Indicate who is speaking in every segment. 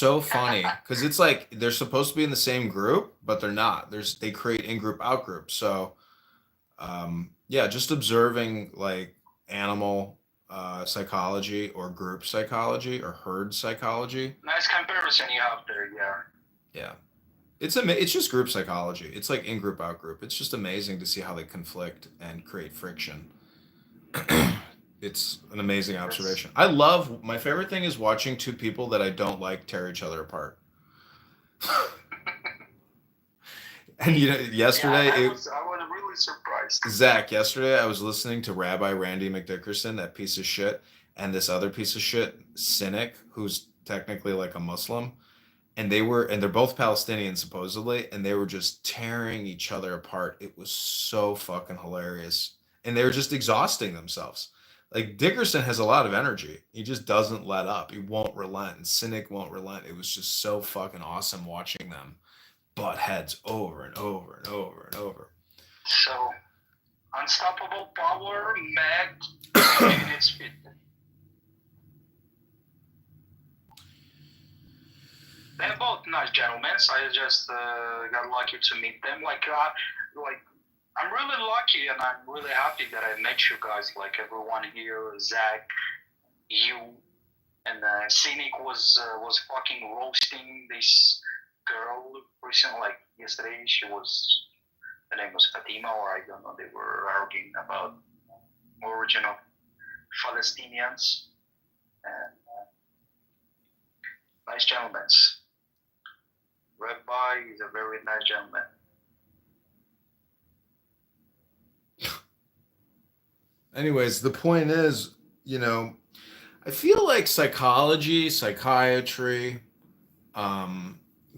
Speaker 1: so funny because it's like they're supposed to be in the same group, but they're not. They create in group out group. So yeah, just observing like animal psychology or group psychology or herd psychology.
Speaker 2: Nice comparison you have there, yeah.
Speaker 1: Yeah, it's just group psychology. It's like in group out group. It's just amazing to see how they conflict and create friction. It's an amazing
Speaker 2: Yes.
Speaker 1: observation. I love my favorite thing is watching two people that I don't like tear each other apart. And
Speaker 2: Yeah,
Speaker 1: yesterday
Speaker 2: I was really surprised.
Speaker 1: Zach, yesterday I was listening to Rabbi Randy McDickerson, that piece of shit, and this other piece of shit, Cynic, who's technically like a Muslim, and they're both Palestinians supposedly, and they were just tearing each other apart. It was so fucking hilarious. And they were just exhausting themselves. Like Dickerson has a lot of energy. He just doesn't let up. He won't relent. And Cynic won't relent. It was just so fucking awesome watching them butt heads over and over and over and over.
Speaker 2: So, unstoppable power met in its feet. They're both nice gentlemen. So I just got lucky to meet them. Like I'm really lucky and I'm really happy that I met you guys. Like everyone here, Zach, you, and Cynic was fucking roasting this girl recently. Like yesterday, her name was Fatima, or I don't know. They were arguing about origin of Palestinians and nice gentlemen. Rabbi is a very nice gentleman.
Speaker 1: Anyways, the point is, I feel like psychology, psychiatry,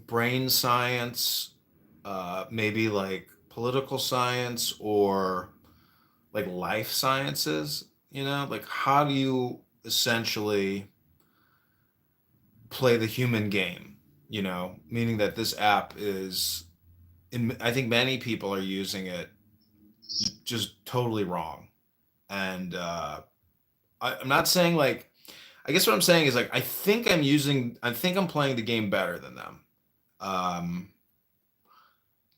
Speaker 1: brain science, maybe like political science or like life sciences, like how do you essentially play the human game, meaning that this app is, I think many people are using it just totally wrong. And I'm not saying like, I guess what I'm saying is like, I think I'm playing the game better than them. Um,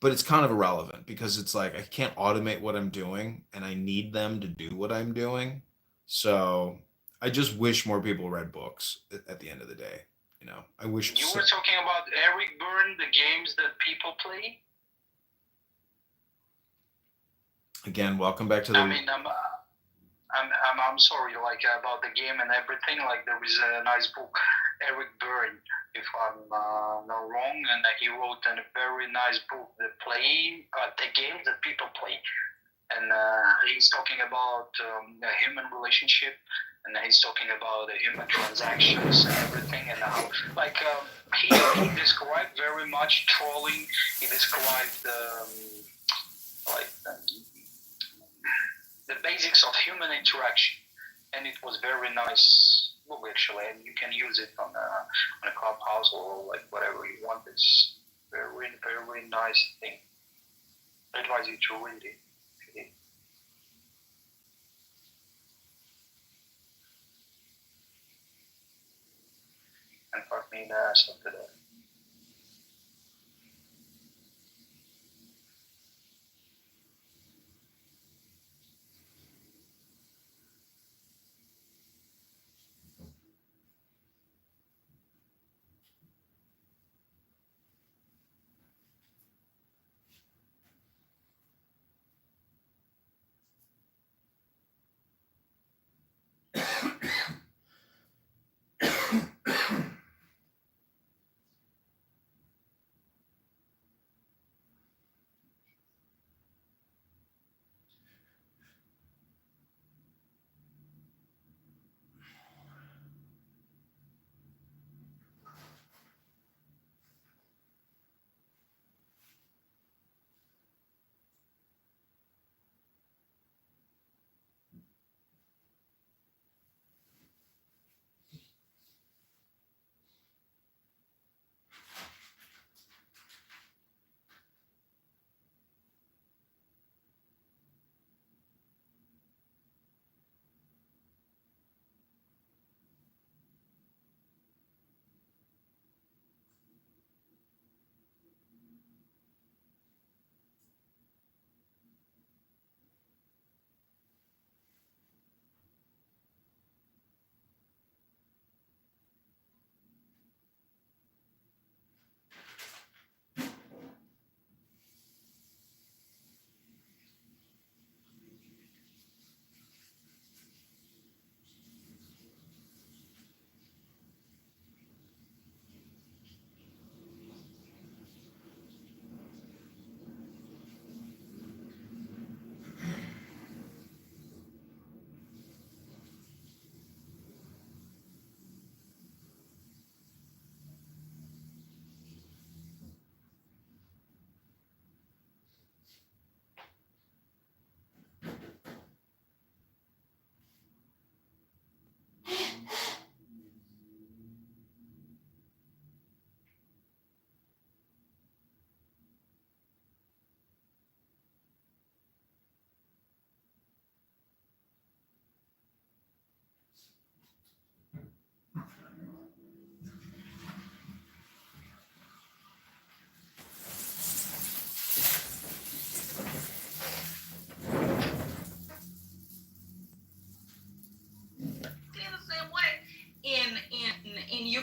Speaker 1: but it's kind of irrelevant because it's like I can't automate what I'm doing and I need them to do what I'm doing. So I just wish more people read books at the end of the day. I wish.
Speaker 2: You were talking about Eric Byrne, the games that people play.
Speaker 1: Again, welcome back to the.
Speaker 2: I mean, I'm sorry, like about the game and everything. Like there is a nice book, Eric Byrne, if I'm not wrong, and he wrote a very nice book, the games that people play, and he's talking about the human relationship, and he's talking about the human transactions and everything, and how like he described very much trolling. He described like. The basics of human interaction, and it was very nice book actually, and you can use it on a clubhouse or like whatever you want. It's very very nice thing. I advise you to read it. And fuck me in the ass after that.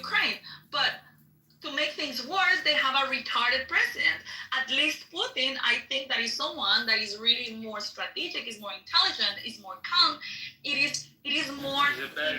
Speaker 3: Ukraine. But to make things worse, they have a retarded president. At least Putin, I think that is someone that is really more strategic, is more intelligent, is more calm. It is more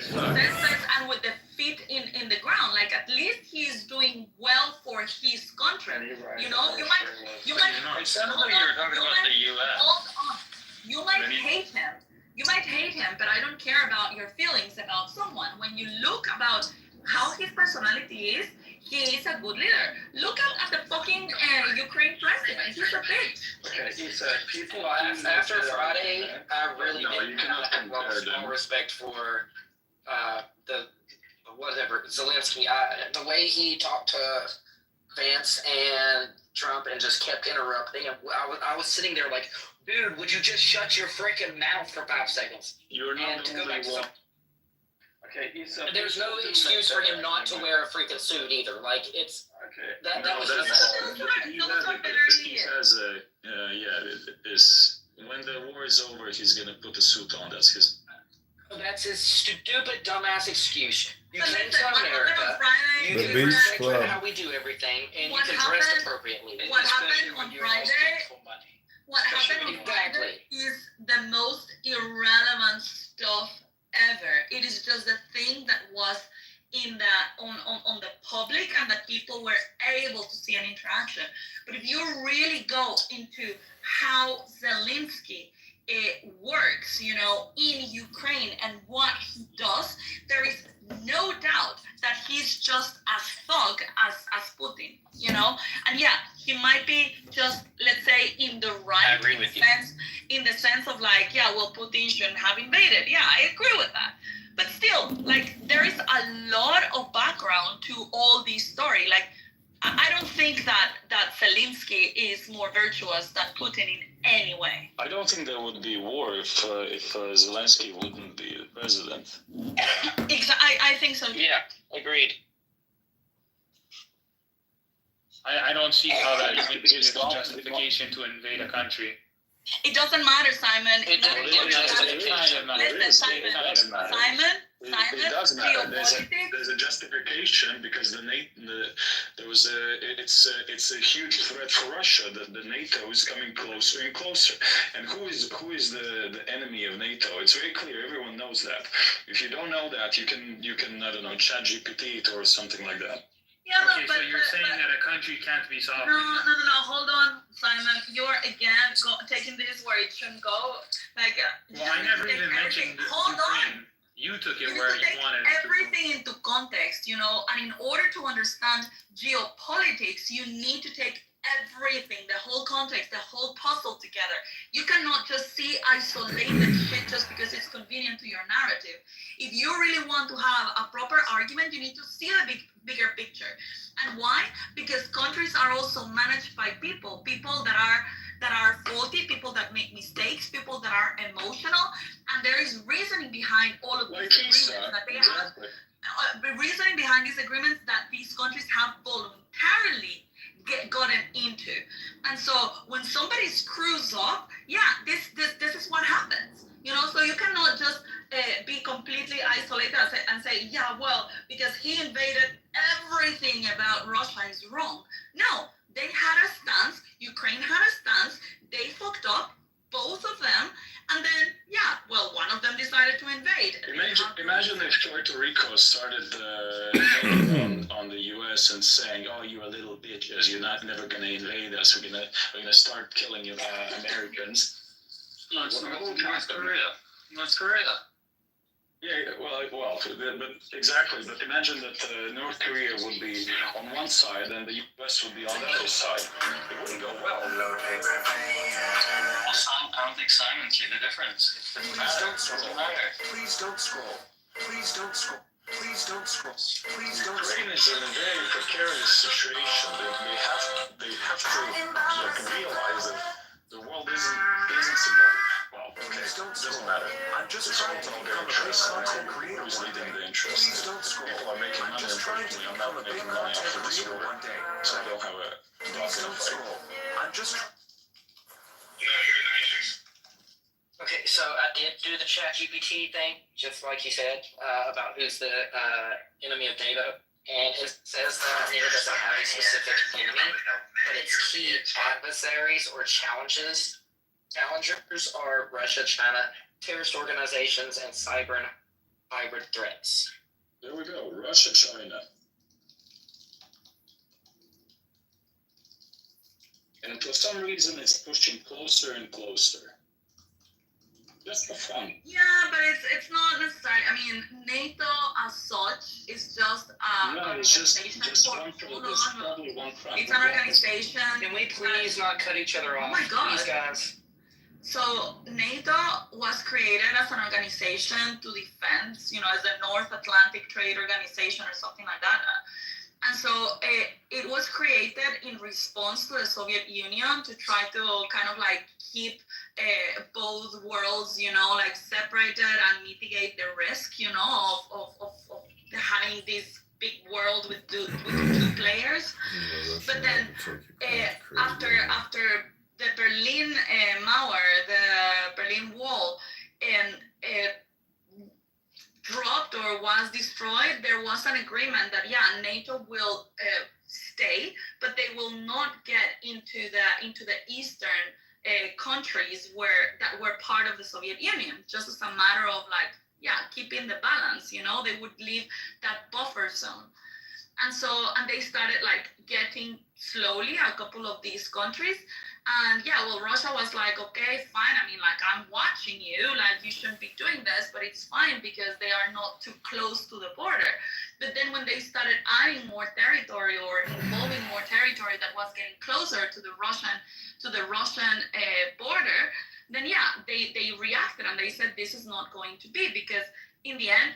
Speaker 3: senseless and with the feet in the ground. Like at least he's doing well for his country. You know, you might.
Speaker 2: It sounded like you were talking about the U.S.
Speaker 3: Hold on. You might hate him. You might hate him, but I don't care about your feelings about someone. When you look about how his personality is, he is a good leader. Look at the fucking Ukraine president. He's a bitch.
Speaker 2: Okay, he said people.
Speaker 4: After Friday, I really didn't have more respect for the whatever Zelensky. The way he talked to Vance and Trump and just kept interrupting. I was sitting there like, dude, would you just shut your freaking mouth for 5 seconds?
Speaker 2: You're not
Speaker 4: the only one.
Speaker 2: Okay,
Speaker 4: there's no excuse for him not to wear a freaking suit either. Like it's that was
Speaker 5: he has a is when the war is over, he's gonna put a suit on. That's his
Speaker 4: stupid dumbass excuse. You
Speaker 3: But
Speaker 4: came
Speaker 3: listen,
Speaker 4: to
Speaker 3: what happened
Speaker 4: America.
Speaker 3: on Friday?
Speaker 4: You
Speaker 1: The
Speaker 4: can
Speaker 1: Beach
Speaker 4: respect
Speaker 1: Club.
Speaker 4: how we do everything, and
Speaker 3: What
Speaker 4: you can dress
Speaker 3: happened-
Speaker 4: appropriately.
Speaker 3: What
Speaker 2: especially
Speaker 3: happened
Speaker 2: when
Speaker 3: on
Speaker 2: you're
Speaker 3: Friday?
Speaker 2: asking for money.
Speaker 3: What happened on Friday is the most irrelevant stuff ever. It is just the thing that was in the on the public and that people were able to see an interaction. But if you really go into how Zelensky works, you know, in Ukraine and what he does, there is no doubt that he's just as thug as Putin, you know? And yeah, he might be just, let's say, in the right
Speaker 4: I agree with you.
Speaker 3: sense, in the sense of like, yeah, well, Putin shouldn't have invaded. Yeah, I agree with that. But still, like, there is a lot of background to all this story. Like, I don't think that Zelensky is more virtuous than Putin in any way.
Speaker 5: I don't think there would be war if Zelensky wouldn't be the president.
Speaker 3: I think so too.
Speaker 4: Yeah, agreed.
Speaker 6: I don't see how that is a justification to invade a country.
Speaker 3: It doesn't matter, Simon.
Speaker 4: It doesn't matter.
Speaker 3: Listen, Simon.
Speaker 5: It does matter.
Speaker 3: Geopolitics.
Speaker 5: There's a justification because it's a huge threat for Russia that the NATO is coming closer and closer. And who is the enemy of NATO? It's very clear. Everyone knows that. If you don't know that, you can I don't know, chat GPT it or something like that.
Speaker 3: Yeah,
Speaker 6: Okay, so you're saying that a country can't be sovereign.
Speaker 3: No. Hold on, Simon. You're again taking this where it shouldn't go. Like,
Speaker 6: Well, I never even mentioned
Speaker 3: Hold on.
Speaker 6: Ukraine. You took it
Speaker 3: You
Speaker 6: where
Speaker 3: need to
Speaker 6: you
Speaker 3: take
Speaker 6: wanted it to go.
Speaker 3: everything into context, you know, and in order to understand geopolitics, you need to take everything, the whole context, the whole puzzle together. You cannot just see isolated shit just because it's convenient to your narrative. If you really want to have a proper argument, you need to see the bigger picture. And why? Because countries are also managed by people that are faulty, people that make mistakes, people that are emotional, and there is reasoning behind all of these agreements that they have. The reasoning behind these agreements that these countries have voluntarily gotten into. And so when somebody screws up, yeah, this is what happens. You know, so you cannot just be completely isolated and say, yeah, well, because he invaded, everything about Russia is wrong. No, they had a stance, Ukraine had a stance, they fucked up, both of them, and then, yeah, well, one of them decided to invade.
Speaker 5: Imagine if Puerto Rico started on the U.S. and saying, "Oh, you little bitches, you're never gonna invade us. We're gonna start killing you, Americans."
Speaker 2: North Korea.
Speaker 5: Yeah, well, but exactly. But imagine that North Korea would be on one side and the U.S. would be on the other side. It wouldn't go well.
Speaker 2: I don't think Simon see the difference.
Speaker 4: Please don't scroll.
Speaker 7: Please don't scroll. Please don't scroll. Please don't scroll. Please don't
Speaker 5: Ukraine is in a very precarious situation. They have to realize that the world isn't supported. Well, okay, doesn't matter.
Speaker 7: I'm just
Speaker 5: It's all
Speaker 7: trying to
Speaker 5: about
Speaker 7: become
Speaker 5: their
Speaker 7: a
Speaker 5: interest.
Speaker 7: content creator
Speaker 5: Who's
Speaker 7: one
Speaker 5: leading
Speaker 7: day.
Speaker 5: the interest?
Speaker 7: Please don't scroll.
Speaker 5: People are making
Speaker 7: I'm
Speaker 5: money,
Speaker 7: just trying to
Speaker 5: unfortunately. I'm
Speaker 7: become
Speaker 5: not
Speaker 7: a big
Speaker 5: making money
Speaker 7: content
Speaker 5: after this
Speaker 7: creator
Speaker 5: war,
Speaker 7: one day.
Speaker 5: so I don't have a
Speaker 7: Please don't scroll. I'm just.
Speaker 4: Okay, so I did do the chat GPT thing, just like you said, about who's the enemy of NATO. and it says that NATO doesn't have a specific enemy, but its key adversaries or challengers are Russia, China, terrorist organizations, and cyber and hybrid threats.
Speaker 5: There we go. Russia, China. And for some reason, it's pushing closer and closer. Just for fun.
Speaker 3: Yeah, but it's not necessarily. I mean, NATO as such is just
Speaker 5: No,
Speaker 3: an
Speaker 5: it's just
Speaker 3: organization.
Speaker 5: one front.
Speaker 3: Hold
Speaker 5: There's
Speaker 3: on.
Speaker 5: probably one front.
Speaker 3: It's an organization.
Speaker 4: Can we please not cut each other off?
Speaker 3: Oh my God.
Speaker 4: Please, guys.
Speaker 3: So NATO was created as an organization to defend, as the North Atlantic Trade Organization or something like that. And so it was created in response to the Soviet Union to try to kind of like keep both worlds, like separated and mitigate the risk, of having this big world with two players. But then after the Berlin the Berlin Wall, dropped or was destroyed, there was an agreement that NATO will stay, but they will not get into the eastern countries that were part of the Soviet Union, just as a matter of keeping the balance. They would leave that buffer zone. And they started getting slowly a couple of these countries. And Russia was like, okay, fine. I mean, I'm watching you, you shouldn't be doing this, but it's fine because they are not too close to the border. But then when they started adding more territory or involving more territory that was getting closer to the Russian border, then they reacted and they said this is not going to be, because in the end,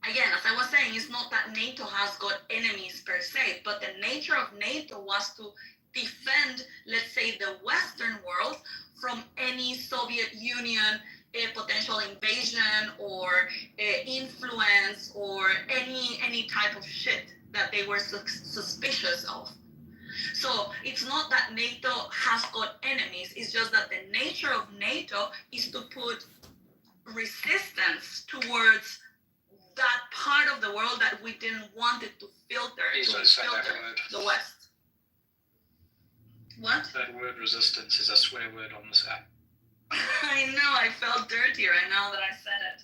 Speaker 3: again, as I was saying, it's not that NATO has got enemies per se, but the nature of NATO was to defend, let's say, the Western world from any Soviet Union potential invasion or influence or any type of shit that they were suspicious of. So it's not that NATO has got enemies, it's just that the nature of NATO is to put resistance towards that part of the world that we didn't want it to filter the West. What?
Speaker 7: That word resistance is a swear word on this app.
Speaker 3: I know, I felt dirty right now that I said it.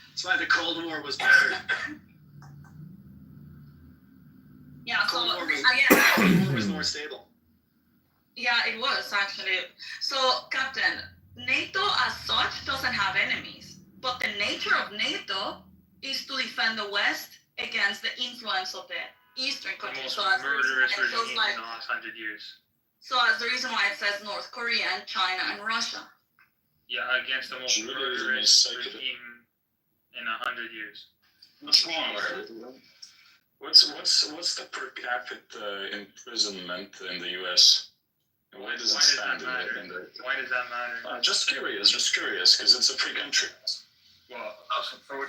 Speaker 8: That's why the Cold War was better.
Speaker 3: Yeah,
Speaker 8: Cold
Speaker 3: so
Speaker 8: War
Speaker 3: again,
Speaker 8: was more stable.
Speaker 3: Yeah, it was actually. So, Captain, NATO as such doesn't have enemies, but the nature of NATO is to defend the West against the influence of the Eastern
Speaker 6: The
Speaker 3: countries.
Speaker 6: most
Speaker 3: So that's the reason
Speaker 6: murderous
Speaker 3: why it shows
Speaker 6: regime in the last 100 years.
Speaker 3: So that's the reason why it says North Korea and China and Russia.
Speaker 6: Yeah, against the most
Speaker 5: Really
Speaker 6: murderous
Speaker 5: psychotic.
Speaker 6: regime in 100 years.
Speaker 5: What's wrong? What's the per capita imprisonment in the U.S.? Why does it stand in the?
Speaker 6: Why does that matter?
Speaker 5: Just curious, because it's a free country.
Speaker 6: Well,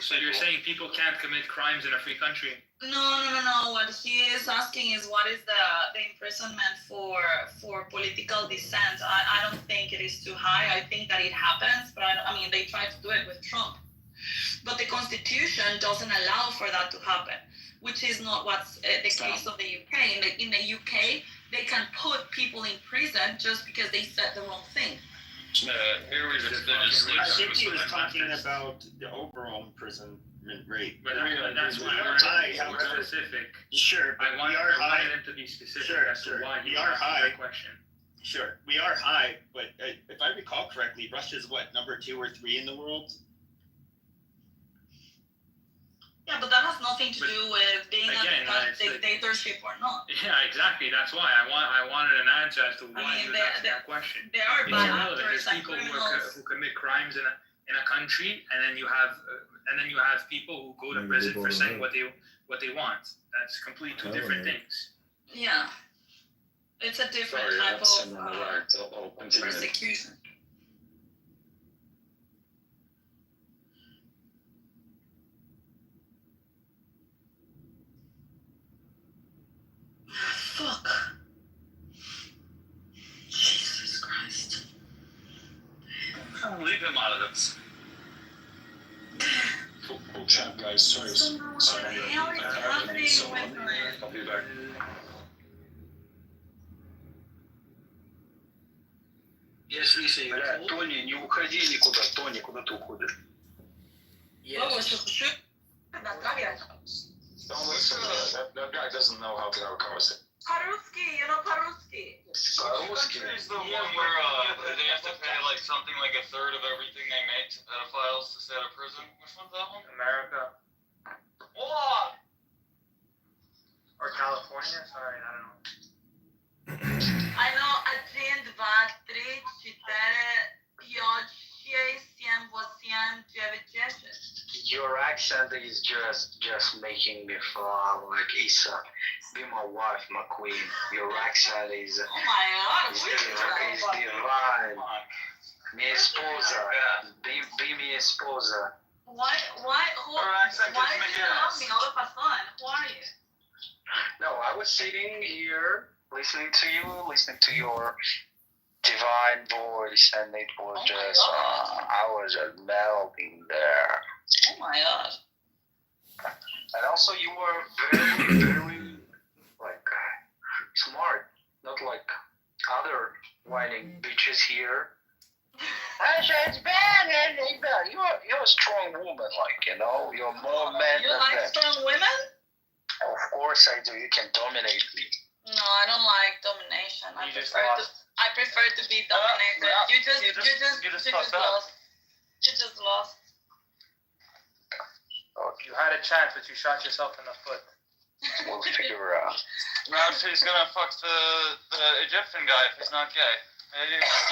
Speaker 6: so you're saying people can't commit crimes in a free country?
Speaker 3: No. What he is asking is what is the imprisonment for political dissent. I don't think it is too high. I think that it happens, but I mean, they tried to do it with Trump. But the Constitution doesn't allow for that to happen, which is not what's the case of the UK. In the UK, they can put people in prison just because they said the wrong thing.
Speaker 8: I think he was talking about the overall imprisonment rate.
Speaker 6: But that's why I wanted more specific.
Speaker 8: Sure, but
Speaker 6: I wanted him to be specific as to why he asked that question.
Speaker 8: Sure, we are high, but if I recall correctly, Russia's number 2 or 3 in the world?
Speaker 3: Yeah, but that has nothing to do with being a dictatorship or not.
Speaker 6: Yeah, exactly. That's why I wanted an answer as to why he was asking that question.
Speaker 3: There are bad actors
Speaker 6: There's
Speaker 3: and
Speaker 6: people
Speaker 3: criminals
Speaker 6: who commit crimes in a country, and then you have people who go to prison for saying what they want. That's completely two different things.
Speaker 3: Yeah, it's a different type of persecution. Fuck. Jesus Christ.
Speaker 7: Leave him out of this.
Speaker 5: Cool chat, guys. sorry.
Speaker 3: So what the hell is happening with me?
Speaker 5: I'll be back.
Speaker 4: Yes, Lisa, you
Speaker 2: Бля,
Speaker 4: told?
Speaker 2: Тони, не уходи никуда. Тони, куда ты уходишь?
Speaker 3: Баба,
Speaker 4: Yes.
Speaker 3: что Наталья.
Speaker 5: Don't listen to that. That guy doesn't know how to have a conversation.
Speaker 3: По-русски, you know, по-русски.
Speaker 2: По-русски.
Speaker 9: Is the one where they have to pay like something like a third of everything they make to pedophiles to stay out of prison? Which one's that one?
Speaker 6: America
Speaker 9: What?
Speaker 6: or California? Sorry, I don't know.
Speaker 3: I know 1, 2, 3, 4, 5, 6, 7, 8, 9, 10.
Speaker 2: Your accent is just making me fall like Isa. Be my wife, my queen. Your accent is
Speaker 3: Oh my god,
Speaker 2: is,
Speaker 3: what is that?
Speaker 2: is divine. Mi esposa. Be mi esposa.
Speaker 3: Why,
Speaker 9: Her accent
Speaker 3: why
Speaker 9: gives
Speaker 3: do
Speaker 9: me
Speaker 3: you love
Speaker 9: gas.
Speaker 3: me all of a sudden? Who are you?
Speaker 2: No, I was sitting here listening to your divine voice, and it was
Speaker 3: Oh my
Speaker 2: just
Speaker 3: God.
Speaker 2: I was just melting there.
Speaker 3: Oh my god.
Speaker 2: And also, you were very, very like smart, not like other whining bitches here. It's bad, it's bad. You're a strong woman, like you're more man
Speaker 3: You
Speaker 2: than
Speaker 3: like
Speaker 2: that.
Speaker 3: strong women?
Speaker 2: Of course I do. You can dominate me.
Speaker 3: No, I don't like domination.
Speaker 6: You just lost.
Speaker 3: I prefer to be dominated.
Speaker 6: yeah.
Speaker 3: You just
Speaker 6: You just fucked up.
Speaker 3: lost. You just lost.
Speaker 6: You had a chance, but you shot yourself in the foot.
Speaker 2: We'll figure out.
Speaker 9: Now she's gonna fuck the Egyptian guy if he's not gay.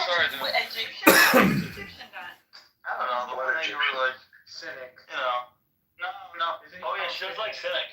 Speaker 9: Sorry, dude.
Speaker 3: What, Egyptian guy?
Speaker 9: I don't know. The one that you were like,
Speaker 6: Cynic.
Speaker 9: you know. No.
Speaker 6: Isn't he
Speaker 9: Oh yeah,
Speaker 6: called
Speaker 9: she was
Speaker 6: Cynic?
Speaker 9: like cynic.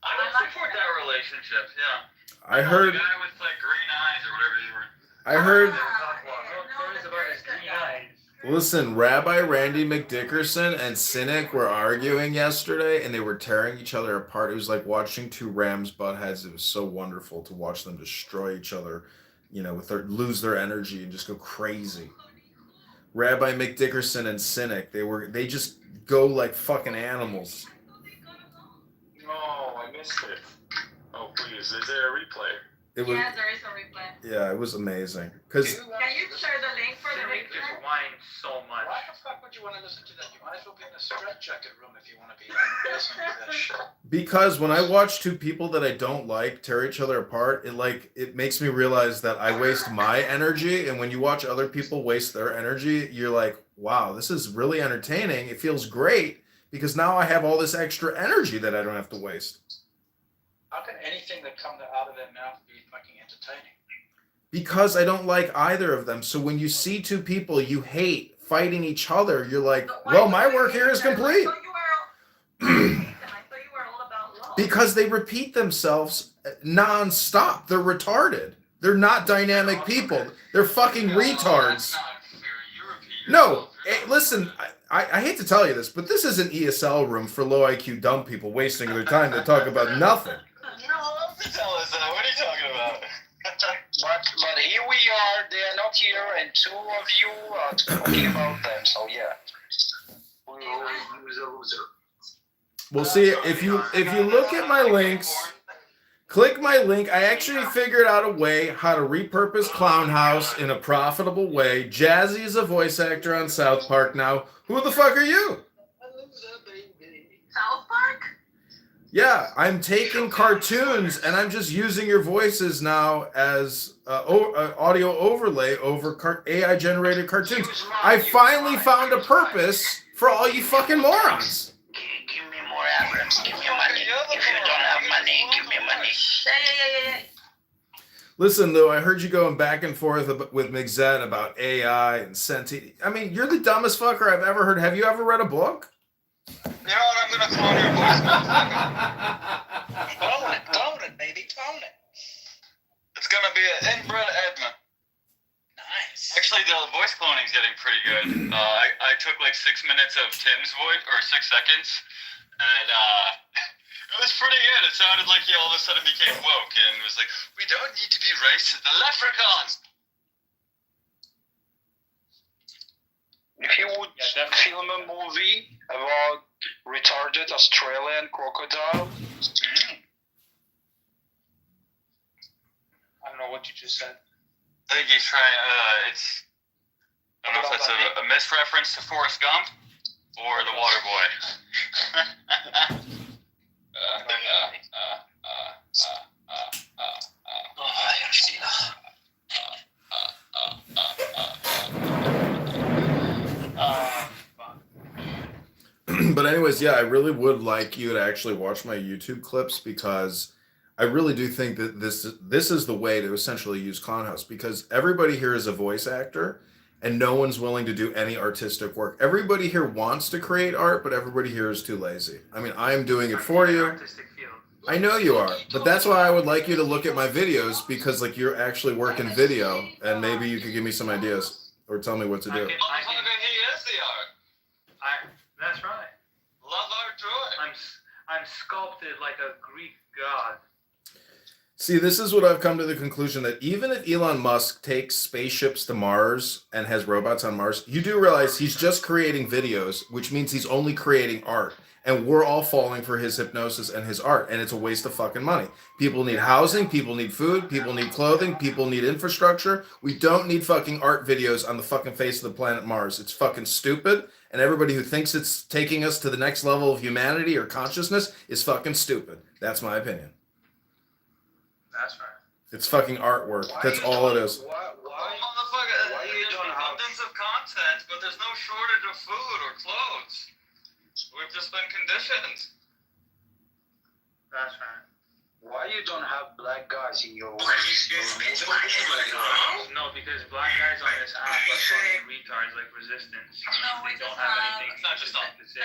Speaker 9: I
Speaker 3: I
Speaker 9: don't
Speaker 3: like
Speaker 9: support
Speaker 3: her.
Speaker 9: that relationship. Yeah.
Speaker 1: I heard.
Speaker 9: The guy with like green eyes or whatever you were.
Speaker 1: I heard.
Speaker 6: Stories about his green eyes.
Speaker 1: Listen, Rabbi Randy McDickerson and Cynic were arguing yesterday, and they were tearing each other apart. It was like watching two rams butt heads. It was so wonderful to watch them destroy each other, with lose their energy and just go crazy. Rabbi McDickerson and Cynic, they just go like fucking animals.
Speaker 5: No, I missed it. Oh, please. Is there a replay?
Speaker 1: It was,
Speaker 3: Yes, there is a replay.
Speaker 1: yeah, it was amazing. Cause
Speaker 3: Can you share the link for the
Speaker 6: Cynic
Speaker 3: replay?
Speaker 6: just whines so much.
Speaker 7: Why the fuck would you want to listen to that? You might as well be in a straight jacket room if you want to be listening to that shit.
Speaker 1: because when I watch two people that I don't like tear each other apart, it makes me realize that I waste my energy, and when you watch other people waste their energy, you're like, wow, this is really entertaining. It feels great because now I have all this extra energy that I don't have to waste.
Speaker 7: How can anything that comes out of their mouth be fucking entertaining?
Speaker 1: Because I don't like either of them. So when you see two people you hate fighting each other, you're like,
Speaker 3: So why
Speaker 1: well,
Speaker 3: do
Speaker 1: my
Speaker 3: you
Speaker 1: work
Speaker 3: hate
Speaker 1: here is
Speaker 3: them?
Speaker 1: complete.
Speaker 3: I thought you were all about love.
Speaker 1: Because they repeat themselves non-stop. They're retarded. They're not dynamic people. They're fucking retards.
Speaker 9: That's not fair. You repeat
Speaker 1: No,
Speaker 9: yourself. You're
Speaker 1: listen, I hate to tell you this, but this is an ESL room for low IQ dumb people wasting their time to talk about nothing.
Speaker 9: You love to tell us that. What are you talking about?
Speaker 2: But here we are. They are not here, and two of you are talking about them. So yeah, loser.
Speaker 1: We'll see if you look at my links. Click my link. I actually figured out a way how to repurpose Clown House in a profitable way. Jazzy is a voice actor on South Park now. Who the fuck are you?
Speaker 3: South Park?
Speaker 1: Yeah, I'm taking cartoons and I'm just using your voices now as audio overlay over AI generated cartoons. I finally found a purpose for all you fucking morons.
Speaker 2: Give me more Abrams. Give me money. If you don't have money, give me money.
Speaker 3: Yeah.
Speaker 1: Listen, Lou, I heard you going back and forth with Mixette about AI and sentient. I mean, you're the dumbest fucker I've ever heard. Have you ever read a book?
Speaker 9: You know what? I'm gonna clone your voice.
Speaker 7: Clone it, baby, clone it.
Speaker 9: It's gonna be an inbred Edna.
Speaker 7: Nice.
Speaker 9: Actually, the voice cloning's getting pretty good. I took like 6 minutes of Tim's voice, or 6 seconds, and it was pretty good. It sounded like he all of a sudden became woke and was like, "We don't need to be racist. The leprechauns."
Speaker 2: If you would film a movie about retarded Australian crocodile.
Speaker 6: I don't know what you just said.
Speaker 9: I think he's trying. I don't know if that's a misreference to Forrest Gump or the Water Boy.
Speaker 1: But anyways, yeah, I really would like you to actually watch my YouTube clips because I really do think that this is the way to essentially use Clownhouse, because everybody here is a voice actor and no one's willing to do any artistic work. Everybody here wants to create art, but everybody here is too lazy. I mean, I'm doing it for you. I know you are, but that's why I would like you to look at my videos, because like you're actually working video and maybe you could give me some ideas or tell me what to do.
Speaker 9: He is the art.
Speaker 6: That's right.
Speaker 9: Love art, joy.
Speaker 6: I'm sculpted like a Greek god.
Speaker 1: See, this is what I've come to the conclusion that even if Elon Musk takes spaceships to Mars and has robots on Mars, you do realize he's just creating videos, which means he's only creating art. And we're all falling for his hypnosis and his art, and it's a waste of fucking money. People need housing, people need food, people need clothing, people need infrastructure. We don't need fucking art videos on the fucking face of the planet Mars. It's fucking stupid, and everybody who thinks it's taking us to the next level of humanity or consciousness is fucking stupid. That's my opinion.
Speaker 6: That's right.
Speaker 1: It's fucking artwork. That's all it is.
Speaker 9: Why you don't have abundance of content, but there's no shortage of food or clothes. We've just been conditioned.
Speaker 6: That's right.
Speaker 2: Why you don't have black guys in your
Speaker 4: Black excuse me?
Speaker 6: No, because black guys on this app are fucking retards like Resistance.
Speaker 3: No, we
Speaker 6: They don't
Speaker 3: just
Speaker 6: have
Speaker 3: have-
Speaker 6: anything
Speaker 9: It's not just on
Speaker 6: to say.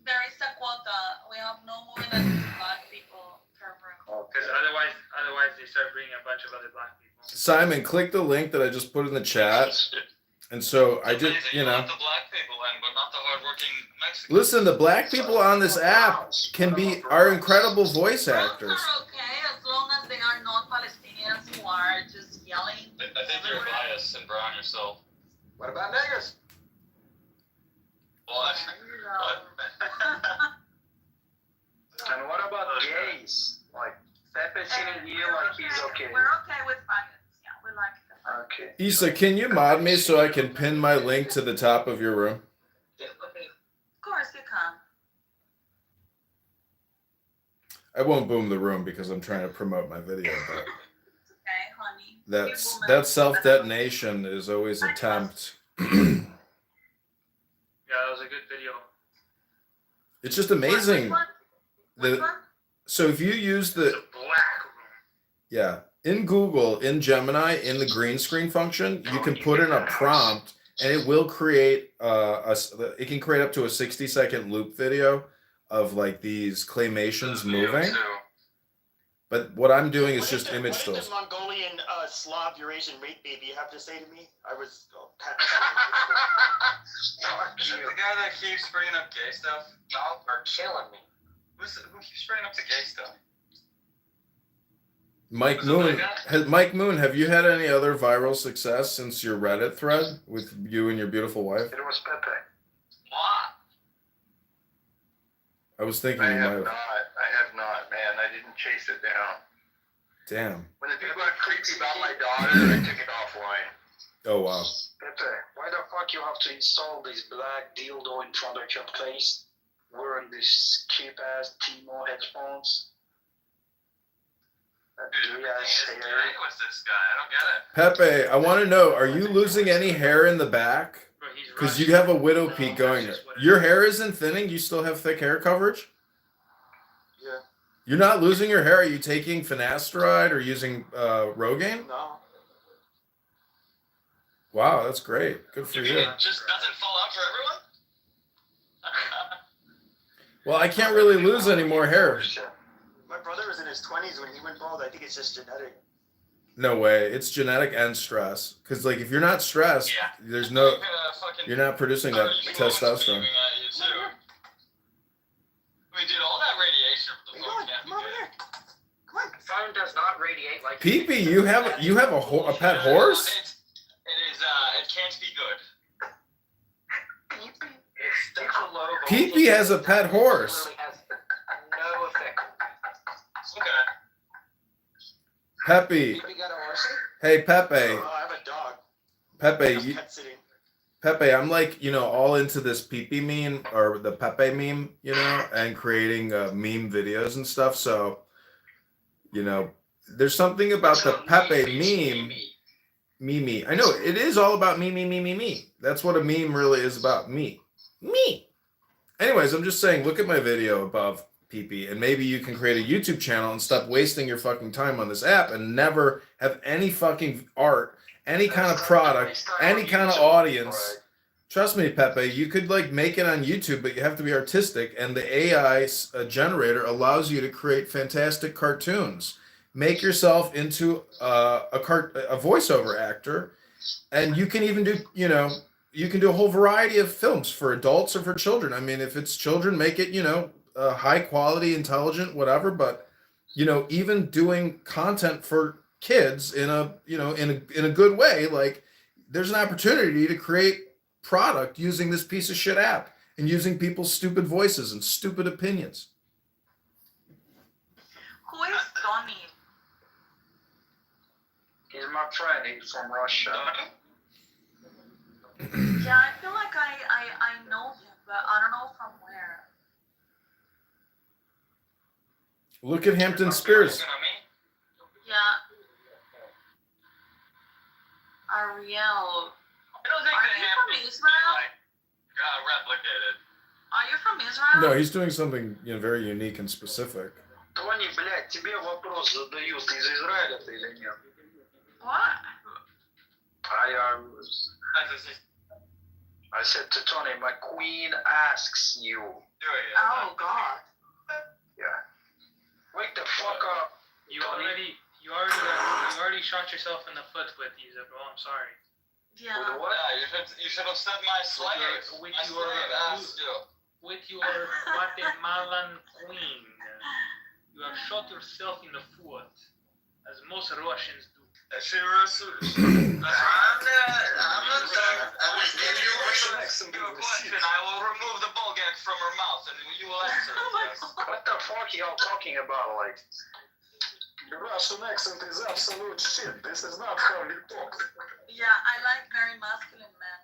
Speaker 3: There is a quota. We have no more than 2 black people per room.
Speaker 6: Because otherwise they start bringing a bunch of other black people.
Speaker 1: Simon, click the link that I just put in the chat. And so I did, you know.
Speaker 9: Let the black people in, but not the hardworking Mexicans.
Speaker 1: Listen, the black people on this app are incredible voice actors.
Speaker 3: Browns are okay as long as they are not Palestinians who are just yelling.
Speaker 9: I think you're biased and brown yourself.
Speaker 7: What about niggers?
Speaker 9: What?
Speaker 2: And what about gays? Like, Pepe seeing you like he's okay.
Speaker 3: We're okay with faggots. Yeah, we like them.
Speaker 2: Okay.
Speaker 1: Issa, can you mod me so I can pin my link to the top of your room?
Speaker 3: Of course you can.
Speaker 1: I won't boom the room because I'm trying to promote my video, but
Speaker 3: It's okay, honey.
Speaker 1: that self-detonation is always a tempt.
Speaker 6: Yeah, that was a good video.
Speaker 1: It's just amazing.
Speaker 3: Which one?
Speaker 1: So if you use
Speaker 6: It's
Speaker 1: the,
Speaker 6: a black room.
Speaker 1: yeah, in Google, in Gemini, in the green screen function, you can put in a prompt and it will create it can create up to a 60-second loop video of like these claymations moving. But what I'm doing is just image
Speaker 10: What did
Speaker 1: stills.
Speaker 10: the Mongolian Slav Eurasian rape baby have to say to me? I was kind
Speaker 9: The guy that keeps bringing up gay stuff.
Speaker 4: Y'all are killing me.
Speaker 9: Who keeps bringing up the gay stuff?
Speaker 1: Mike
Speaker 9: Was it
Speaker 1: Moon,
Speaker 9: that
Speaker 1: Mike Moon, have you had any other viral success since your Reddit thread with you and your beautiful wife?
Speaker 2: It was Pepe.
Speaker 9: What?
Speaker 1: I was thinking
Speaker 11: I
Speaker 1: you
Speaker 11: have
Speaker 1: might
Speaker 11: not.
Speaker 1: have.
Speaker 11: I have not, man. I didn't chase it down.
Speaker 1: Damn.
Speaker 11: When the people got creepy about my daughter, I took it offline.
Speaker 1: Oh wow.
Speaker 2: Pepe, why the fuck you have to install this black dildo in front of your place? Wearing this cheap ass Timo headphones? That
Speaker 9: Dude,
Speaker 2: big ass
Speaker 9: everything is
Speaker 2: hair.
Speaker 9: gay with this guy. I don't get it.
Speaker 1: Pepe, I want to know, are you losing any hair in the back?
Speaker 6: Bro, he's
Speaker 1: Because you
Speaker 6: Russian.
Speaker 1: have a widow
Speaker 6: No,
Speaker 1: peak
Speaker 6: that's
Speaker 1: going.
Speaker 6: just what it
Speaker 1: Your
Speaker 6: is.
Speaker 1: hair isn't thinning. You still have thick hair coverage.
Speaker 2: Yeah.
Speaker 1: You're not losing your hair. Are you taking finasteride or using Rogaine?
Speaker 10: No.
Speaker 1: Wow, that's great. Good for you.
Speaker 9: It just doesn't fall out for everyone?
Speaker 1: Well, I can't really lose any more hair.
Speaker 10: My brother was in his 20s when he went bald. I think it's just genetic.
Speaker 1: No way. It's genetic and stress. Because like if you're not stressed,
Speaker 9: Yeah.
Speaker 1: there's no.
Speaker 9: Fucking
Speaker 1: You're not producing that
Speaker 9: 30 bullets
Speaker 1: testosterone.
Speaker 9: aiming at you, too. I mean, dude, all that radiation from the
Speaker 10: Come
Speaker 9: phone
Speaker 10: on,
Speaker 9: can't be
Speaker 10: come over
Speaker 9: good.
Speaker 10: here. Come on.
Speaker 4: Phone does not radiate like.
Speaker 1: Pee-pee, you have a pet horse?
Speaker 9: It can't be good.
Speaker 4: It's the low.
Speaker 1: Pee-Pee has a pet horse.
Speaker 4: Literally has no effect.
Speaker 9: Okay.
Speaker 1: Pepe.
Speaker 4: Pepe got a horsey?
Speaker 1: Hey, Pepe.
Speaker 10: I have a dog.
Speaker 1: Pepe,
Speaker 10: Just
Speaker 1: you,
Speaker 10: pet sitting.
Speaker 1: Pepe, I'm like, all into this Pee-Pee meme or the Pepe meme, and creating meme videos and stuff. So, there's something about the Pepe meme. Me. I know it is all about me. That's what a meme really is about. Me. Anyways, I'm just saying, look at my video above Pee-Pee, and maybe you can create a YouTube channel and stop wasting your fucking time on this app and never have any fucking art, any kind of product, any kind of audience. Trust me, Pepe, you could make it on YouTube, but you have to be artistic, and the AI generator allows you to create fantastic cartoons. Make yourself into a voiceover actor, and you can even do, you can do a whole variety of films for adults or for children. I mean, if it's children, make it, high quality, intelligent, whatever. But, even doing content for kids in a, in a good way, there's an opportunity to create product using this piece of shit app and using people's stupid voices and stupid opinions.
Speaker 3: Who is Donnie?
Speaker 2: He's my friend. He's from Russia.
Speaker 3: Yeah, I feel like I know him, but I don't know from where.
Speaker 1: Look at Hampton Spears.
Speaker 3: Yeah. Ariel.
Speaker 9: I don't think
Speaker 3: Are
Speaker 9: that
Speaker 3: you from
Speaker 9: Hampton
Speaker 3: Israel?
Speaker 9: replicated.
Speaker 3: Are you from Israel?
Speaker 1: No, he's doing something very unique and specific.
Speaker 2: Тони, блядь, тебе вопрос задают. Ты из Израиля ты или нет?
Speaker 3: What?
Speaker 2: I said to Tony, my queen asks you.
Speaker 3: Oh God.
Speaker 2: Yeah. Wake the fuck up.
Speaker 6: You already shot yourself in the foot with these, bro. I'm sorry.
Speaker 3: Yeah.
Speaker 2: With what?
Speaker 9: Yeah, you should have said my slave.
Speaker 6: With
Speaker 9: My
Speaker 6: your-
Speaker 9: slave asked you.
Speaker 6: With your Guatemalan queen, you have shot yourself in the foot, as most Russians do.
Speaker 9: I'm not done. I will give you a question. I will remove the ball gag from her mouth, and you will answer. Yes.
Speaker 2: What the fuck y'all talking about?
Speaker 5: The Russian accent is absolute shit. This is not how you talk.
Speaker 3: Yeah, I like very masculine men.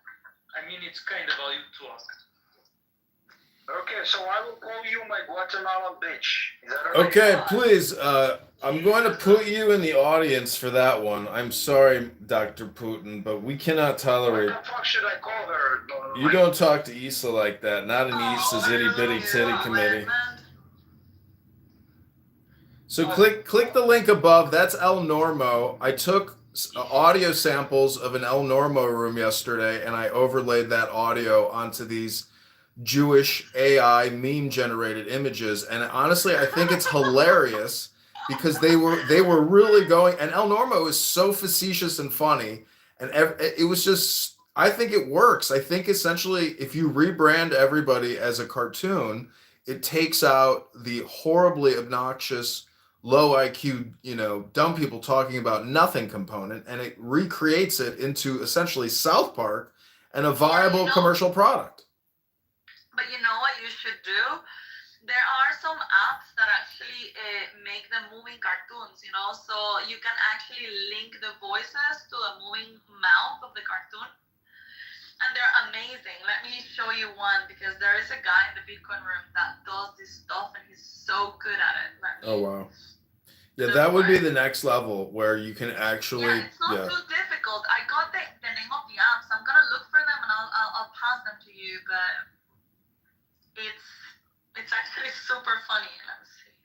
Speaker 6: I mean, it's kind of how you talk.
Speaker 2: Okay, so I will call you my Guatemalan bitch. Is that okay?
Speaker 1: Okay, please. I'm going to put you in the audience for that one. I'm sorry, Dr. Putin, but we cannot tolerate.
Speaker 2: What the fuck should I call her?
Speaker 1: You don't talk to Issa like that. Not in Issa's itty bitty titty committee. So click the link above. That's El Normo. I took audio samples of an El Normo room yesterday, and I overlaid that audio onto these Jewish AI meme generated images. And honestly, I think it's hilarious because they were really going. And El Normo is so facetious and funny, and it was just. I think it works. I think essentially, if you rebrand everybody as a cartoon, it takes out the horribly obnoxious, low IQ, dumb people talking about nothing component, and it recreates it into essentially South Park and a viable commercial product.
Speaker 3: But you know what you should do? There are some apps that actually make the moving cartoons, so you can actually link the voices to the moving mouth of the cartoon. And they're amazing. Let me show you one, because there is a guy in the Bitcoin room that does this stuff, and he's so good at it.
Speaker 1: Oh, wow. Yeah, that would be the next level where you can actually.
Speaker 3: Yeah, it's not too difficult. I got the name of the apps. I'm gonna look for them and I'll pass them to you. But it's actually super funny. Let's see.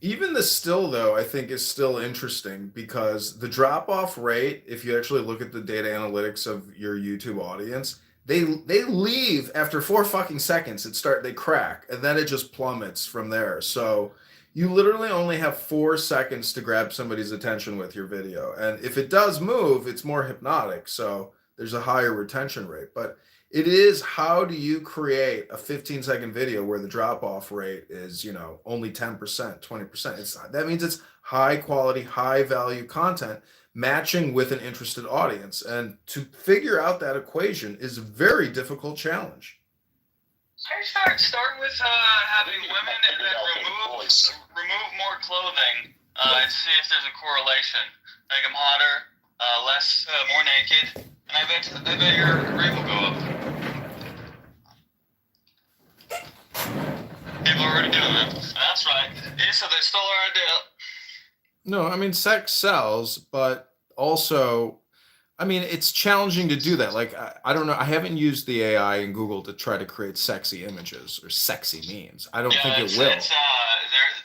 Speaker 1: Even the still, though, I think is still interesting because the drop-off rate, if you actually look at the data analytics of your YouTube audience, they leave after 4 fucking seconds. They crack, and then it just plummets from there. So you literally only have 4 seconds to grab somebody's attention with your video. And if it does move, it's more hypnotic. So there's a higher retention rate. But it is, how do you create a 15-second video where the drop-off rate is, only 10%, 20%? That means it's high quality, high value content matching with an interested audience. And to figure out that equation is a very difficult challenge.
Speaker 9: Start with having women and then remove more clothing and see if there's a correlation. Make them hotter, more naked, and I bet your rate will go up. People are already doing it. That's right. Yeah, so they stole our idea.
Speaker 1: No, I mean, sex sells, but also, I mean, it's challenging to do that. Like, I don't know. I haven't used the AI in Google to try to create sexy images or sexy memes. I don't think it will.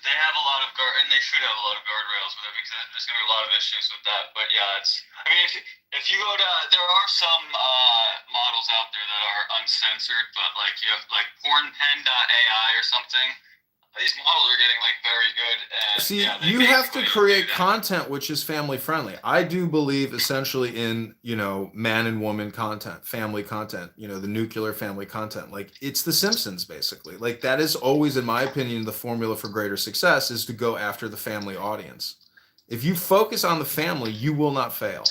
Speaker 9: They have a lot of and they should have a lot of guardrails with it because there's going to be a lot of issues with that. But yeah, I mean, if you go to, there are some models out there that are uncensored, but like you have like pornpen.ai or something. These models are getting like very good. And,
Speaker 1: see,
Speaker 9: yeah,
Speaker 1: you have to create content which is family friendly. I do believe essentially in, man and woman content, family content, the nuclear family content. Like, it's The Simpsons, basically. Like, that is always, in my opinion, the formula for greater success is to go after the family audience. If you focus on the family, you will not fail.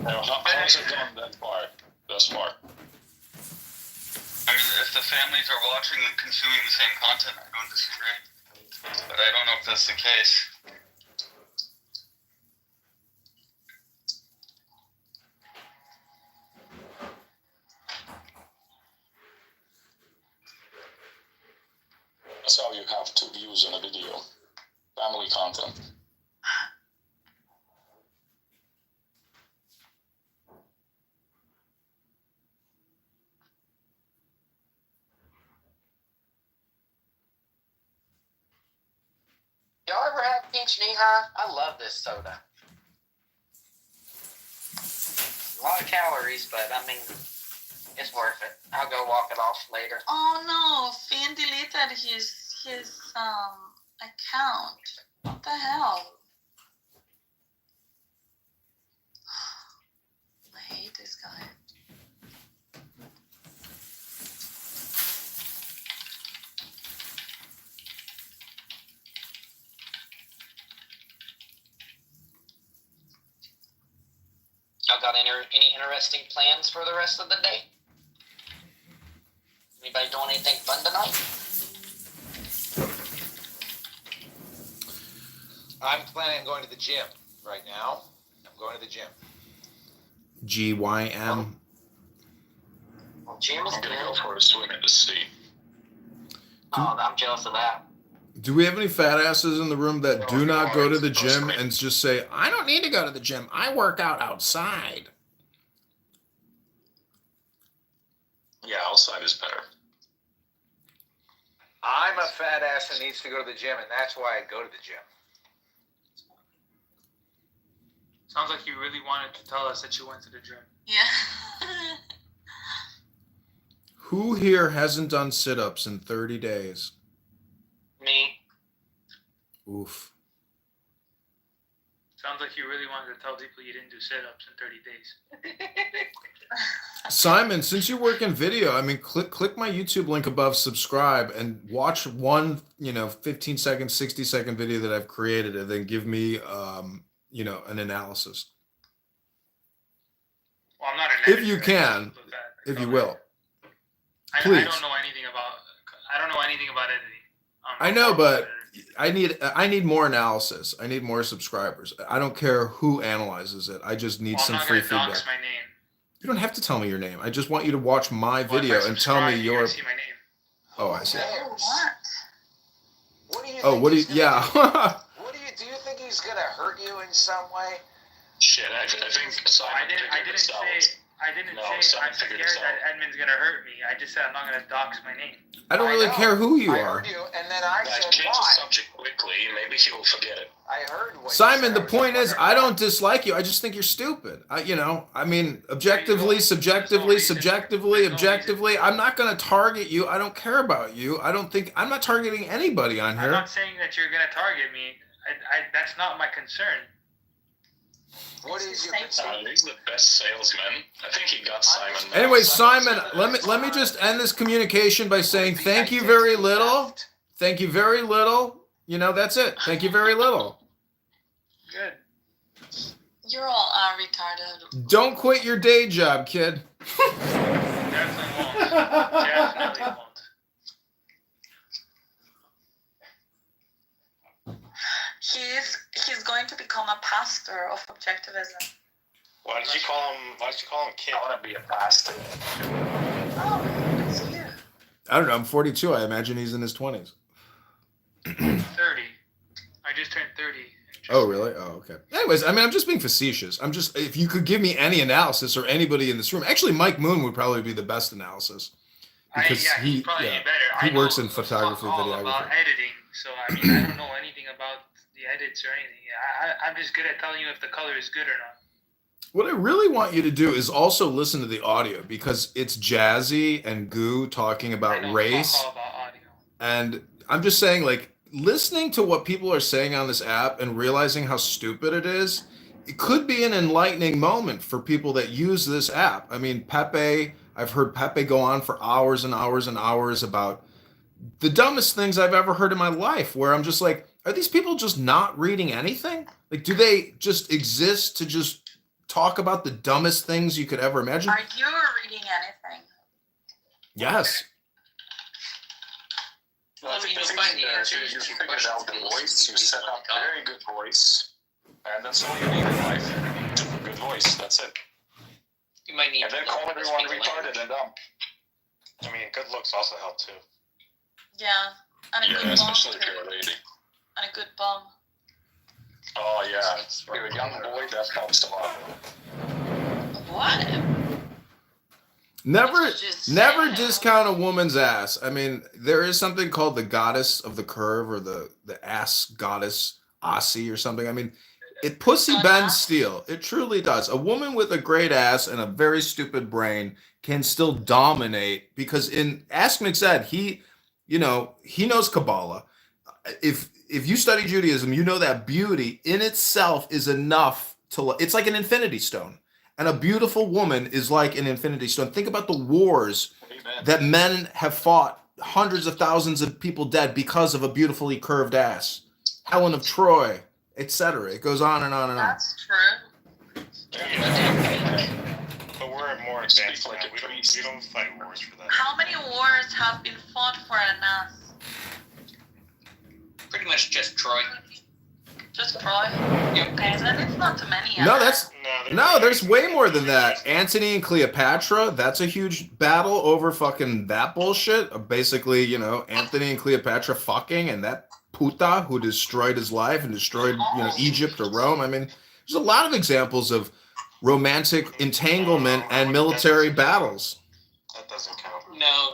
Speaker 5: Now, how is it done that far? Thus far?
Speaker 9: I mean, if the families are watching and consuming the same content, I don't disagree. But I don't know if that's the case.
Speaker 5: That's how you have 2 views on a video. Family content.
Speaker 4: Y'all ever have peach knee-high? I love this soda. A lot of calories, but I mean, it's worth it. I'll go walk it off later.
Speaker 3: Oh no, Finn deleted his account. What the hell? I hate this guy.
Speaker 4: Y'all got any interesting plans for the rest of the day? Anybody doing anything fun tonight?
Speaker 11: I'm planning on going to the gym right now. I'm going to the gym.
Speaker 1: GYM.
Speaker 4: Well, gym is
Speaker 5: I'm
Speaker 4: good.
Speaker 5: gonna go for a swim in the sea.
Speaker 4: Oh, I'm jealous of that.
Speaker 1: Do we have any fat asses in the room that do not go to the gym and just say, I don't need to go to the gym. I work out outside.
Speaker 5: Yeah, outside is better.
Speaker 11: I'm a fat ass that needs to go to the gym, and that's why I go to the gym.
Speaker 6: Sounds like you really wanted to tell us that you went to the gym.
Speaker 3: Yeah.
Speaker 1: Who here hasn't done sit-ups in 30 days?
Speaker 4: Me.
Speaker 1: Oof.
Speaker 6: Sounds like you really wanted to tell people you didn't do sit-ups in 30 days.
Speaker 1: Simon, since you work in video, I mean, click my YouTube link above, subscribe, and watch one, 15-second, 60-second video that I've created, and then give me, an analysis.
Speaker 6: Well, I'm not an
Speaker 1: If
Speaker 6: editor.
Speaker 1: you can, if you will.
Speaker 6: I
Speaker 1: Please.
Speaker 6: don't know anything about editing.
Speaker 1: I know, but I need more analysis. I need more subscribers. I don't care who analyzes it. I just need some free feedback.
Speaker 6: I'm not gonna dox my name.
Speaker 1: You don't have to tell me your name. I just want you to watch my
Speaker 6: Well,
Speaker 1: video
Speaker 6: if I
Speaker 1: and tell me
Speaker 6: subscribe,
Speaker 1: your.
Speaker 6: you're gonna see my name.
Speaker 1: Oh, I see.
Speaker 3: Oh, what?
Speaker 11: What do you
Speaker 1: Oh,
Speaker 11: think
Speaker 1: what do you?
Speaker 11: he's gonna
Speaker 1: Yeah.
Speaker 11: do you think he's gonna hurt you in some way?
Speaker 5: Shit, I think Simon
Speaker 6: I didn't
Speaker 5: figured this out.
Speaker 6: say I'm
Speaker 5: Simon
Speaker 6: scared
Speaker 5: figured this out.
Speaker 6: that Edmund's gonna hurt me. I just said I'm not gonna dox my name.
Speaker 1: I don't really care who you
Speaker 11: I
Speaker 1: are.
Speaker 11: heard you, and then I
Speaker 5: Guys,
Speaker 11: said
Speaker 5: change
Speaker 11: why.
Speaker 5: the subject quickly. Maybe he will forget it.
Speaker 11: I heard what you
Speaker 1: Simon,
Speaker 11: said.
Speaker 1: the
Speaker 11: I was
Speaker 1: point is,
Speaker 11: wondering
Speaker 1: I
Speaker 11: why.
Speaker 1: don't dislike you. I just think you're stupid. I mean, objectively, subjectively, I'm not going to target you. I don't care about you. I'm not targeting anybody on
Speaker 6: I'm
Speaker 1: here.
Speaker 6: not saying that you're gonna target me. That's not my concern.
Speaker 11: What is your
Speaker 5: He's the best salesman. I think he got Simon. now.
Speaker 1: Anyway, Simon, let me just end this communication by saying thank you very little. Thank you very little. That's it. Thank you very little.
Speaker 6: Good.
Speaker 3: You're all retarded.
Speaker 1: Don't quit your day job, kid.
Speaker 6: Yeah, Definitely won't. Definitely won't.
Speaker 3: He's going to become a pastor of objectivism.
Speaker 10: Why did you call him Kid?
Speaker 2: I want to be a pastor.
Speaker 3: Oh, it's you.
Speaker 1: I don't know. I'm 42. I imagine he's in his 20s.
Speaker 6: 30. I just turned 30.
Speaker 1: Oh, really? Oh, okay. Anyways, I mean, I'm just being facetious. If you could give me any analysis or anybody in this room, actually, Mike Moon would probably be the best analysis. Because
Speaker 6: he'd probably be better.
Speaker 1: He works in photography,
Speaker 6: all
Speaker 1: videography.
Speaker 6: about editing, so I mean, I don't know anything about the edits or anything. I'm just good at telling you if the color is good or not.
Speaker 1: What I really want you to do is also listen to the audio because it's Jazzy and Goo talking about race.
Speaker 6: Fuck all about audio.
Speaker 1: And I'm just saying, like, listening to what people are saying on this app and realizing how stupid it is, it could be an enlightening moment for people that use this app. I mean, Pepe, I've heard Pepe go on for hours and hours and hours about the dumbest things I've ever heard in my life, where I'm just like, are these people just not reading anything? Like, do they just exist to just talk about the dumbest things you could ever imagine?
Speaker 3: Are you reading anything?
Speaker 1: Yes.
Speaker 4: Well, I mean, you'll
Speaker 5: The thing
Speaker 4: find the
Speaker 5: is,
Speaker 4: answers.
Speaker 5: you
Speaker 4: to
Speaker 5: figured
Speaker 4: questions
Speaker 5: out the
Speaker 4: you listen
Speaker 5: voice,
Speaker 4: to
Speaker 5: you set
Speaker 4: before
Speaker 5: up
Speaker 4: you talk.
Speaker 5: very good voice, and that's all you need in life. Good voice, that's it.
Speaker 4: You might need
Speaker 5: And then
Speaker 4: to
Speaker 5: call
Speaker 4: know how to
Speaker 5: everyone
Speaker 4: speak the
Speaker 5: retarded
Speaker 4: language.
Speaker 5: and dumb. I mean, good looks also help too.
Speaker 3: Yeah, and a
Speaker 5: Yeah,
Speaker 3: good bum
Speaker 5: especially if
Speaker 3: too.
Speaker 5: you're a lady.
Speaker 3: And a good bum.
Speaker 5: Oh yeah, if you're a young boy, that helps a lot.
Speaker 3: What?
Speaker 1: Never
Speaker 3: Just
Speaker 1: never
Speaker 3: saying.
Speaker 1: discount a woman's ass. I mean, there is something called the goddess of the curve or the ass goddess Aussie or something. I mean, it pussy bends steel. It truly does. A woman with a great ass and a very stupid brain can still dominate because in Ask McZed, he knows Kabbalah. If you study Judaism, you know that beauty in itself is enough to. It's like an infinity stone. And a beautiful woman is like an infinity stone. Think about the wars
Speaker 5: Amen.
Speaker 1: that men have fought, hundreds of thousands of people dead because of a beautifully curved ass. Helen of Troy, etc. It goes on and on and on.
Speaker 3: That's true.
Speaker 10: But we're more advanced
Speaker 5: Speak like
Speaker 10: now.
Speaker 5: a
Speaker 10: We
Speaker 5: priest.
Speaker 10: don't fight wars for that.
Speaker 3: How many wars have been fought for an ass?
Speaker 4: Pretty much just Troy.
Speaker 3: Just Troy?
Speaker 4: Yep.
Speaker 3: Okay, then it's not too many.
Speaker 1: No, that's
Speaker 10: No,
Speaker 1: there's way more than that. Antony and Cleopatra, that's a huge battle over fucking that bullshit. Basically, Anthony and Cleopatra fucking and that puta who destroyed his life and destroyed, Egypt or Rome. I mean, there's a lot of examples of romantic entanglement and military battles.
Speaker 5: That doesn't count.
Speaker 4: No,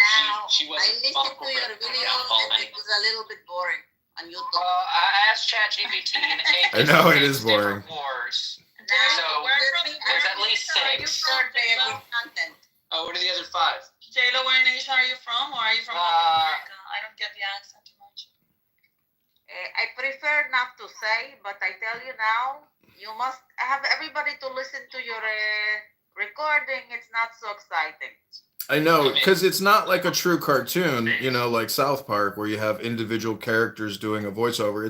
Speaker 4: she
Speaker 12: I
Speaker 4: wasn't
Speaker 12: listened
Speaker 4: responsible
Speaker 12: to your
Speaker 4: for the
Speaker 12: video
Speaker 4: downfall of
Speaker 12: and it
Speaker 4: anything.
Speaker 12: was a little bit boring on YouTube.
Speaker 4: I asked ChatGPT and
Speaker 1: I
Speaker 4: it
Speaker 1: know, it
Speaker 4: lists
Speaker 1: is boring.
Speaker 4: different wars.
Speaker 3: So,
Speaker 4: where
Speaker 3: from
Speaker 4: there's at least six.
Speaker 12: Content.
Speaker 4: Oh, what are the other five?
Speaker 3: J-Lo, where nation are you from? Or are you from America? I don't get the accent too much.
Speaker 12: I prefer not to say, but I tell you now, you must have everybody to listen to your recording. It's not so exciting.
Speaker 1: I know, because it's not like a true cartoon, like South Park, where you have individual characters doing a voiceover.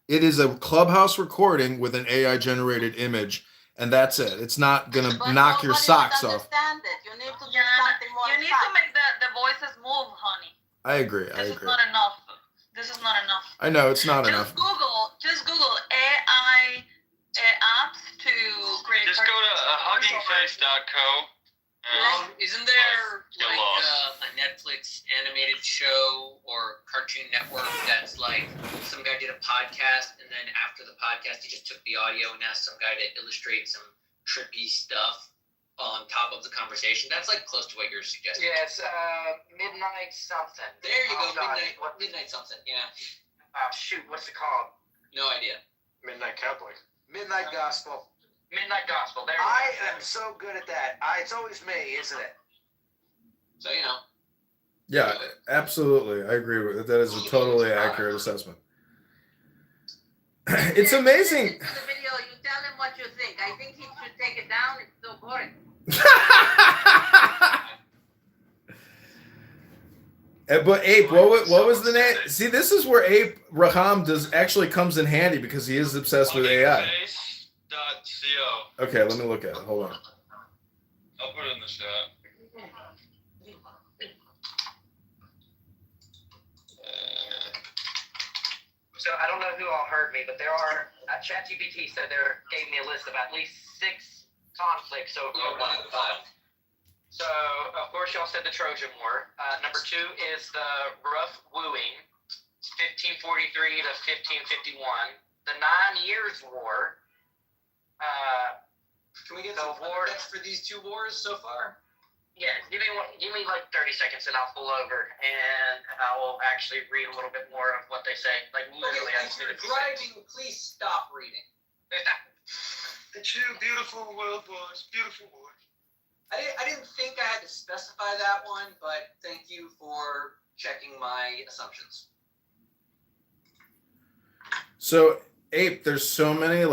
Speaker 1: It is a Clubhouse recording with an AI generated image, and that's it. It's not gonna
Speaker 12: But
Speaker 1: knock your
Speaker 12: nobody
Speaker 1: socks
Speaker 12: would
Speaker 1: off.
Speaker 12: understand it. You need to do
Speaker 3: Yeah,
Speaker 12: something more.
Speaker 3: you need to make the voices move, honey.
Speaker 1: I agree.
Speaker 3: This is not enough. This is not enough.
Speaker 1: I know it's not enough.
Speaker 3: Just Google AI apps to create.
Speaker 9: Just go to huggingface.co.
Speaker 4: Isn't there
Speaker 9: Get
Speaker 4: like
Speaker 9: lost.
Speaker 4: a Netflix animated show or Cartoon Network that's like some guy did a podcast and then after the podcast he just took the audio and asked some guy to illustrate some trippy stuff on top of the conversation? That's like close to what you're suggesting.
Speaker 11: Yeah, it's midnight something.
Speaker 4: There you
Speaker 11: Oh,
Speaker 4: go,
Speaker 11: God.
Speaker 4: midnight something. Yeah,
Speaker 11: Shoot, what's it called?
Speaker 4: no idea.
Speaker 5: Midnight Cowboy.
Speaker 11: Midnight Gospel.
Speaker 8: Midnight Gospel. There you
Speaker 11: I
Speaker 8: go.
Speaker 11: am so good at that. It's always me, isn't it?
Speaker 4: So
Speaker 1: Yeah, absolutely. I agree with it. That is a totally accurate assessment. It's amazing.
Speaker 12: Listen to the video, you tell him what you think. I think he should take it down. It's so boring.
Speaker 1: But Ape, what was the name? See, this is where Ape Raham actually comes in handy because he is obsessed with AI.
Speaker 9: Huggingface.co.
Speaker 1: Okay, let me look at it. Hold on.
Speaker 9: I'll put it in the chat.
Speaker 4: So I don't know who all heard me, but there are ChatGPT said gave me a list of at least 6 conflicts over the five. So of course y'all said the Trojan War. Number 2 is the rough wooing, 1543 to 1551. The 9 Years' War.
Speaker 11: Can we get
Speaker 4: the
Speaker 11: some
Speaker 4: war
Speaker 11: context for these 2 wars so far?
Speaker 4: Yeah, give me like 30 seconds and I'll pull over and I will actually read a little bit more of what they say. Like literally,
Speaker 11: Okay, if you're driving, please stop reading.
Speaker 10: The 2 beautiful world wars, beautiful wars.
Speaker 11: I didn't think I had to specify that one, but thank you for checking my assumptions.
Speaker 1: So, Ape, there's so many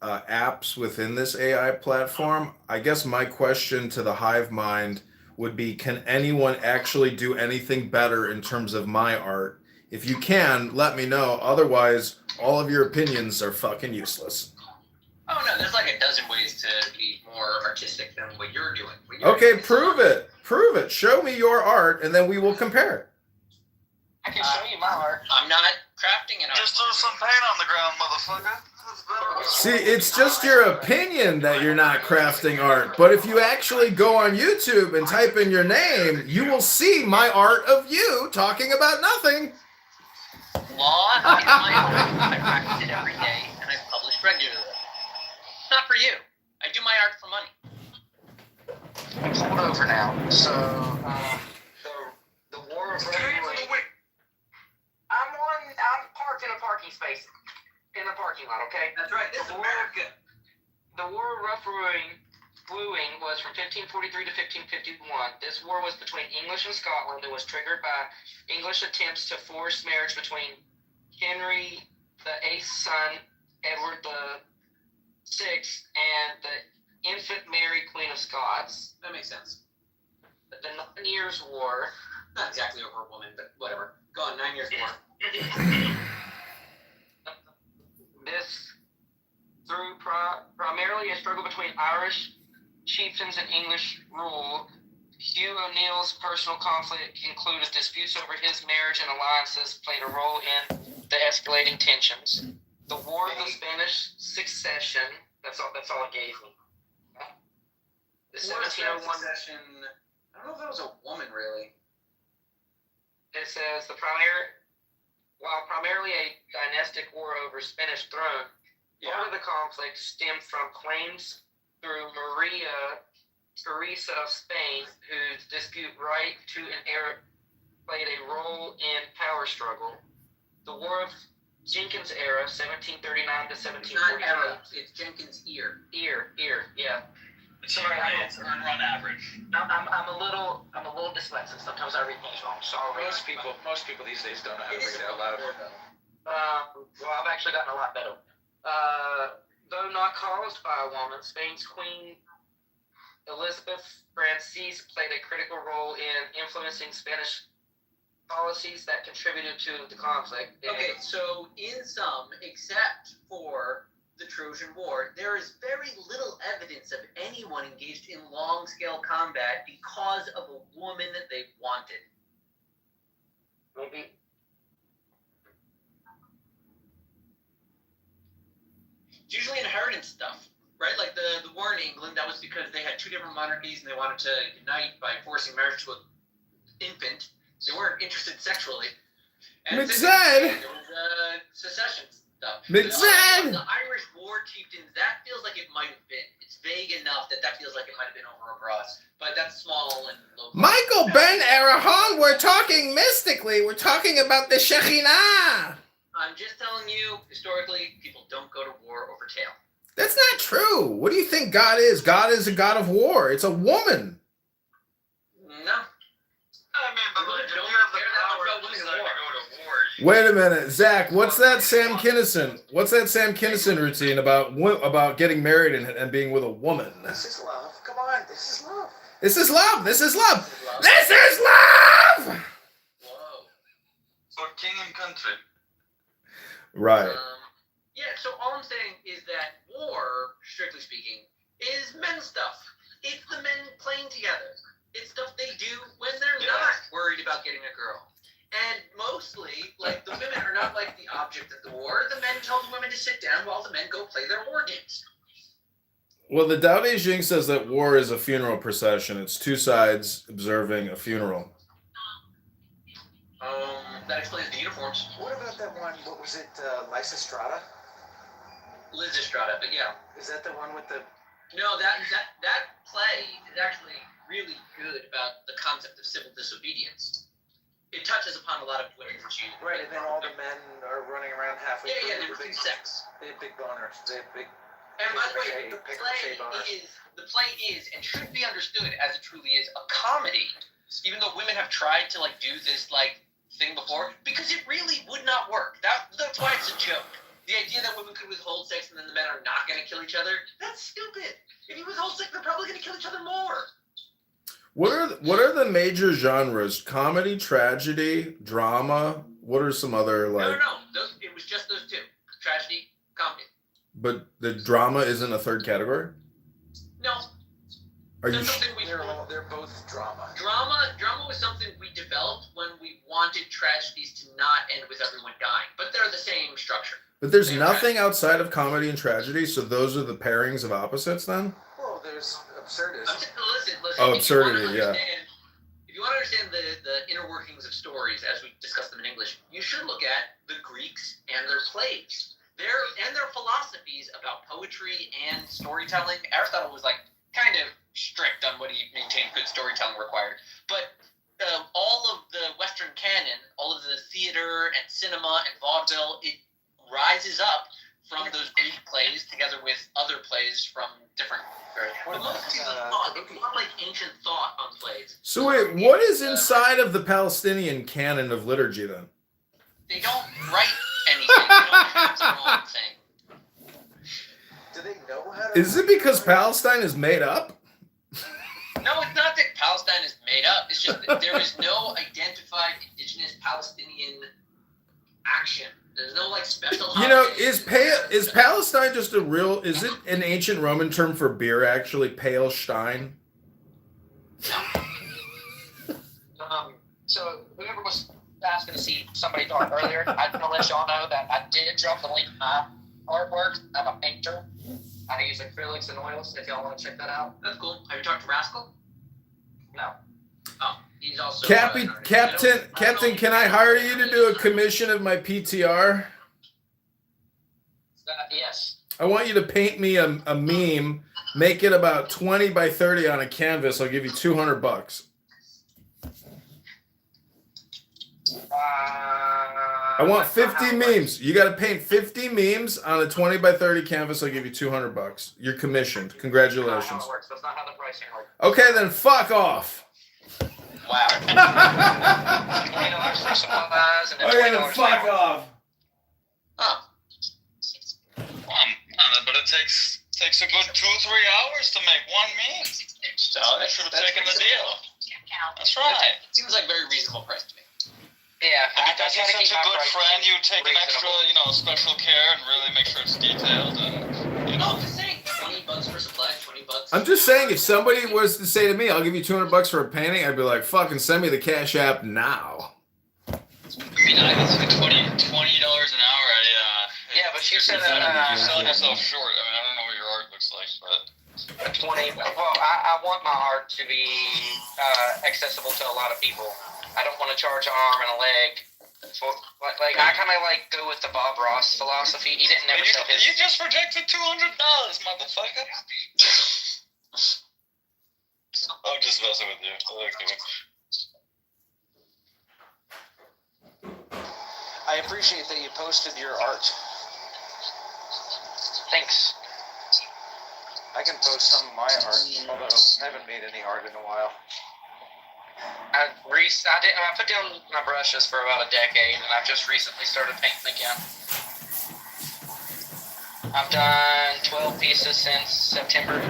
Speaker 1: apps within this AI platform. I guess my question to the hive mind would be, can anyone actually do anything better in terms of my art? If you can, let me know. Otherwise, all of your opinions are fucking useless.
Speaker 11: Oh no, there's like a dozen ways to be more artistic than what you're doing.
Speaker 1: Okay, prove it. Prove it. Show me your art, and then we will compare.
Speaker 4: I can show you my art.
Speaker 11: I'm not crafting an art.
Speaker 9: Just throw some paint on the ground, motherfucker.
Speaker 1: See, it's just your opinion that you're not crafting art. But if you actually go on YouTube and type in your name, you will see my art of you talking about nothing.
Speaker 11: Law is my art. I practice it every day, and I publish regularly. Not for you. I do my art for money.
Speaker 4: I'm pulled over now. So, the War of I'm parked in a parking space. In a parking lot, okay?
Speaker 11: That's right. This is America.
Speaker 4: The War of Rough Wooing was from 1543 to 1551. This war was between English and Scotland and was triggered by English attempts to force marriage between Henry VIII's son, Edward VI, and the infant Mary, Queen of Scots.
Speaker 11: That makes sense.
Speaker 4: The 9 Years' War.
Speaker 11: Not exactly over a woman, but whatever. Go on, 9 Years' War.
Speaker 4: This, through primarily a struggle between Irish chieftains and English rule, Hugh O'Neill's personal conflict included disputes over his marriage and alliances played a role in the escalating tensions. The War of the Spanish Succession, that's all it gave me. The 1701
Speaker 11: Succession, I don't know if that was a woman, really.
Speaker 4: It says while primarily a dynastic war over Spanish throne, part of the conflict stemmed from claims through Maria Theresa of Spain, whose dispute right to inherit played a role in power struggle. The War of Jenkins' era, 1739 to 1748.
Speaker 11: Not era, it's Jenkins' ear.
Speaker 4: Ear, yeah.
Speaker 6: It's on run average.
Speaker 4: I'm a little dyslexic. Sometimes I read things wrong. Sorry.
Speaker 11: Most people these days don't know how to read it out loud.
Speaker 4: Well, I've actually gotten a lot better. Though not caused by a woman, Spain's Queen Elizabeth Francis played a critical role in influencing Spanish policies that contributed to the conflict.
Speaker 11: Okay, so in sum, except for the Trojan War, there is very little evidence of anyone engaged in long-scale combat because of a woman that they wanted.
Speaker 4: Maybe.
Speaker 11: It's usually inheritance stuff, right? Like the war in England, that was because they had 2 different monarchies and they wanted to unite by forcing marriage to an infant. They weren't interested sexually. And
Speaker 1: McZed!
Speaker 11: There was secession stuff.
Speaker 1: McZed!
Speaker 11: The Irish War chieftains, that feels like it might have been. It's vague enough that feels like it might have been over across. But that's small and local.
Speaker 1: Michael Ben Arahon, we're talking mystically. We're talking about the Shekhinah.
Speaker 11: I'm just telling you, historically, people don't go to war over tail.
Speaker 1: That's not true. What do you think God is? God is a God of war. It's a woman.
Speaker 11: No.
Speaker 9: I mean, but like, if you have the power to decide to go to war,
Speaker 1: Wait a minute, Zach. What's that Sam Kinison? What's that Sam Kinison routine about getting married and being with a woman?
Speaker 10: This is love. Come on, this is love.
Speaker 1: This is love. This is love. This is love.
Speaker 11: Whoa.
Speaker 9: for king and country.
Speaker 1: Right.
Speaker 11: Yeah, so all I'm saying is that war, strictly speaking, is men's stuff. It's the men playing together. It's stuff they do when they're not worried about getting a girl. And mostly, like, the women are not like the object of the war. The men tell the women to sit down while the men go play their war games.
Speaker 1: Well, the Tao Te Ching says that war is a funeral procession. It's two sides observing a funeral.
Speaker 11: That explains the uniforms.
Speaker 7: What about that one? What was it? Lysistrata?
Speaker 11: Liz Estrada, but yeah.
Speaker 7: Is that the one with the?
Speaker 11: No, that play is actually really good about the concept of civil disobedience. It touches upon a lot of women's issues.
Speaker 7: Right, and then all the men are running around halfway through.
Speaker 11: Yeah, they were sex.
Speaker 7: They have big boners. They have big.
Speaker 11: And by the way, the play is and should be understood as it truly is a comedy. Even though women have tried to like do this like thing before, because it really would not work. That's why it's a joke. The idea that women could withhold sex and then the men are not going to kill each other, that's stupid. If you withhold sex, they're probably going to kill each other more.
Speaker 1: What are the major genres? Comedy, tragedy, drama. What are some other like?
Speaker 11: No. It was just those two: tragedy, comedy.
Speaker 1: But the drama isn't a third category?
Speaker 11: No.
Speaker 1: Are you?
Speaker 7: They're both drama.
Speaker 11: Drama was something we developed when we wanted tragedies to not end with everyone dying, but they're the same structure.
Speaker 1: But there's nothing outside of comedy and tragedy, so those are the pairings of opposites then?
Speaker 7: Well, there's absurdism.
Speaker 11: Listen.
Speaker 1: Oh, absurdity, yeah.
Speaker 11: If you want to understand the inner workings of stories as we discuss them in English, you should look at the Greeks and their plays. Their philosophies about poetry and storytelling. Aristotle was like kind of strict on what he maintained good storytelling required. But all of the Western canon, all of the theater and cinema and vaudeville, it rises up from those Greek plays together with other plays from different. But most people thought it's more like ancient thought on plays.
Speaker 1: So wait, what is inside of the Palestinian canon of liturgy then?
Speaker 11: They don't write anything. They don't have their own thing.
Speaker 7: Do they know how to?
Speaker 1: Is it because Palestine is made up?
Speaker 11: No, it's not that Palestine is made up. It's just that there is no identified indigenous Palestinian action. There's no like special.
Speaker 1: You know, is Palestine just a real? Is it an ancient Roman term for beer? Actually, pale stein.
Speaker 4: So whoever was asking to see somebody talk earlier, I just want to let y'all know that I did drop the link to my artwork. I'm a painter. I use acrylics and oils if y'all want to check that out.
Speaker 11: That's cool. Have you talked to Rascal?
Speaker 4: No.
Speaker 11: Oh, he's also
Speaker 1: Captain, can I hire you to do a commission of my PTR?
Speaker 4: Yes.
Speaker 1: I want you to paint me a meme, make it about 20 by 30 on a canvas. I'll give you $200. I want 50 memes. You got to paint 50 memes on a 20 by 30 canvas. I'll give you $200. You're commissioned. Congratulations.
Speaker 4: That's not how it works. That's not how the pricing works.
Speaker 1: Okay, then fuck off.
Speaker 11: Wow.
Speaker 4: $20 for supplies and then
Speaker 1: Okay, then
Speaker 4: $20
Speaker 1: fuck
Speaker 4: for
Speaker 1: off.
Speaker 11: Oh.
Speaker 9: But it takes a good 2 or 3 hours to make one meme. So they should have taken the deal. That's right.
Speaker 11: It seems like a very reasonable price to me.
Speaker 4: Yeah,
Speaker 9: And because you're such a good friend, you take an extra, special care and really make sure it's detailed. And
Speaker 11: I'm just saying, $20 for supplies, $20.
Speaker 1: I'm just saying, if somebody was to say to me, I'll give you $200 for a painting, I'd be like, fucking send me the Cash App now.
Speaker 9: I mean, I guess like $20 an hour.
Speaker 4: Yeah, but you said
Speaker 9: you're selling yourself short. I mean, I don't know what your art looks like, but
Speaker 4: 20. Well, I want my art to be accessible to a lot of people. I don't want to charge an arm and a leg. For, like I kind of like go with the Bob Ross philosophy. He didn't never sell his.
Speaker 9: You just rejected $200, motherfucker. I'm just messing with you.
Speaker 7: I appreciate that you posted your art.
Speaker 4: Thanks.
Speaker 7: I can post some of my art, although I haven't made any art in a while.
Speaker 4: I put down my brushes for about a decade, and I've just recently started painting again. I've done 12 pieces since September.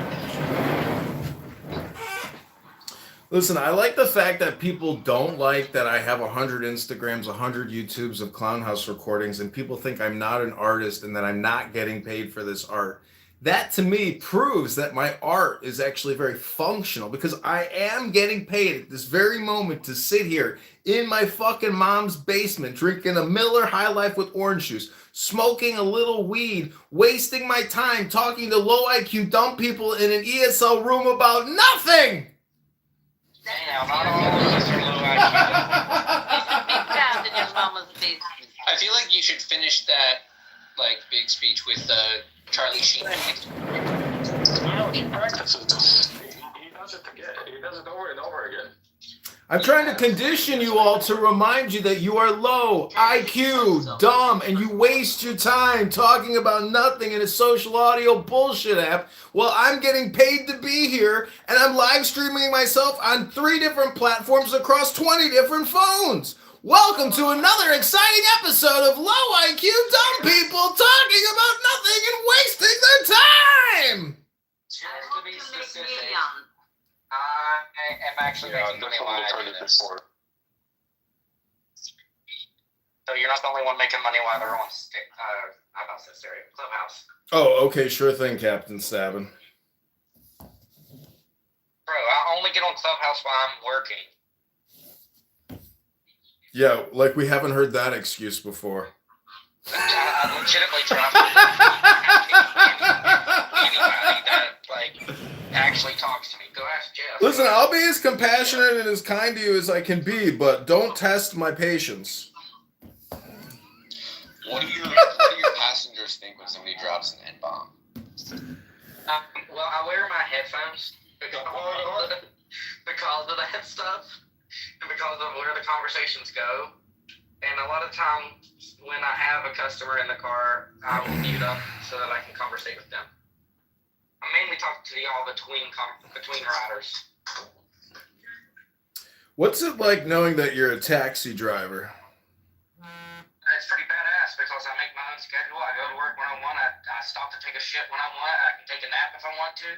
Speaker 1: Listen, I like the fact that people don't like that I have 100 Instagrams, 100 YouTubes of Clown House recordings, and people think I'm not an artist and that I'm not getting paid for this art. that to me proves that my art is actually very functional because I am getting paid at this very moment to sit here in my fucking mom's basement drinking a Miller High Life with orange juice, smoking a little weed, wasting my time talking to low IQ dumb people in an ESL room about nothing.
Speaker 4: Damn, not all of us are low IQ.
Speaker 12: Be proud in your mama's basement.
Speaker 11: I feel like you should finish that like big speech with Charlie Sheen.
Speaker 5: No, he practices this. He does it again. He does it over and over again.
Speaker 1: I'm trying to condition you all to remind you that you are low IQ, dumb, and you waste your time talking about nothing in a social audio bullshit app while I'm getting paid to be here and I'm live streaming myself on 3 different platforms across 20 different phones. Welcome to another exciting episode of Low IQ Dumb People talking about nothing and wasting their time.
Speaker 4: Just to be specific, I am actually making money while I do this. So you're not the only one making money while they're on I'm not so serious. Clubhouse.
Speaker 1: Oh, okay, sure thing, Captain Stabbin.
Speaker 4: Bro, I only get on Clubhouse while I'm working.
Speaker 1: Yeah, like we haven't heard that excuse before.
Speaker 4: I legitimately try to anybody that like actually talks to me. Go ask Jeff.
Speaker 1: Listen, I'll be as compassionate and as kind to you as I can be, but don't test my patience.
Speaker 13: What do your passengers think when somebody drops an N-bomb?
Speaker 4: Well, I wear my headphones because of that stuff and because of where the conversations go. And a lot of times when I have a customer in the car, I will mute up so that I can conversate with them. I mainly talk to y'all between riders.
Speaker 1: What's it like knowing that you're a taxi driver?
Speaker 4: It's pretty badass because I make my own schedule. I go to work when I want. I stop to take a shit when I want. I can take a nap if I want to.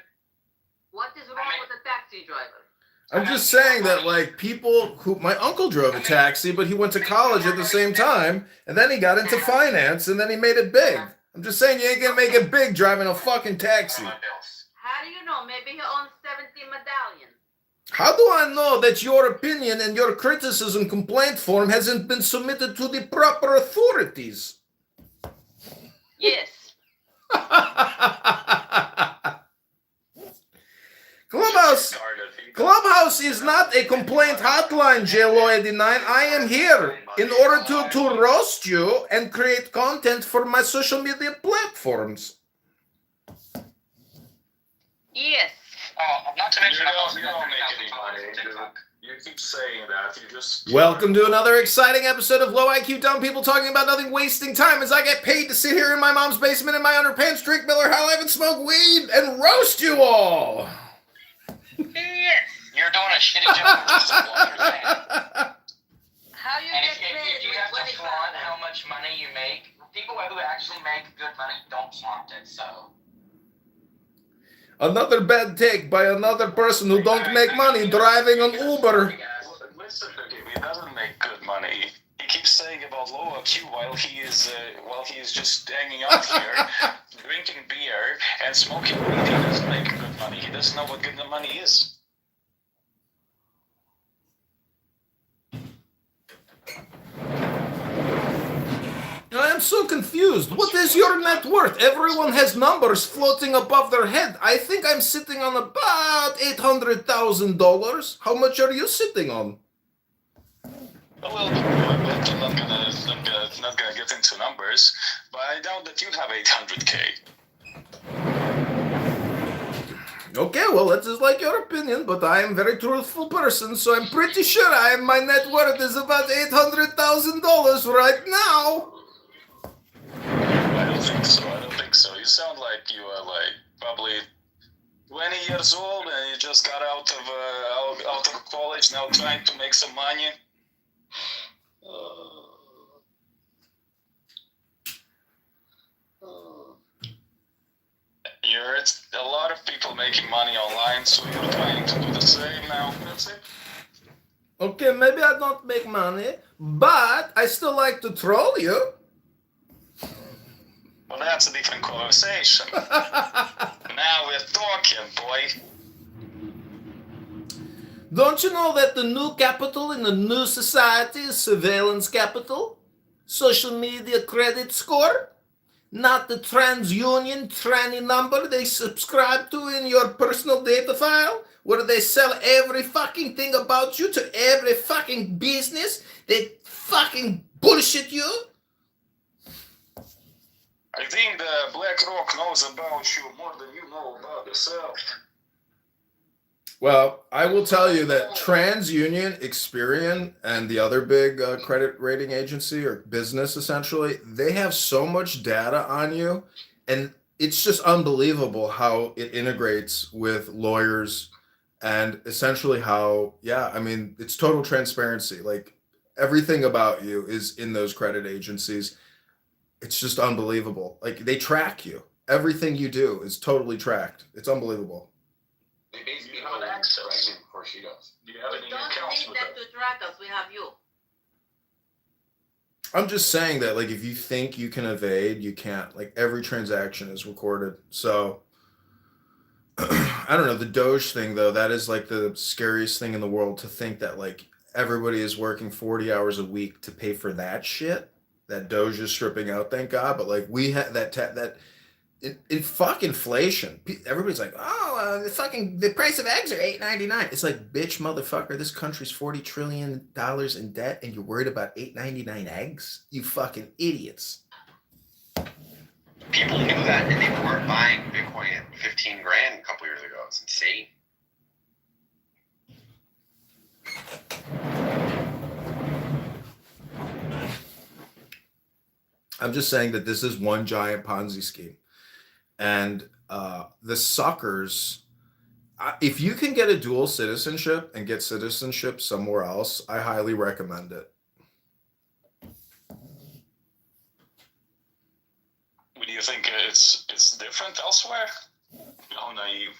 Speaker 12: What is wrong with a taxi driver?
Speaker 1: I'm just saying that, like, people who... My uncle drove a taxi, but he went to college at the same time, and then he got into finance, and then he made it big. I'm just saying you ain't gonna make it big driving a fucking taxi.
Speaker 12: How do you know? Maybe he owns 70 medallions.
Speaker 1: How do I know that your opinion and your criticism complaint form hasn't been submitted to the proper authorities?
Speaker 12: Yes.
Speaker 1: Clubhouse is not a complaint hotline, JLoy89. I am here in order to roast you and create content for my social media platforms.
Speaker 12: Yes.
Speaker 4: Not to mention
Speaker 5: you don't make any money. You keep saying that. You just...
Speaker 1: Welcome to another exciting episode of Low IQ Dumb People talking about nothing, wasting time as I get paid to sit here in my mom's basement in my underpants, drink Miller High Life, and smoke weed and roast you all.
Speaker 12: Yes.
Speaker 4: You're doing a shitty job.
Speaker 12: How you
Speaker 4: And
Speaker 12: get
Speaker 4: if
Speaker 12: paid
Speaker 4: you
Speaker 12: with
Speaker 4: have to
Speaker 12: 25?
Speaker 4: flaunt how much money you make, people who actually make good money don't flaunt it, so.
Speaker 1: Another bad take by another person who don't make money driving an Uber.
Speaker 5: Listen to him. He doesn't make good money. He keeps saying about low IQ while he is just hanging out here, drinking beer and smoking weed. He doesn't make good money. He doesn't know what good money is.
Speaker 1: I am so confused. What is your net worth? Everyone has numbers floating above their head. I think I'm sitting on about $800,000. How much are you sitting on?
Speaker 5: A little bit more, but I'm not gonna get into numbers. But I doubt that you have 800K.
Speaker 1: Okay, well, that is like your opinion, but I am a very truthful person, so I'm pretty sure my net worth is about $800,000 right now.
Speaker 5: I don't think so. You sound like you are like probably 20 years old and you just got out of college, now trying to make some money. It's a lot of people making money online, so you're trying to do the same now. That's it.
Speaker 1: Okay, maybe I don't make money, but I still like to troll you.
Speaker 5: Well, that's a different conversation. Now we're talking, boy.
Speaker 1: Don't you know that the new capital in the new society is surveillance capital? Social media credit score? Not the TransUnion tranny number they subscribe to in your personal data file, where they sell every fucking thing about you to every fucking business. They fucking bullshit you.
Speaker 5: I think the BlackRock knows about you more than you know about yourself.
Speaker 1: Well, I will tell you that TransUnion, Experian, and the other big credit rating agency or business, essentially, they have so much data on you, and it's just unbelievable how it integrates with lawyers and essentially how, yeah, I mean, it's total transparency. Like everything about you is in those credit agencies. It's just unbelievable. Like they track you. Everything you do is totally tracked. It's unbelievable.
Speaker 13: They basically have access before she does.
Speaker 5: Do you have any
Speaker 12: We don't
Speaker 5: accounts
Speaker 12: need
Speaker 5: with
Speaker 12: them
Speaker 5: them?
Speaker 12: to track us. We have you.
Speaker 1: I'm just saying that, like, if you think you can evade, you can't. Like, every transaction is recorded. So, I don't know. The Doge thing, though, that is like the scariest thing in the world to think that, like, everybody is working 40 hours a week to pay for that shit. That Doge is stripping out, thank God. But, like, we had that. In fuck inflation, everybody's like, oh, the price of eggs are $8.99. It's like, bitch, motherfucker, this country's $40 trillion in debt, and you're worried about $8.99 eggs? You fucking idiots.
Speaker 13: People knew that, and they weren't buying Bitcoin at 15 grand a couple years ago. It's insane.
Speaker 1: I'm just saying that this is one giant Ponzi scheme. And the suckers, if you can get a dual citizenship and get citizenship somewhere else, I highly recommend it.
Speaker 5: Do you think it's different elsewhere? How naive.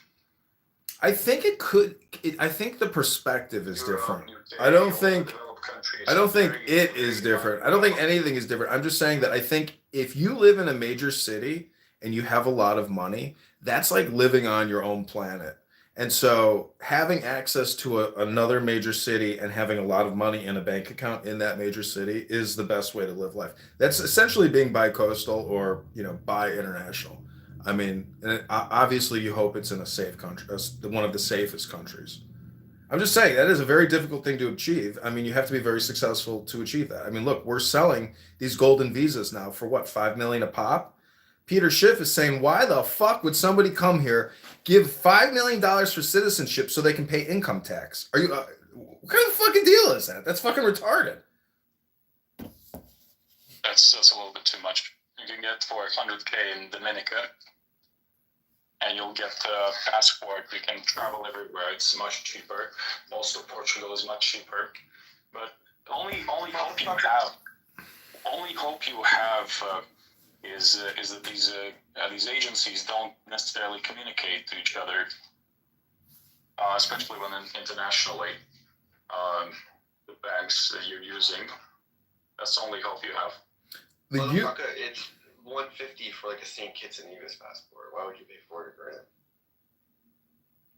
Speaker 1: I think it could. I think the perspective is different. I don't think it is different. I don't think anything is different. I'm just saying that I think if you live in a major city and you have a lot of money, that's like living on your own planet. And so having access to another major city and having a lot of money in a bank account in that major city is the best way to live life. That's essentially being bi-coastal or, bi-international. I mean, obviously you hope it's in a safe country, one of the safest countries. I'm just saying that is a very difficult thing to achieve. I mean, you have to be very successful to achieve that. I mean, look, we're selling these golden visas now for what, 5 million a pop? Peter Schiff is saying, why the fuck would somebody come here, give $5 million for citizenship so they can pay income tax? Are you, what kind of fucking deal is that? That's fucking retarded.
Speaker 5: That's a little bit too much. You can get for 100K in Dominica, and you'll get a passport. You can travel everywhere. It's much cheaper. Most of Portugal is much cheaper. But only hope you have is that these agencies don't necessarily communicate to each other, especially when internationally the banks that you're using. That's the only hope you have.
Speaker 13: It's $150 for like a St. Kitts and Nevis passport. Why would you pay $40 grand?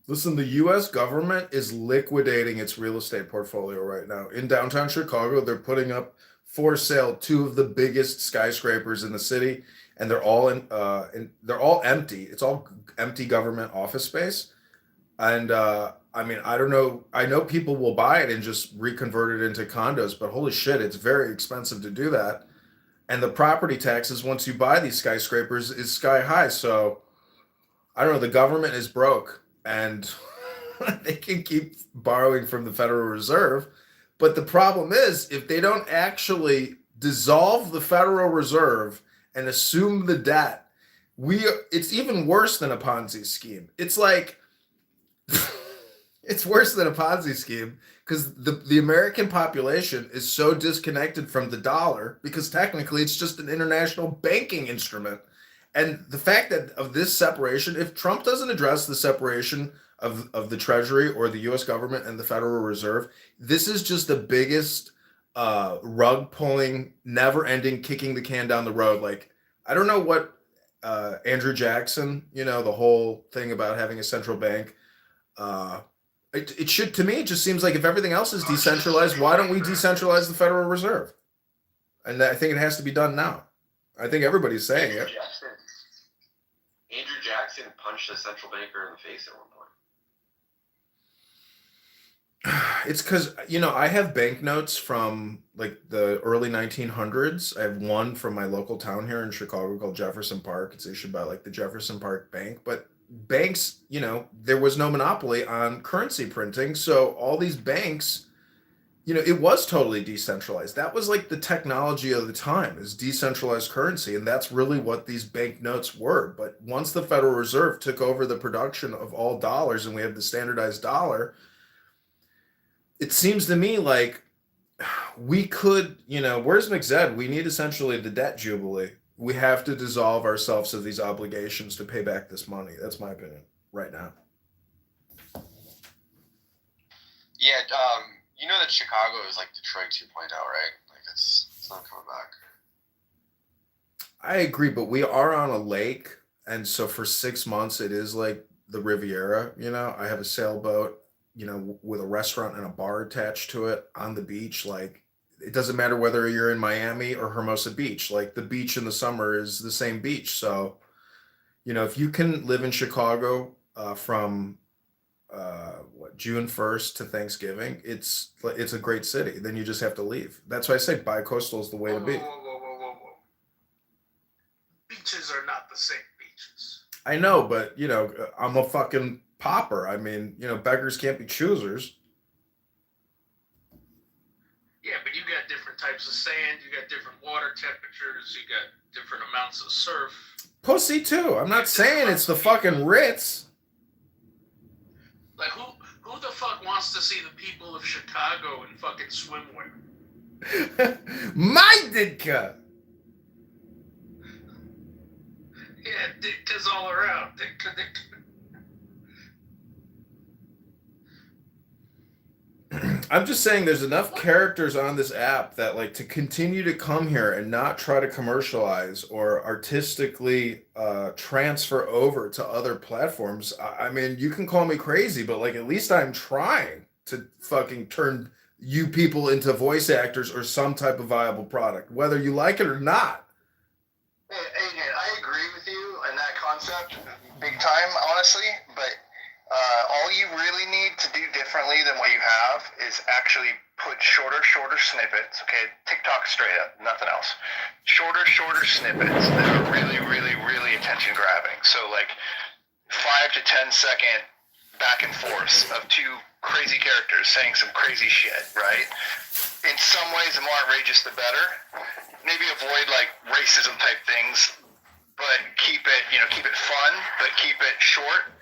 Speaker 1: Listen, the U.S. government is liquidating its real estate portfolio right now. In downtown Chicago, they're putting up for sale 2 of the biggest skyscrapers in the city, and they're all they're all empty. It's all empty government office space. And I mean, I don't know. I know people will buy it and just reconvert it into condos, but holy shit, it's very expensive to do that. And the property taxes once you buy these skyscrapers is sky high. So I don't know. The government is broke, and they can keep borrowing from the Federal Reserve. But the problem is, if they don't actually dissolve the Federal Reserve and assume the debt, it's even worse than a Ponzi scheme. It's like, it's worse than a Ponzi scheme because the American population is so disconnected from the dollar because technically it's just an international banking instrument. And the fact that of this separation, if Trump doesn't address the separation of the Treasury or the U.S. government and the Federal Reserve, this is just the biggest rug pulling, never ending, kicking the can down the road. Like, I don't know what Andrew Jackson, you know, the whole thing about having a central bank. It should, to me, it just seems like if everything else is decentralized, why don't we decentralize the Federal Reserve? And I think it has to be done now. I think everybody's saying it.
Speaker 13: Andrew Jackson punched a central banker in the face at one point.
Speaker 1: It's because, you know, I have banknotes from like the early 1900s. I have one from my local town here in Chicago called Jefferson Park. It's issued by like the Jefferson Park Bank. But banks, you know, there was no monopoly on currency printing. So all these banks, you know, it was totally decentralized. That was like the technology of the time, is decentralized currency. And that's really what these banknotes were. But once the Federal Reserve took over the production of all dollars and we have the standardized dollar, it seems to me like we could, you know, where's McZed? We need essentially the debt jubilee. We have to dissolve ourselves of these obligations to pay back this money. That's my opinion right now.
Speaker 13: Yeah, you know that Chicago is like Detroit 2.0, right? Like it's not coming back.
Speaker 1: I agree, but we are on a lake, and so for 6 months it is like the Riviera, you know. I have a sailboat, you know, with a restaurant and a bar attached to it on the beach. Like, it doesn't matter whether you're in Miami or Hermosa Beach. Like, the beach in the summer is the same beach. So, you know, if you can live in Chicago from June 1st to Thanksgiving, it's a great city. Then you just have to leave. That's why I say bi-coastal is the way to be.
Speaker 14: Whoa. Beaches are not the same beaches.
Speaker 1: I know, but you know, I'm a fucking pauper. I mean, you know, beggars can't be choosers.
Speaker 14: Yeah, but you got different types of sand, you got different water temperatures, you got different amounts of surf.
Speaker 1: Pussy too. I'm not saying it's the fucking Ritz.
Speaker 14: Like who the fuck wants to see the people of Chicago in fucking swimwear?
Speaker 1: My Ditka.
Speaker 14: Yeah, Ditka's all around. Ditka.
Speaker 1: I'm just saying there's enough characters on this app that like to continue to come here and not try to commercialize or artistically transfer over to other platforms. I mean, you can call me crazy, but like at least I'm trying to fucking turn you people into voice actors or some type of viable product, whether you like it or not.
Speaker 15: Hey, I agree with you in that concept big time, honestly, but all you really need to do differently than what you have is actually put shorter snippets. Okay, TikTok straight up, nothing else. Shorter snippets that are really, really, really attention grabbing. So like 5 to 10 second back and forth of two crazy characters saying some crazy shit, right? In some ways, the more outrageous, the better. Maybe avoid like racism type things, but keep it fun, but keep it short.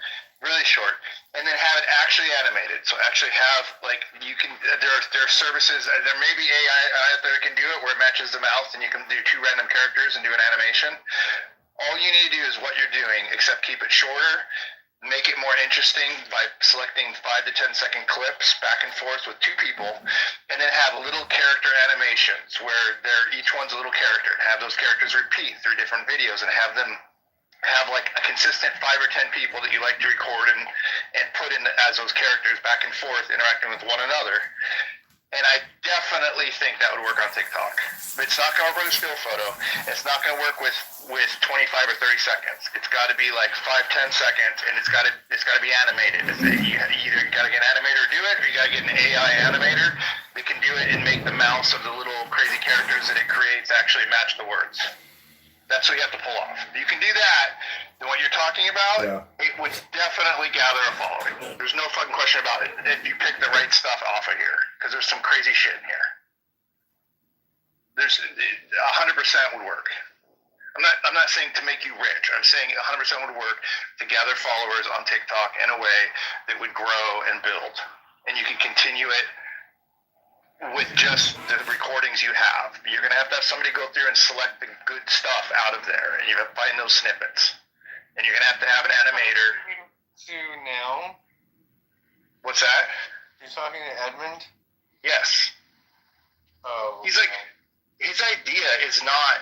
Speaker 15: Really short, and then have it actually animated. So actually have like you can. There are services. There may be AI out there that can do it where it matches the mouth, and you can do two random characters and do an animation. All you need to do is what you're doing, except keep it shorter. Make it more interesting by selecting 5 to 10 second clips back and forth with two people, and then have little character animations where each one's a little character, and have those characters repeat through different videos, and have them have like a consistent 5 or 10 people that you like to record and put in as those characters back and forth interacting with one another. And I definitely think that would work on TikTok. But it's not going to work with a still photo. It's not going to work with 25 or 30 seconds. It's got to be like 5-10 seconds, and it's got to be animated. You either got to get an animator to do it, or you got to get an AI animator that can do it and make the mouths of the little crazy characters that it creates actually match the words. That's what you have to pull off. If you can do that, then what you're talking about, It would definitely gather a following. There's no fucking question about it. If you pick the right stuff off of here, because there's some crazy shit in here. There's 100% would work. I'm not saying to make you rich. I'm saying 100% would work to gather followers on TikTok in a way that would grow and build, and you can continue it with just the recordings you have. You're going to have somebody go through and select the good stuff out of there, and you have to find those snippets. And you're going to have an animator. To now?
Speaker 13: What's that?
Speaker 15: You're talking to Edmund?
Speaker 13: Yes.
Speaker 15: Oh.
Speaker 13: He's like, his idea is not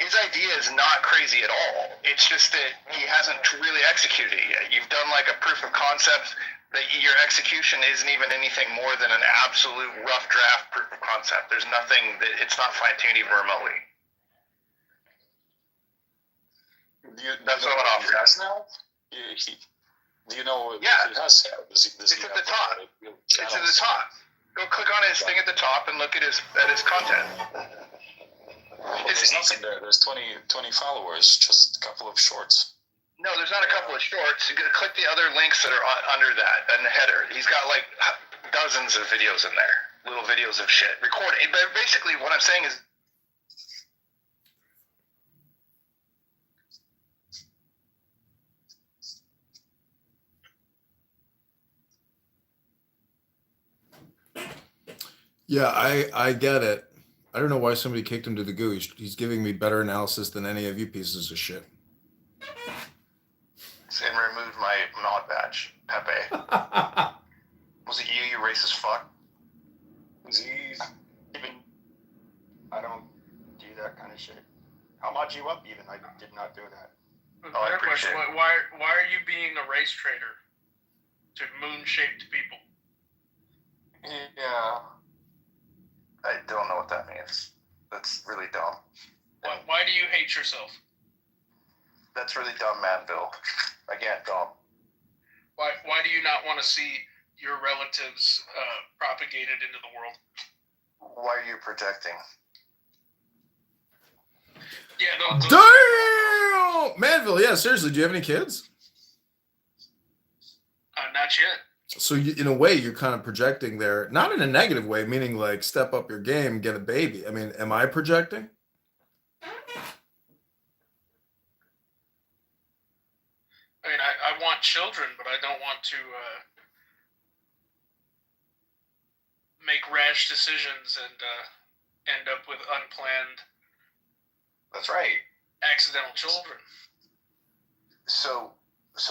Speaker 15: his idea is not crazy at all. It's just that he hasn't really executed it yet. You've done like a proof of concept that your execution isn't even anything more than an absolute rough draft proof of concept. There's nothing that it's not fine-tuned even remotely. That's what I'm gonna offer.
Speaker 5: Now? Do you know?
Speaker 15: Yeah.
Speaker 5: He has. It's
Speaker 15: at the top. It's at the top. Go click on his thing at the top and look at his content.
Speaker 5: There's nothing there. There's 20 followers. Just a couple of shorts.
Speaker 15: No, there's not a couple of shorts. You gotta click the other links that are under that in the header. He's got like dozens of videos in there, little videos of shit recording. But basically, what I'm saying is.
Speaker 1: Yeah, I get it. I don't know why somebody kicked him to the goo. He's giving me better analysis than any of you pieces of shit.
Speaker 15: And removed my mod badge, Pepe. Was it you racist fuck?
Speaker 10: I don't do that kind of shit. I'll mod you up even. I did not do that.
Speaker 14: Better question. Why are you being a race traitor to moon-shaped people?
Speaker 15: Yeah. I don't know what that means. That's really dumb.
Speaker 14: Why do you hate yourself?
Speaker 15: That's really dumb, Manville. Again, dumb.
Speaker 14: Why do you not want to see your relatives propagated into the world?
Speaker 15: Why are you projecting?
Speaker 14: Yeah,
Speaker 1: Damn! Manville, yeah, seriously, do you have any kids?
Speaker 14: Not yet.
Speaker 1: So in a way, you're kind of projecting there, not in a negative way, meaning like step up your game, get a baby. I mean, am I projecting?
Speaker 14: I mean, I want children, but I don't want to make rash decisions and end up with unplanned.
Speaker 15: That's right.
Speaker 14: Accidental children.
Speaker 15: So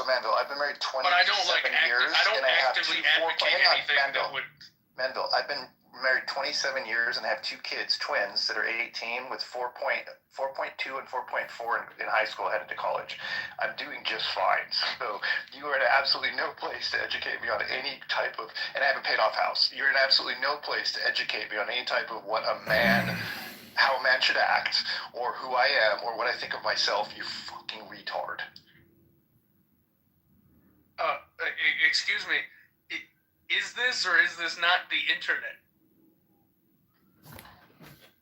Speaker 15: Manville, I've been married 27
Speaker 14: but I don't
Speaker 15: years.
Speaker 14: I don't actively advocate anything that would.
Speaker 15: Manville, I've been married 27 years and have 2 kids, twins, that are 18 with 4.2 and 4.4 in high school headed to college. I'm doing just fine. So you are in absolutely no place to educate me on any type of, and I have a paid off house. You're in absolutely no place to educate me on any type of what a man, how a man should act, or who I am, or what I think of myself, you fucking retard.
Speaker 14: Excuse me, is this or is this not the internet?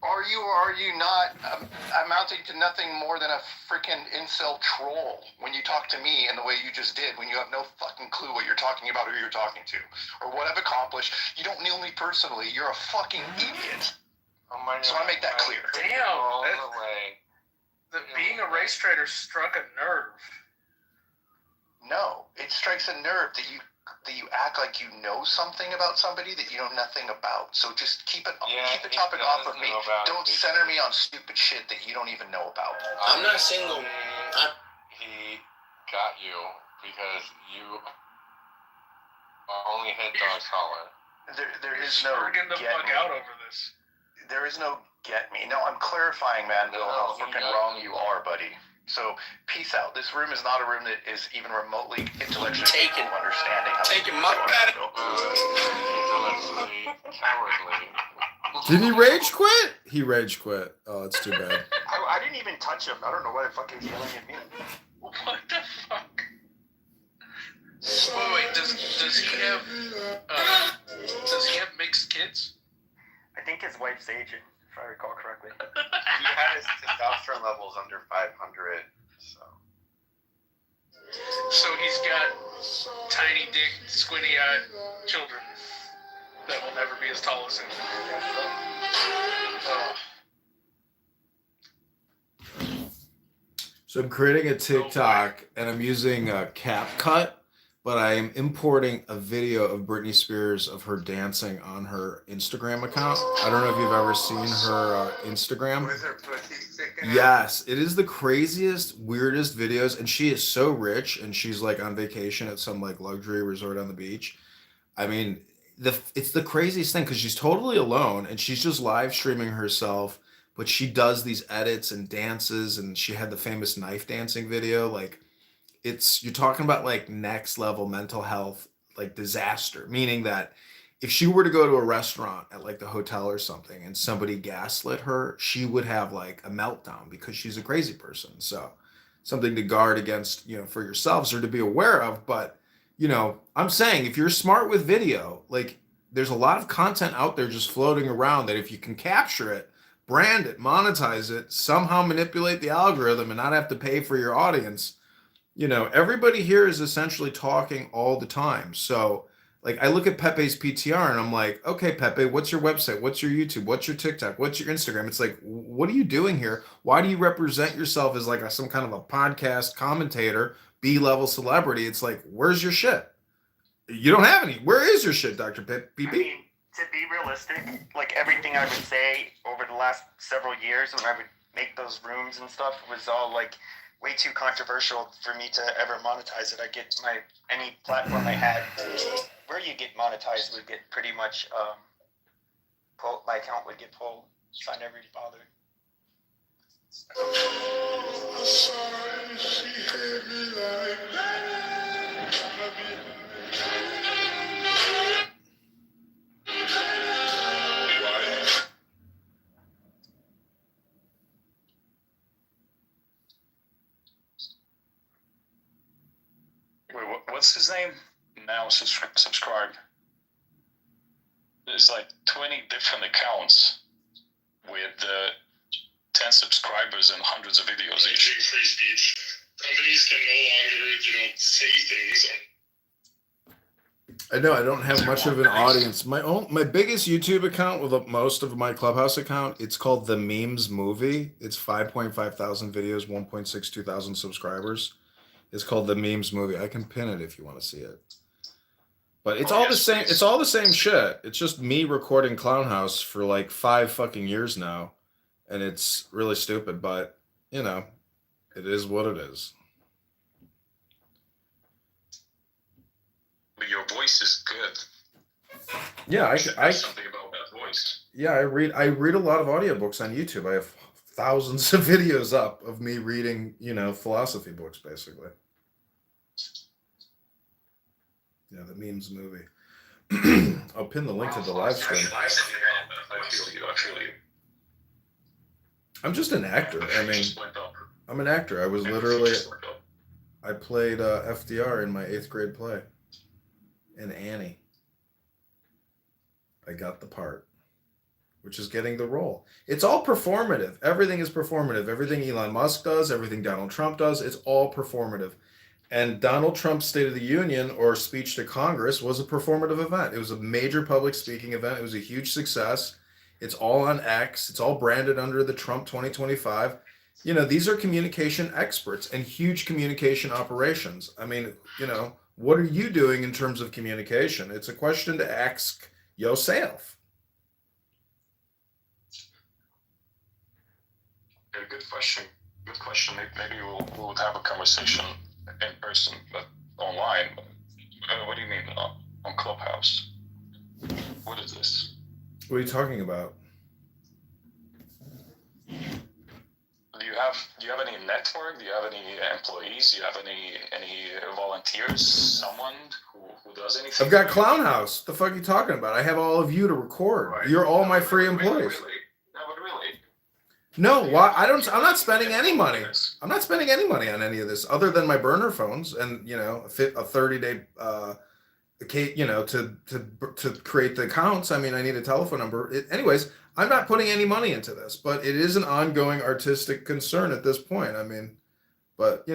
Speaker 15: Are you or are you not amounting to nothing more than a freaking incel troll when you talk to me in the way you just did, when you have no fucking clue what you're talking about or who you're talking to, or what I've accomplished? You don't know me personally. You're a fucking idiot. So I make that clear.
Speaker 14: Damn, being a race trader struck a nerve.
Speaker 15: No, it strikes a nerve that you act like you know something about somebody that you know nothing about. So just keep the topic off of me. Don't center me on stupid shit that you don't even know about.
Speaker 16: I'm not single. He got you because you only hit dog collar.
Speaker 15: There is no get
Speaker 14: the fuck
Speaker 15: me.
Speaker 14: Out over this.
Speaker 15: There is no get me. No, I'm clarifying, Manville, how freaking wrong you are, buddy. So, peace out. This room is not a room that is even remotely intellectually capable of understanding how
Speaker 16: Taking my bed.
Speaker 1: Did he rage quit? He rage quit. Oh, it's too bad.
Speaker 10: I didn't even touch him. I don't know why the fuck he's yelling at me.
Speaker 14: What the fuck? Wait, does he have mixed kids?
Speaker 10: I think his wife's Asian, if I recall correctly.
Speaker 13: He has testosterone levels under 500,
Speaker 14: So he's got tiny dick, squinty-eyed children that will never be as tall as him.
Speaker 1: So I'm creating a TikTok and I'm using CapCut, but I am importing a video of Britney Spears of her dancing on her Instagram account. I don't know if you've ever seen her Instagram.
Speaker 13: Was her pussy sticking out?
Speaker 1: Yes, it is the craziest, weirdest videos, and she is so rich, and she's like on vacation at some like luxury resort on the beach. I mean, it's the craziest thing because she's totally alone, and she's just live streaming herself but she does these edits and dances, and she had the famous knife dancing video. Like, you're talking about like next level mental health, like disaster, meaning that if she were to go to a restaurant at like the hotel or something and somebody gaslit her, she would have like a meltdown because she's a crazy person. So something to guard against, for yourselves or to be aware of. But, I'm saying if you're smart with video, like there's a lot of content out there just floating around that if you can capture it, brand it, monetize it, somehow manipulate the algorithm and not have to pay for your audience, everybody here is essentially talking all the time. So, like, I look at Pepe's PTR and I'm like, okay, Pepe, what's your website? What's your YouTube? What's your TikTok? What's your Instagram? It's like, what are you doing here? Why do you represent yourself as like some kind of a podcast commentator, B-level celebrity? It's like, where's your shit? You don't have any. Where is your shit, Dr. PP?
Speaker 10: I mean, to be realistic, like everything I would say over the last several years when I would make those rooms and stuff was all like way too controversial for me to ever monetize it. I get any platform I had where you get monetized would get pretty much my account would get pulled, so I never bothered.
Speaker 5: Wait, what's his name? Now subscribe. There's like 20 different accounts with 10 subscribers and hundreds of videos each.
Speaker 16: Free speech. Companies can no longer, say things.
Speaker 1: I know I don't have much of an audience. My biggest YouTube account with most of my Clubhouse account, it's called The Memes Movie. It's 5.5 thousand videos, 1.62 thousand subscribers. It's called The Memes Movie. I can pin it if you want to see it. But it's all the same. It's all the same shit. It's just me recording Clown House for like 5 fucking years now, and it's really stupid. But it is what it is.
Speaker 5: But your voice is good.
Speaker 1: Yeah, I
Speaker 5: something about that voice.
Speaker 1: Yeah, I read a lot of audiobooks on YouTube. I have thousands of videos up of me reading, philosophy books, basically. Yeah, The Memes Movie. I'll pin the link to the live stream.
Speaker 5: I feel you.
Speaker 1: I'm just an actor. I mean, I'm an actor. I played FDR in my 8th grade play. In Annie. I got the part. Which is getting the role. It's all performative. Everything is performative. Everything Elon Musk does, everything Donald Trump does, it's all performative. And Donald Trump's State of the Union or speech to Congress was a performative event. It was a major public speaking event. It was a huge success. It's all on X. It's all branded under the Trump 2025. These are communication experts and huge communication operations. I mean, what are you doing in terms of communication? It's a question to ask yourself.
Speaker 5: Good question. Maybe we'll have a conversation in person, but online. What do you mean on Clubhouse? What is this?
Speaker 1: What are you talking about?
Speaker 5: Do you have any network? Do you have any employees? Do you have any volunteers? Someone who does anything?
Speaker 1: I've got Clown House. The fuck are you talking about? I have all of you to record. Right. You're all my free employees. No, why? I'm not spending any money. I'm not spending any money on any of this other than my burner phones and a 30-day to create the accounts. I mean, I need a telephone number. Anyways, I'm not putting any money into this, but it is an ongoing artistic concern at this point. I mean, but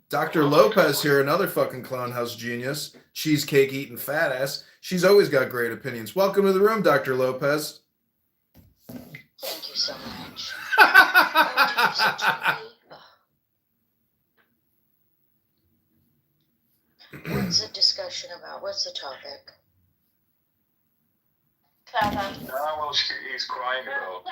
Speaker 1: Dr. Lopez here, another fucking Clown House genius, cheesecake eating fat ass. She's always got great opinions. Welcome to the room, Dr. Lopez.
Speaker 17: Thank you so much. What's the discussion about? What's the topic?
Speaker 5: He's crying about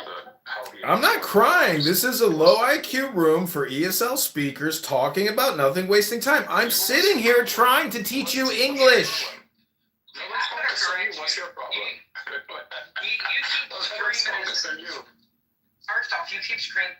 Speaker 5: how he...
Speaker 1: I'm not crying. This is a low IQ room for ESL speakers talking about nothing, wasting time. I'm sitting here trying to teach you English.
Speaker 5: What's your problem? Let's focus on you.
Speaker 4: First off, you keep screaming.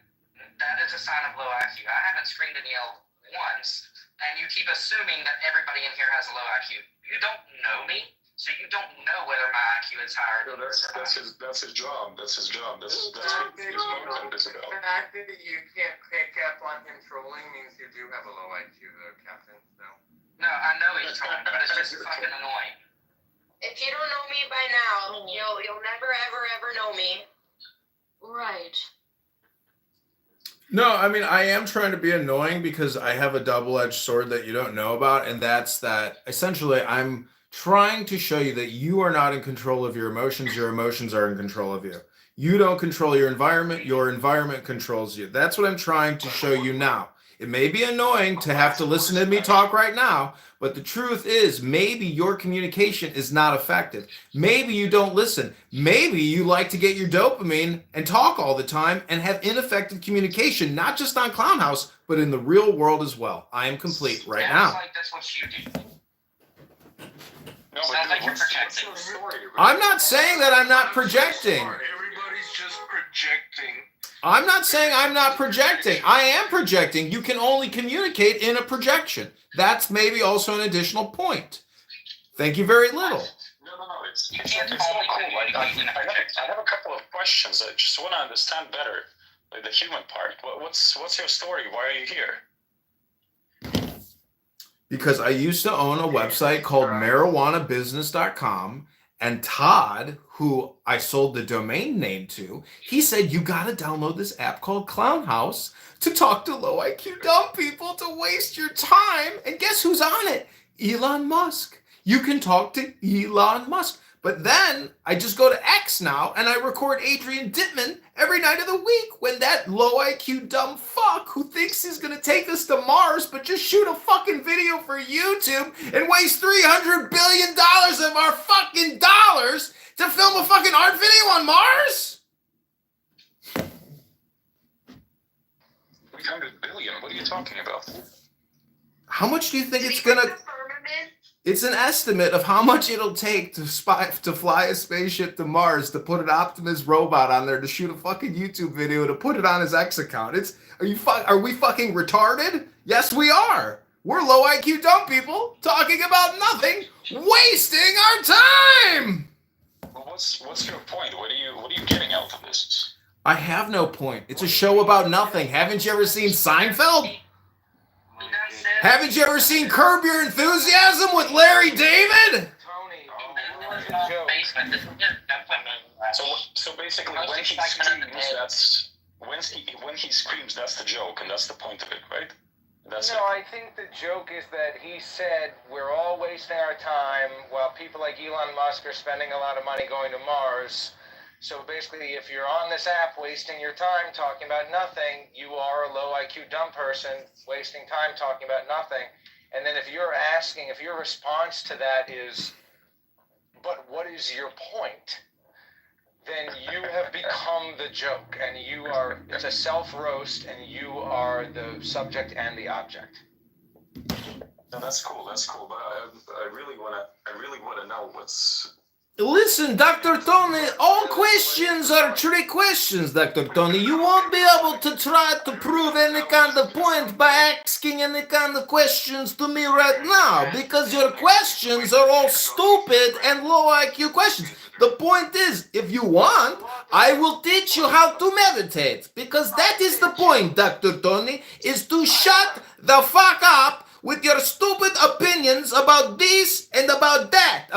Speaker 4: That is a sign of low IQ. I haven't screamed and yelled once, and you keep assuming that everybody in here has a low IQ. You don't know me, so you don't know whether my IQ is higher than yours.
Speaker 5: That's his job. That's his job. That's what his movement is about.
Speaker 16: The fact that you can't pick up on him trolling means you do have a low IQ, though, Captain. So.
Speaker 4: No, I know he's trolling, but it's just fucking annoying.
Speaker 17: If you don't know me by now, you'll never ever know me. Right.
Speaker 1: No, I mean, I am trying to be annoying because I have a double-edged sword that you don't know about, and that's that essentially I'm trying to show you that you are not in control of your emotions are in control of you. You don't control your environment controls you. That's what I'm trying to show you now. It may be annoying to have to listen to me talk right now, but the truth is maybe your communication is not effective. Maybe you don't listen. Maybe you like to get your dopamine and talk all the time and have ineffective communication, not just on Clown House, but in the real world as well. I am complete right now.
Speaker 4: Like that's what you do.
Speaker 5: No,
Speaker 4: Sounds like you're projecting.
Speaker 1: I'm not saying that I'm not projecting.
Speaker 14: Everybody's just projecting.
Speaker 1: I'm not saying I'm not projecting. I am projecting. You can only communicate in a projection. That's maybe also an additional point. Thank you very little.
Speaker 5: No, it's not cool. I have a couple of questions. I just want to understand better, like the human part. What's your story? Why are you here?
Speaker 1: Because I used to own a website called marijuanabusiness.com, and Todd, who I sold the domain name to, he said, you got to download this app called Clown House to talk to low IQ dumb people to waste your time. And guess who's on it? Elon Musk. You can talk to Elon Musk. But then I just go to X now and I record Adrian Dittman every night of the week when that low IQ dumb fuck who thinks he's going to take us to Mars but just shoot a fucking video for YouTube and waste $300 billion of our fucking dollars to film a fucking art video on Mars?
Speaker 5: 300 billion? What are you talking about?
Speaker 1: How much do you think it's going to... It's an estimate of how much it'll take to fly a spaceship to Mars, to put an Optimus robot on there, to shoot a fucking YouTube video, to put it on his X account. Are we fucking retarded? Yes, we are. We're low IQ dumb people talking about nothing, wasting our time.
Speaker 5: Well, what's your point? What are you getting out of this?
Speaker 1: I have no point. It's a show about nothing. Haven't you ever seen Seinfeld? Haven't you ever seen Curb Your Enthusiasm with Larry David?
Speaker 5: So basically, when he screams, that's the joke, and that's the point of it, right?
Speaker 16: I think the joke is that he said we're all wasting our time while people like Elon Musk are spending a lot of money going to Mars. So basically, if you're on this app wasting your time talking about nothing, you are a low IQ dumb person wasting time talking about nothing. And then if your response to that is, but what is your point? Then you have become the joke, and it's a self-roast, and you are the subject and the object.
Speaker 5: No, that's cool, but I really wanna know what's...
Speaker 1: Listen, Dr. Tony, all questions are trick questions, Dr. Tony. You won't be able to try to prove any kind of point by asking any kind of questions to me right now, because your questions are all stupid and low IQ questions. The point is, if you want, I will teach you how to meditate, because that is the point, Dr. Tony, is to shut the fuck up with your stupid opinions about this and about that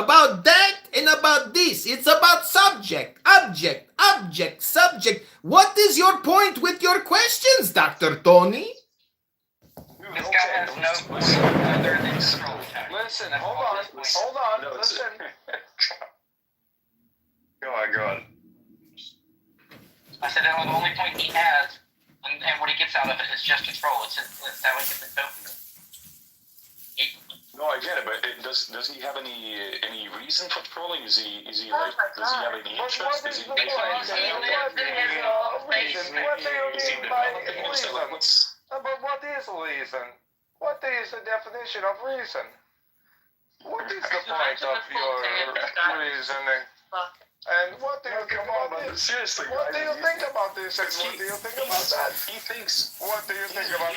Speaker 1: and about this. It's about subject, object, subject. What is your point with your questions, Dr. Tony?
Speaker 4: This guy has no point other than scroll time.
Speaker 16: Listen, hold on, listen.
Speaker 5: Go on.
Speaker 4: I said that the only point he has, and what he gets out of it is just control. It's that way he gets the dopamine.
Speaker 5: No, I get it, but does he have any reason for trolling? Is he like, does he have any interest?
Speaker 16: What do you mean by reason? But what is reason? What is the definition of reason? What is the point of your reasoning?
Speaker 17: fuck.
Speaker 16: And what do you think about this?
Speaker 5: Seriously,
Speaker 16: What do you think about this? And what do you think about that?
Speaker 5: He thinks.
Speaker 16: What do you think about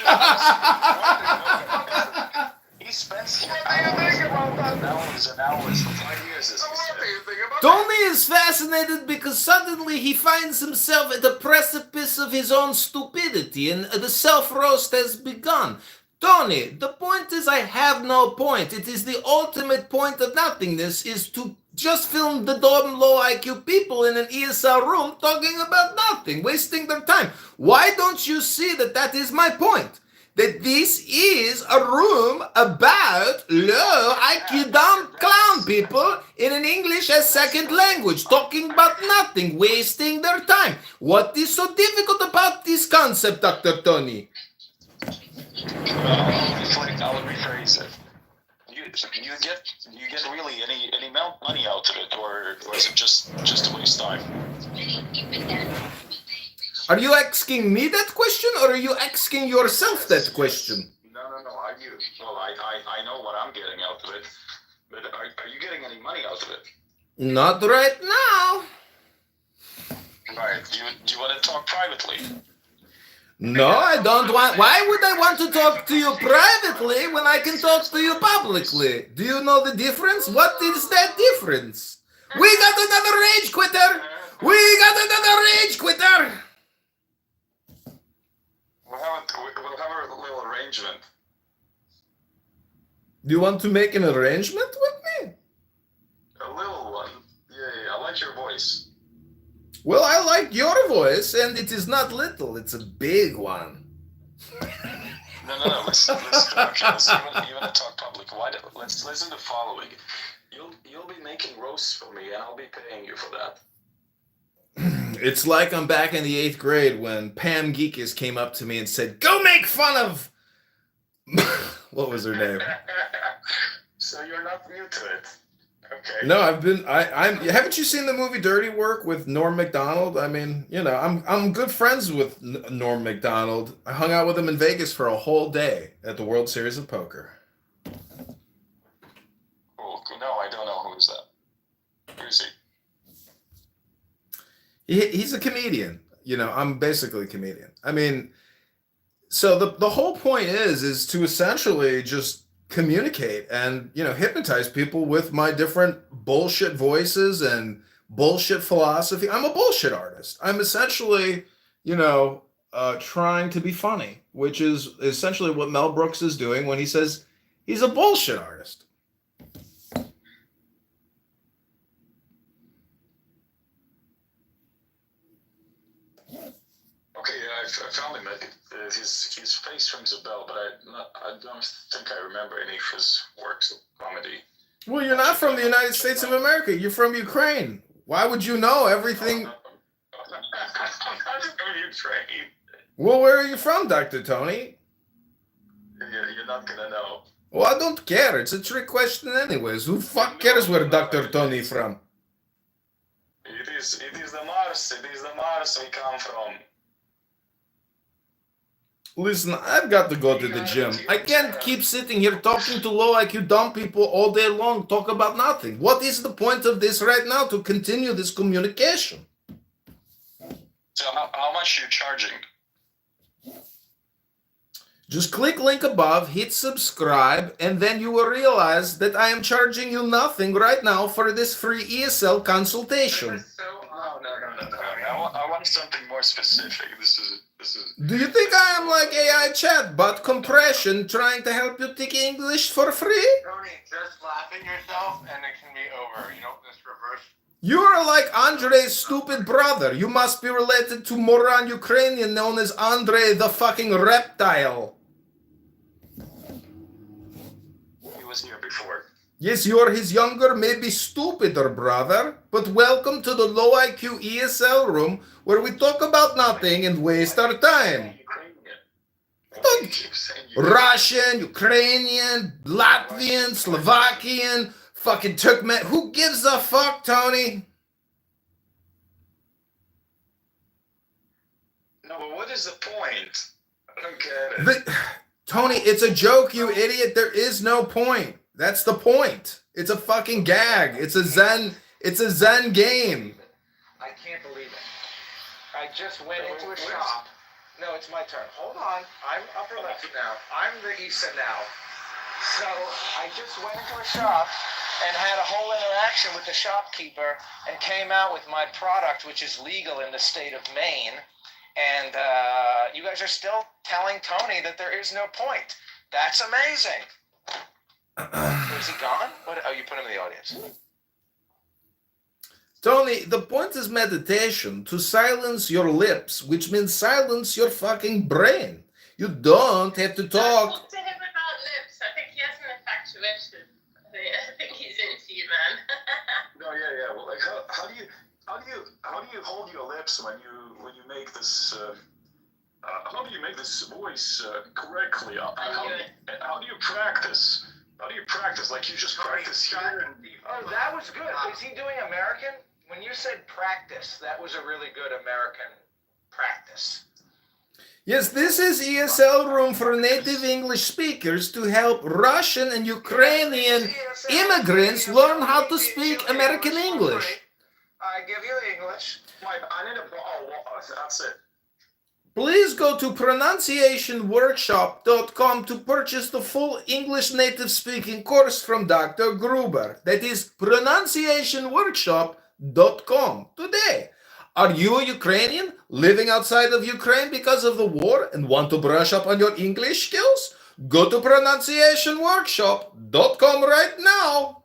Speaker 16: that?
Speaker 5: He spends
Speaker 16: What do you think about that?
Speaker 5: hours and hours for 5 years. As he
Speaker 16: What do
Speaker 5: said.
Speaker 16: you think about
Speaker 1: Tony is fascinated because suddenly he finds himself at the precipice of his own stupidity and the self-roast has begun. Tony, the point is I have no point. It is the ultimate point of nothingness is to just film the dumb low IQ people in an ESL room talking about nothing, wasting their time. Why don't you see that that is my point? That this is a room about low IQ dumb clown people in an English as second language, talking about nothing, wasting their time. What is so difficult about this concept, Dr. Tony?
Speaker 5: I'll rephrase it. You get really any money out of it, or is it just a waste time?
Speaker 1: Are you asking me that question, or are you asking yourself that question?
Speaker 5: No. I know what I'm getting out of it, but are you getting any money out of it?
Speaker 1: Not right now.
Speaker 5: Right. Do you want to talk privately?
Speaker 1: No, I don't want. Why would I want to talk to you privately when I can talk to you publicly? Do you know the difference? What is that difference? We got another rage quitter! We got another rage quitter!
Speaker 5: We'll have a little arrangement.
Speaker 1: Do you want to make an arrangement with me?
Speaker 5: A little one. Yeah, I like your voice.
Speaker 1: Well, I like your voice, and it is not little, it's a big one.
Speaker 5: No. Let's talk. You want to talk public? Let's listen to the following. You'll be making roasts for me, and I'll be paying you for that.
Speaker 1: It's like I'm back in the 8th grade when Pam Geekus came up to me and said, "Go make fun of..." What was her name?
Speaker 5: So you're not new to it. Okay.
Speaker 1: No, I'm haven't you seen the movie Dirty Work with Norm Macdonald? I mean, you know, I'm good friends with Norm Macdonald. I hung out with him in Vegas for a whole day at the World Series of Poker.
Speaker 5: Oh, no, I don't know. Who's that? Who is
Speaker 1: he? He's a comedian. You know, I'm basically a comedian. I mean, so the whole point is to essentially just communicate and, you know, hypnotize people with my different bullshit voices and bullshit philosophy. I'm a bullshit artist. I'm essentially, you know, trying to be funny, which is essentially what Mel Brooks is doing when he says he's a bullshit artist.
Speaker 5: Okay, I found him. His face rings a bell, but I don't think I remember any of his works of comedy.
Speaker 1: Well, you're not from the United States of America. You're from Ukraine. Why would you know everything?
Speaker 5: I'm not from Ukraine.
Speaker 1: Well, where are you from, Dr. Tony?
Speaker 5: You're not gonna know.
Speaker 1: Well, I don't care. It's a trick question anyways. Who fuck cares where Dr. Tony from?
Speaker 5: It is the Mars. It is the Mars we come from.
Speaker 1: Listen, I've got to go to the gym. I can't keep sitting here talking to low IQ dumb people all day long, talk about nothing. What is the point of this right now to continue this communication?
Speaker 5: So how much are you charging?
Speaker 1: Just click link above, hit subscribe, and then you will realize that I am charging you nothing right now for this free ESL consultation.
Speaker 5: No. I want something more specific. This is.
Speaker 1: Do you think I am like AI chatbot compression trying to help you take English for free?
Speaker 10: Tony, just laugh at yourself and it can be over. You know, this reverse.
Speaker 1: You are like Andrei's stupid brother. You must be related to moron Ukrainian known as Andrei the fucking reptile.
Speaker 5: He was here before.
Speaker 1: Yes, you are his younger, maybe stupider brother, but welcome to the low IQ ESL room where we talk about nothing and waste our time. Russian, Ukrainian, Latvian, Slovakian, fucking Turkmen. Who gives a fuck, Tony?
Speaker 5: No, but what is the point? I don't get it.
Speaker 1: Tony, it's a joke, you idiot. There is no point. That's the point. It's a fucking gag. It's a Zen It's a Zen game.
Speaker 16: I can't believe it. I just went into a shop. No, it's my turn. Hold on. I'm upper left now. I'm the Issa now. So I just went into a shop and had a whole interaction with the shopkeeper and came out with my product, which is legal in the state of Maine. And you guys are still telling Tony that there is no point. That's amazing. Is he gone? What? Oh, you put him in the audience.
Speaker 1: Tony, the point is meditation, to silence your lips, which means silence your fucking brain. You don't have to talk.
Speaker 17: Talk to him about lips. I think he has an infatuation. I think he's into you, man.
Speaker 5: No, yeah. Well, like, how do you hold your lips when you make this? How do you make this voice correctly? How do you practice? How do you practice? Like you just practice here and.
Speaker 16: Oh, that was good. Is he doing American? When you said practice, that was a really good American practice.
Speaker 1: Yes, this is ESL room for native English speakers to help Russian and Ukrainian immigrants learn how to speak American English.
Speaker 16: I give you English.
Speaker 5: I need that's it.
Speaker 1: Please go to pronunciationworkshop.com to purchase the full English native speaking course from Dr. Gruber. That is pronunciationworkshop.com today. Are you a Ukrainian living outside of Ukraine because of the war and want to brush up on your English skills? Go to pronunciationworkshop.com right now.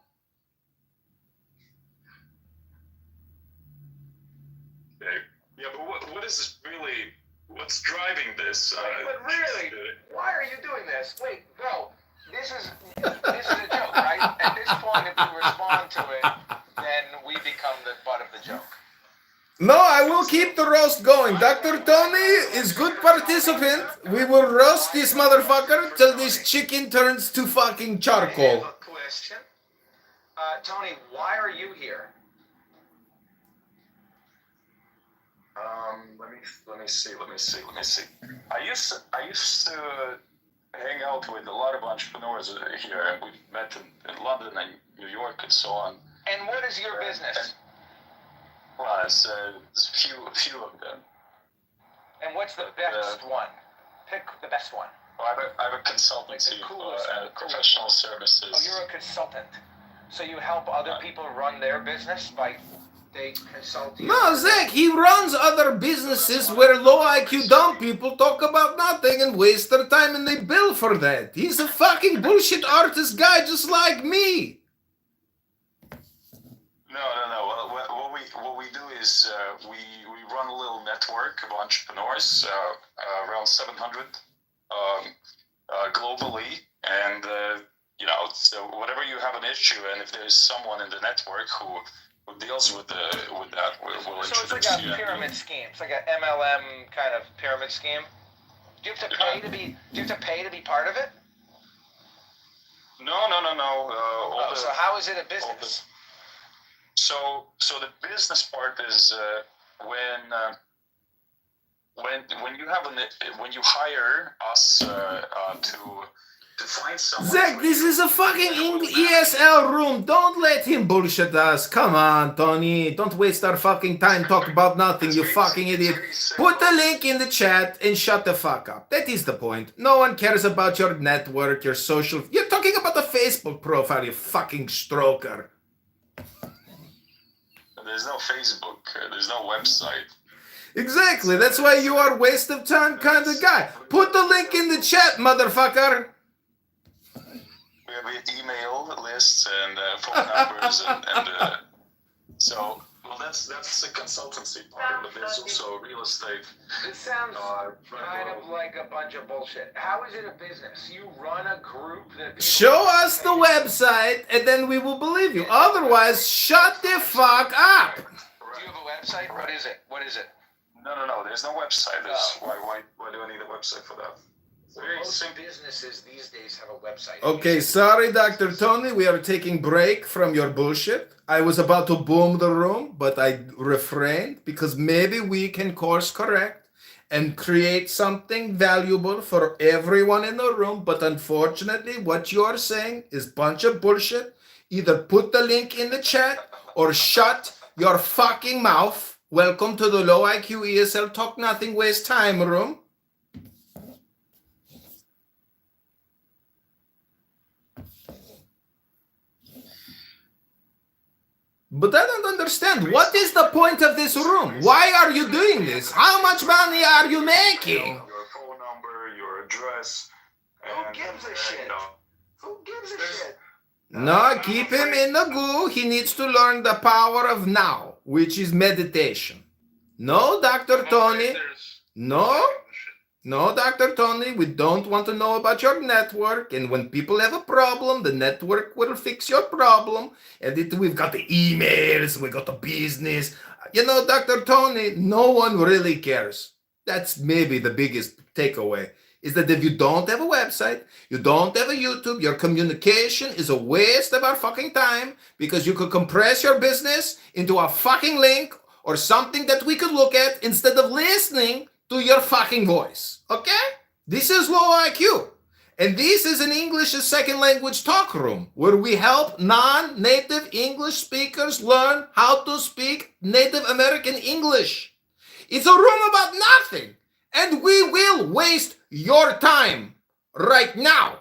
Speaker 5: Yeah, but what is this really? What's driving this?
Speaker 16: But really, why are you doing this? Wait, no. This is a joke, right? At this point, if you respond to it, then we become the butt of the joke.
Speaker 1: No, I will keep the roast going. Dr. Tony is good participant. We will roast this motherfucker till this chicken turns to fucking charcoal.
Speaker 16: I have a question. Tony, why are you here?
Speaker 5: Let me see. I used to hang out with a lot of entrepreneurs here, and we've met in London and New York and so on.
Speaker 16: And what is your business?
Speaker 5: Well, it's a few of them.
Speaker 16: And what's the best one? Pick the best one.
Speaker 5: Well, I have a consultancy professional services.
Speaker 16: Oh, you're a consultant. So you help other people run their business by they consult you?
Speaker 1: No, Zach, he runs other businesses where low IQ dumb people talk about nothing and waste their time and they bill for that. He's a fucking bullshit artist guy just like me.
Speaker 5: No. What we do is we run a little network of entrepreneurs, around 700 globally, and so whatever you have an issue, and if there's someone in the network who deals with that, we'll introduce you.
Speaker 16: So it's like a pyramid scheme. It's like an MLM kind of pyramid scheme. Do you have to pay to be? Do you have to pay to be part of it?
Speaker 5: No.
Speaker 16: So how is it a business?
Speaker 5: So the business part is when you hire us to find someone.
Speaker 1: Zach, this is a fucking ESL room. Don't let him bullshit us. Come on, Tony. Don't waste our fucking time talk about nothing, you fucking idiot. Put the link in the chat and shut the fuck up. That is the point. No one cares about your network, your social. You're talking about the Facebook profile, you fucking stroker.
Speaker 5: There's no Facebook. There's no website.
Speaker 1: Exactly. That's why you are a waste of time kind of guy. Put the link in the chat, motherfucker.
Speaker 5: We have email lists and phone numbers and so well that's the consultancy part, but there's also real estate.
Speaker 16: This sounds kind of like a bunch of bullshit. How is it a business? You run a group that
Speaker 1: show us the website and then we will believe you. Otherwise, shut the fuck up.
Speaker 16: Do you have a website? What is it?
Speaker 5: No. There's no website. Why do I need a website for that?
Speaker 16: Most businesses these days have a website.
Speaker 1: Okay, sorry, Dr. Tony, we are taking break from your bullshit. I was about to boom the room, but I refrained because maybe we can course correct and create something valuable for everyone in the room. But unfortunately, what you are saying is a bunch of bullshit. Either put the link in the chat or shut your fucking mouth. Welcome to the Low IQ ESL Talk Nothing Waste Time room. But I don't understand. What is the point of this room? Why are you doing this? How much money are you making?
Speaker 5: Your phone number, your address.
Speaker 16: Who gives a shit? Who gives a shit?
Speaker 1: No, keep him in the goo. He needs to learn the power of now, which is meditation. No, Dr. Tony. No, Dr. Tony, we don't want to know about your network. And when people have a problem, the network will fix your problem. And we've got the emails, we got the business. You know, Dr. Tony, no one really cares. That's maybe the biggest takeaway, is that if you don't have a website, you don't have a YouTube, your communication is a waste of our fucking time, because you could compress your business into a fucking link or something that we could look at instead of listening to your fucking voice, okay? This is Low IQ. And this is an English as second language talk room where we help non-native English speakers learn how to speak Native American English. It's a room about nothing. And we will waste your time right now.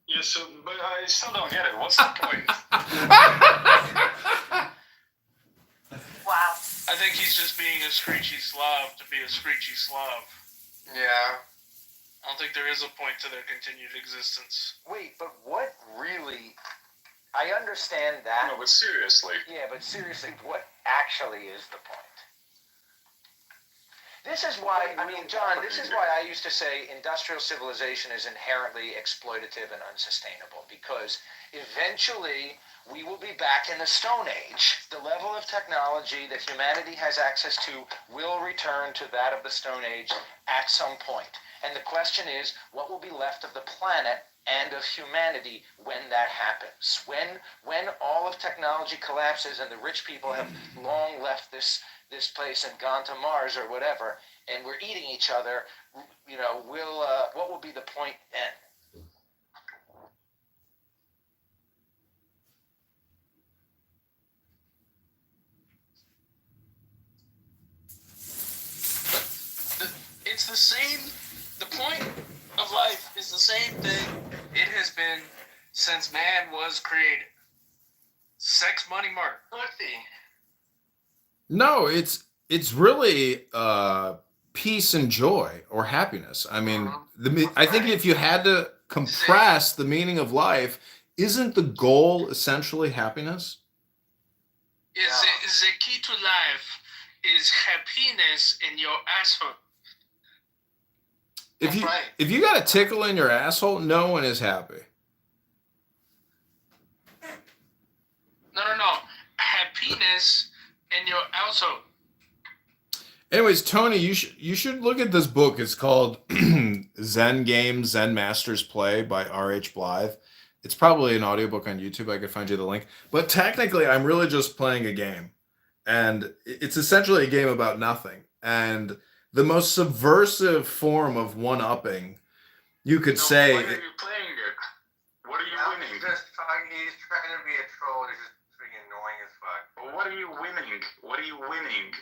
Speaker 5: Yeah, so, but I still don't get it. What's the point?
Speaker 17: Wow.
Speaker 14: I think he's just being a screechy Slav to be a screechy Slav.
Speaker 13: Yeah.
Speaker 14: I don't think there is a point to their continued existence.
Speaker 16: Wait, but what really... I understand that.
Speaker 5: No, but seriously.
Speaker 16: Yeah, but seriously, what actually is the point? This is why, I mean, John, this is why I used to say industrial civilization is inherently exploitative and unsustainable, because eventually we will be back in the Stone Age. The level of technology that humanity has access to will return to that of the Stone Age at some point. And the question is, what will be left of the planet and of humanity when that happens? When all of technology collapses and the rich people have long left this place and gone to Mars or whatever, and we're eating each other, you know, what will be the point then?
Speaker 14: It's the same. The point of life is the same thing it has been since man was created. Sex, money, murder.
Speaker 1: No, it's really peace and joy or happiness. I mean, I think if you had to compress the meaning of life, isn't the goal essentially happiness?
Speaker 14: The key to life is happiness in your asshole.
Speaker 1: If you got a tickle in your asshole, no one is happy.
Speaker 14: No. Happiness in your household.
Speaker 1: Anyways, Tony, you should look at this book. It's called Zen Games, Zen Masters Play by R.H. Blythe. It's probably an audiobook on YouTube. I could find you the link. But technically, I'm really just playing a game. And it's essentially a game about nothing. And the most subversive form of one-upping, you could say...
Speaker 5: Why are you playing it? What are you winning?
Speaker 18: He's trying to be a troll. He's just freaking annoying as fuck.
Speaker 5: Well, what are you winning? What are you winning?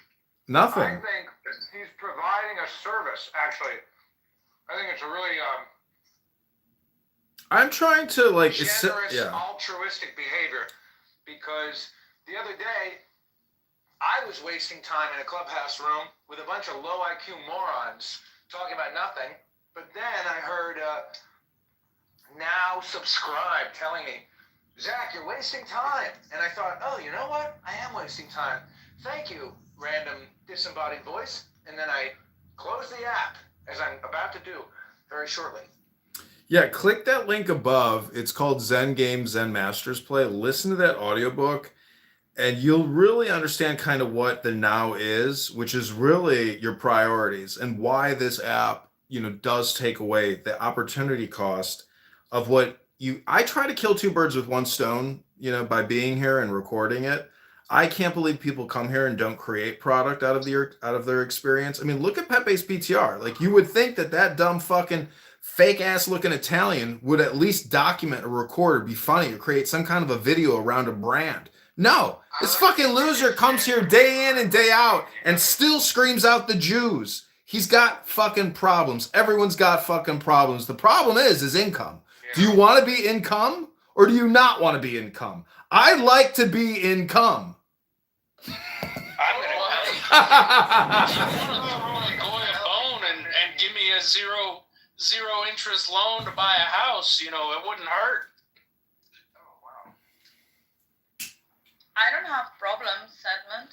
Speaker 1: Nothing.
Speaker 16: I think he's providing a service, actually. I think it's a really
Speaker 1: I'm trying to, like...
Speaker 16: generous, altruistic behavior, because the other day, I was wasting time in a clubhouse room with a bunch of low IQ morons talking about nothing, but then I heard now subscribe telling me, Zach, you're wasting time. And I thought, oh, you know what? I am wasting time. Thank you, random disembodied voice. And then I closed the app, as I'm about to do very shortly.
Speaker 1: Yeah, click that link above. It's called Zen Games, Zen Masters Play. Listen to that audiobook, and you'll really understand kind of what the now is, which is really your priorities, and why this app, you know, does take away the opportunity cost of what I try to kill two birds with one stone, you know, by being here and recording it. I can't believe people come here and don't create product out of their experience. I mean, look at Pepe's PTR. Like, you would think that dumb fucking fake ass looking Italian would at least document or record or be funny or create some kind of a video around a brand. No, this fucking loser comes here day in and day out and still screams out the Jews. He's got fucking problems. Everyone's got fucking problems. The problem is income. Do you want to be income or do you not want to be income? I like to be income.
Speaker 14: I'm gonna go a bone and give me a zero interest loan to buy a house. You know, it wouldn't hurt.
Speaker 3: I don't have problems, Edmund.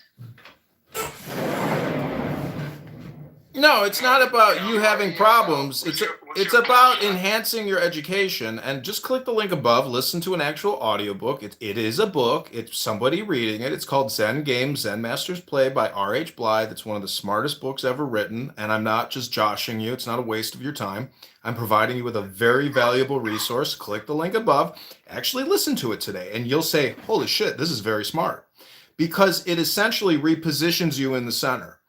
Speaker 1: No, it's not about you having problems. It's about enhancing your education. And just click the link above. Listen to an actual audiobook. It is a book. It's somebody reading it. It's called Zen Game, Zen Masters Play by R.H. Blythe. It's one of the smartest books ever written. And I'm not just joshing you. It's not a waste of your time. I'm providing you with a very valuable resource. Click the link above. Actually listen to it today. And you'll say, holy shit, this is very smart. Because it essentially repositions you in the center.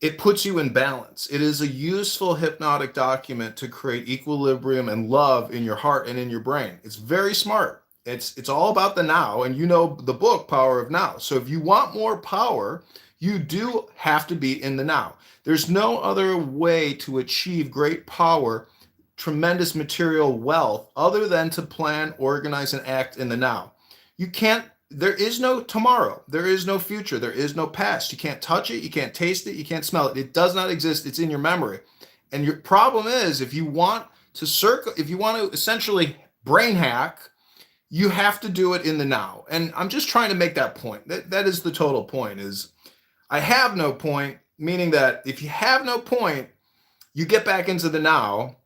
Speaker 1: It puts you in balance. It is a useful hypnotic document to create equilibrium and love in your heart and in your brain. It's very smart. It's all about the now, and you know the book, Power of Now. So if you want more power, you do have to be in the now. There's no other way to achieve great power, tremendous material wealth, other than to plan, organize, and act in the now. You can't. There is no tomorrow. There is no future. There is no past. You can't touch it. You can't taste it. You can't smell it. It does not exist. It's in your memory. And your problem is, if you want to essentially brain hack, you have to do it in the now. And I'm just trying to make that point. That is the total point. Is I have no point, meaning that if you have no point, you get back into the now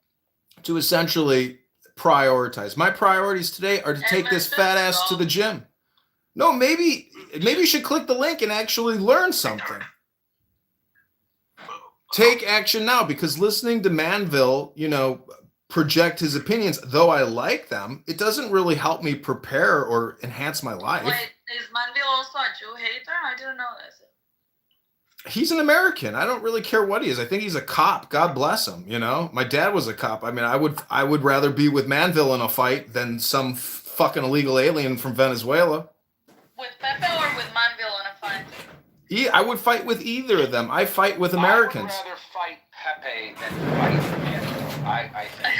Speaker 1: to essentially prioritize. My priorities today are to take this fat ass to the gym. No, maybe you should click the link and actually learn something. Take action now, because listening to Manville, project his opinions, though I like them, it doesn't really help me prepare or enhance my life.
Speaker 3: Wait, is Manville also a Jew hater? I didn't know this.
Speaker 1: He's an American. I don't really care what he is. I think he's a cop. God bless him. My dad was a cop. I mean, I would rather be with Manville in a fight than some fucking illegal alien from Venezuela.
Speaker 3: With Pepe or with Manville in a fight?
Speaker 1: I would fight with either of them. I fight with Americans.
Speaker 16: I would rather fight Pepe than fight Manville, I think.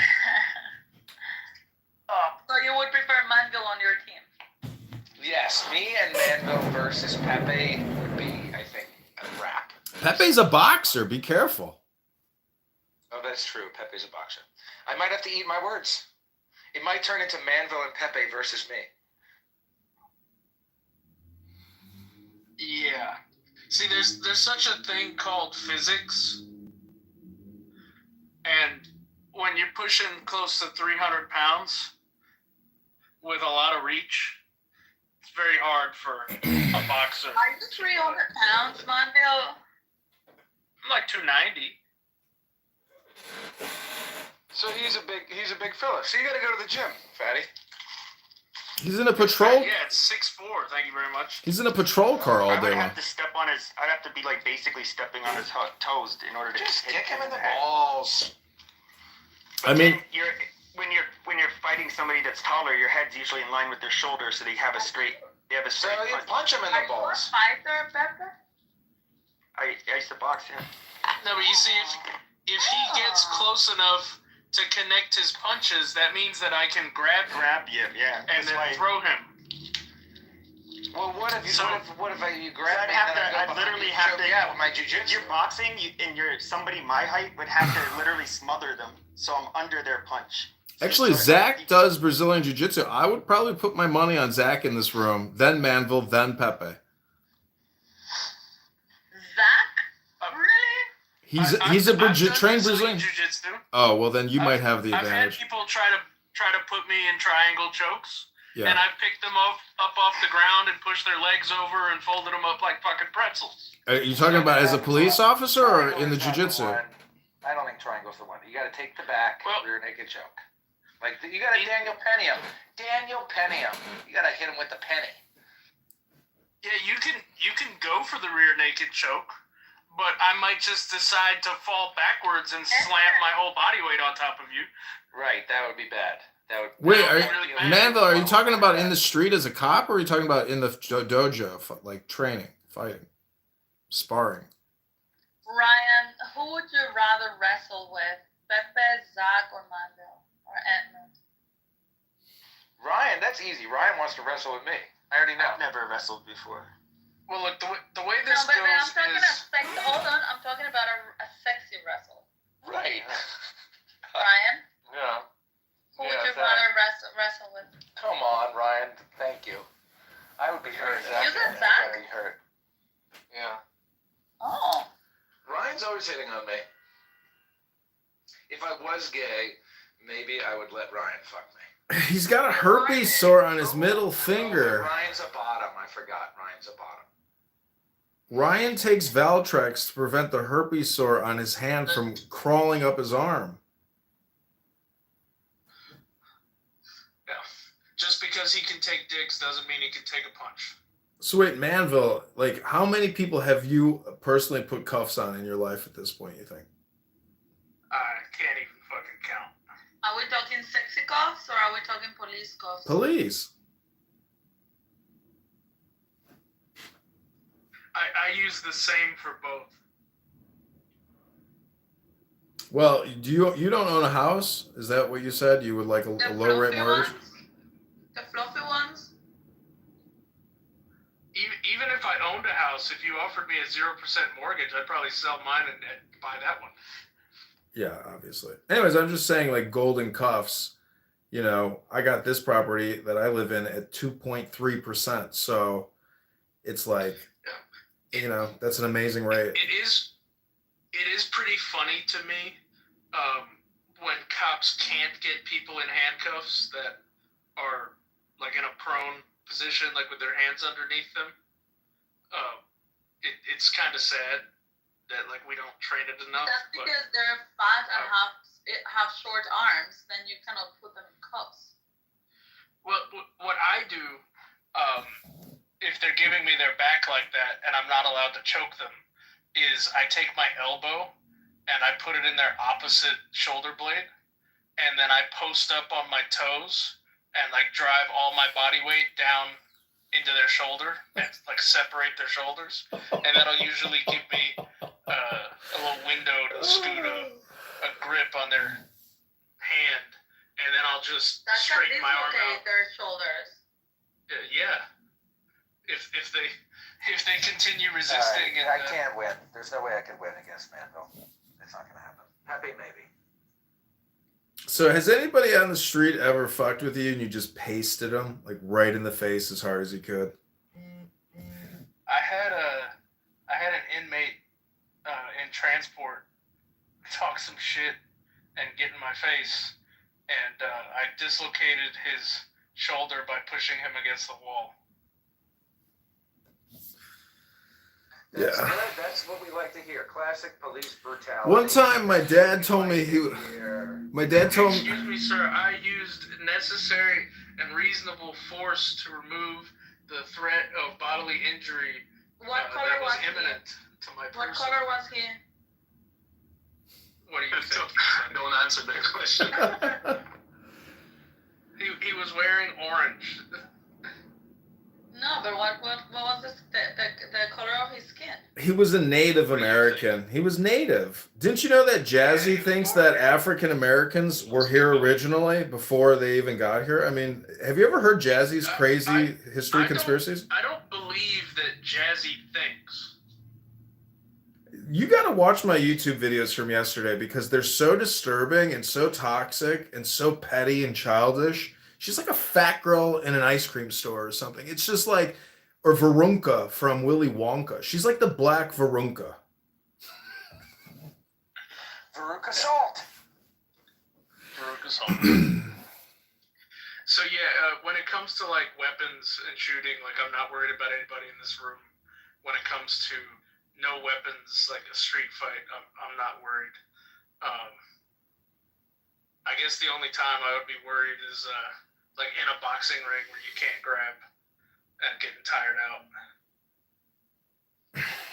Speaker 3: So you would prefer Manville on your team?
Speaker 16: Yes, me and Manville versus Pepe would be, I think, a wrap.
Speaker 1: Pepe's a boxer. Be careful.
Speaker 16: Oh, that's true. Pepe's a boxer. I might have to eat my words. It might turn into Manville and Pepe versus me.
Speaker 14: Yeah. See, there's such a thing called physics, and when you're pushing close to 300 pounds with a lot of reach, it's very hard for a boxer.
Speaker 3: Are you 300 pounds, Manville?
Speaker 14: I'm like 290.
Speaker 16: So he's a big fella. So you got to go to the gym, fatty.
Speaker 1: He's in a patrol.
Speaker 14: Yeah, it's 6'4". Thank you very much.
Speaker 1: He's in a patrol car all day long.
Speaker 10: I'd have to be like basically stepping on his toes in order to
Speaker 16: just
Speaker 10: hit
Speaker 16: kick him in the balls.
Speaker 10: But
Speaker 1: I mean,
Speaker 10: when you're fighting somebody that's taller, your head's usually in line with their shoulder, so they have a straight.
Speaker 16: So you punch him in the balls.
Speaker 3: Are you a fighter, Pepe?
Speaker 10: I used to box, yeah.
Speaker 14: No, but you see, if he gets close enough to connect his punches, that means that I can grab
Speaker 10: you, yeah,
Speaker 14: and then throw him.
Speaker 16: Well, what if you grab me?
Speaker 10: I'd literally have to.
Speaker 16: Yeah, with my jujitsu.
Speaker 10: If you're boxing, somebody my height would have to literally smother them, so I'm under their punch.
Speaker 1: Actually, Zach does Brazilian Jiu-Jitsu. I would probably put my money on Zach in this room, then Manville, then Pepe.
Speaker 3: Zach? Really?
Speaker 1: He's a trained Brazilian.
Speaker 14: Jiu-Jitsu.
Speaker 1: Oh, well, then you might have the
Speaker 14: I've had
Speaker 1: advantage.
Speaker 14: people try to put me in triangle chokes,
Speaker 1: Yeah.
Speaker 14: and I've picked them up off the ground and pushed their legs over and folded them up like fucking pretzels.
Speaker 1: Are you talking about as a police officer or in the Jiu-Jitsu?
Speaker 16: I don't think triangle's the one. You got to take the back, rear naked choke. Like you got to Daniel Penny him. You got to hit him with the penny.
Speaker 14: Yeah, you can go for the rear naked choke, but I might just decide to fall backwards and slam my whole body weight on top of you.
Speaker 16: Right, that would be bad. That would.
Speaker 1: Wait,
Speaker 16: that
Speaker 1: are
Speaker 16: would
Speaker 1: you,
Speaker 16: really bad.
Speaker 1: Manville, are you talking about in the street as a cop, or are you talking about in the dojo, like training, fighting, sparring?
Speaker 3: Ryan, who would you rather wrestle with? Pepe, Zach, or Manville? Or Edmund?
Speaker 16: Ryan, that's easy. Ryan wants to wrestle with me. I already know.
Speaker 10: I've never wrestled before.
Speaker 14: Well, look, the way
Speaker 3: No,
Speaker 14: this
Speaker 3: but I'm
Speaker 14: goes
Speaker 3: talking
Speaker 14: is...
Speaker 3: hold on, I'm talking about a sexy wrestle.
Speaker 16: Right.
Speaker 3: Ryan,
Speaker 16: Yeah.
Speaker 3: who would you rather wrestle with?
Speaker 16: Come on, Ryan. Thank you. I would be hurt.
Speaker 3: You said Zach?
Speaker 16: Very hurt. Yeah.
Speaker 3: Oh.
Speaker 16: Ryan's always hitting on me. If I was gay, maybe I would let Ryan fuck me.
Speaker 1: He's got a herpes sore on his middle finger.
Speaker 16: Ryan's a bottom. I forgot. Ryan's a bottom.
Speaker 1: Ryan takes Valtrex to prevent the herpes sore on his hand from crawling up his arm.
Speaker 14: Yeah. Just because he can take dicks doesn't mean he can take a punch.
Speaker 1: So wait, Manville, like how many people have you personally put cuffs on in your life at this point, you think?
Speaker 14: I can't even fucking count.
Speaker 3: Are we talking sexy cuffs or are we talking police cuffs?
Speaker 1: Police.
Speaker 14: I use the same for both.
Speaker 1: Well, you don't own a house? Is that what you said? You would like a low rate mortgage?
Speaker 3: The fluffy ones?
Speaker 14: Even if I owned a house, if you offered me a 0% mortgage, I'd probably sell mine and buy that one.
Speaker 1: Yeah, obviously. Anyways, I'm just saying like golden cuffs. You know, I got this property that I live in at 2.3%. So it's like, you know, that's an amazing rate.
Speaker 14: It is pretty funny to me when cops can't get people in handcuffs that are like in a prone position, like with their hands underneath them. It's kind of sad that like we don't train it enough.
Speaker 3: That's because they're fat and have short arms. Then you cannot put them in cuffs.
Speaker 14: Well, what I do, if they're giving me their back like that and I'm not allowed to choke them, is I take my elbow and I put it in their opposite shoulder blade, and then I post up on my toes and like drive all my body weight down into their shoulder and like separate their shoulders, and that'll usually give me a little window to scoot a grip on their hand, and then I'll just straighten my arm out.
Speaker 3: Their shoulders.
Speaker 14: Yeah. If they continue resisting,
Speaker 16: I can't win. There's no way I could win against Manville. It's not gonna happen. Happy maybe.
Speaker 1: So has anybody on the street ever fucked with you and you just pasted them like right in the face as hard as you could?
Speaker 14: I had an inmate in transport talk some shit and get in my face, and I dislocated his shoulder by pushing him against the wall.
Speaker 16: That's good. That's what we like to hear. Classic police brutality.
Speaker 1: One time my dad told me
Speaker 14: Excuse me, sir, I used necessary and reasonable force to remove the threat of bodily injury that was imminent to my person.
Speaker 3: What color was he?
Speaker 14: What do you think?
Speaker 5: Don't answer that question.
Speaker 14: He was wearing orange.
Speaker 3: No, but what was the color of his skin?
Speaker 1: He was a Native American. He was Native. Didn't you know that Jazzy thinks that African Americans were here originally before they even got here? I mean, have you ever heard Jazzy's crazy history conspiracies?
Speaker 14: I don't believe that Jazzy thinks.
Speaker 1: You got to watch my YouTube videos from yesterday because they're so disturbing and so toxic and so petty and childish. She's like a fat girl in an ice cream store or something. It's just like, or Varunka from Willy Wonka. She's like the black Varunka.
Speaker 16: Veruca Salt.
Speaker 14: Veruca Salt. So yeah, when it comes to like weapons and shooting, like I'm not worried about anybody in this room. When it comes to no weapons, like a street fight, I'm not worried. I guess the only time I would be worried is like in a boxing ring where you can't grab and getting tired out.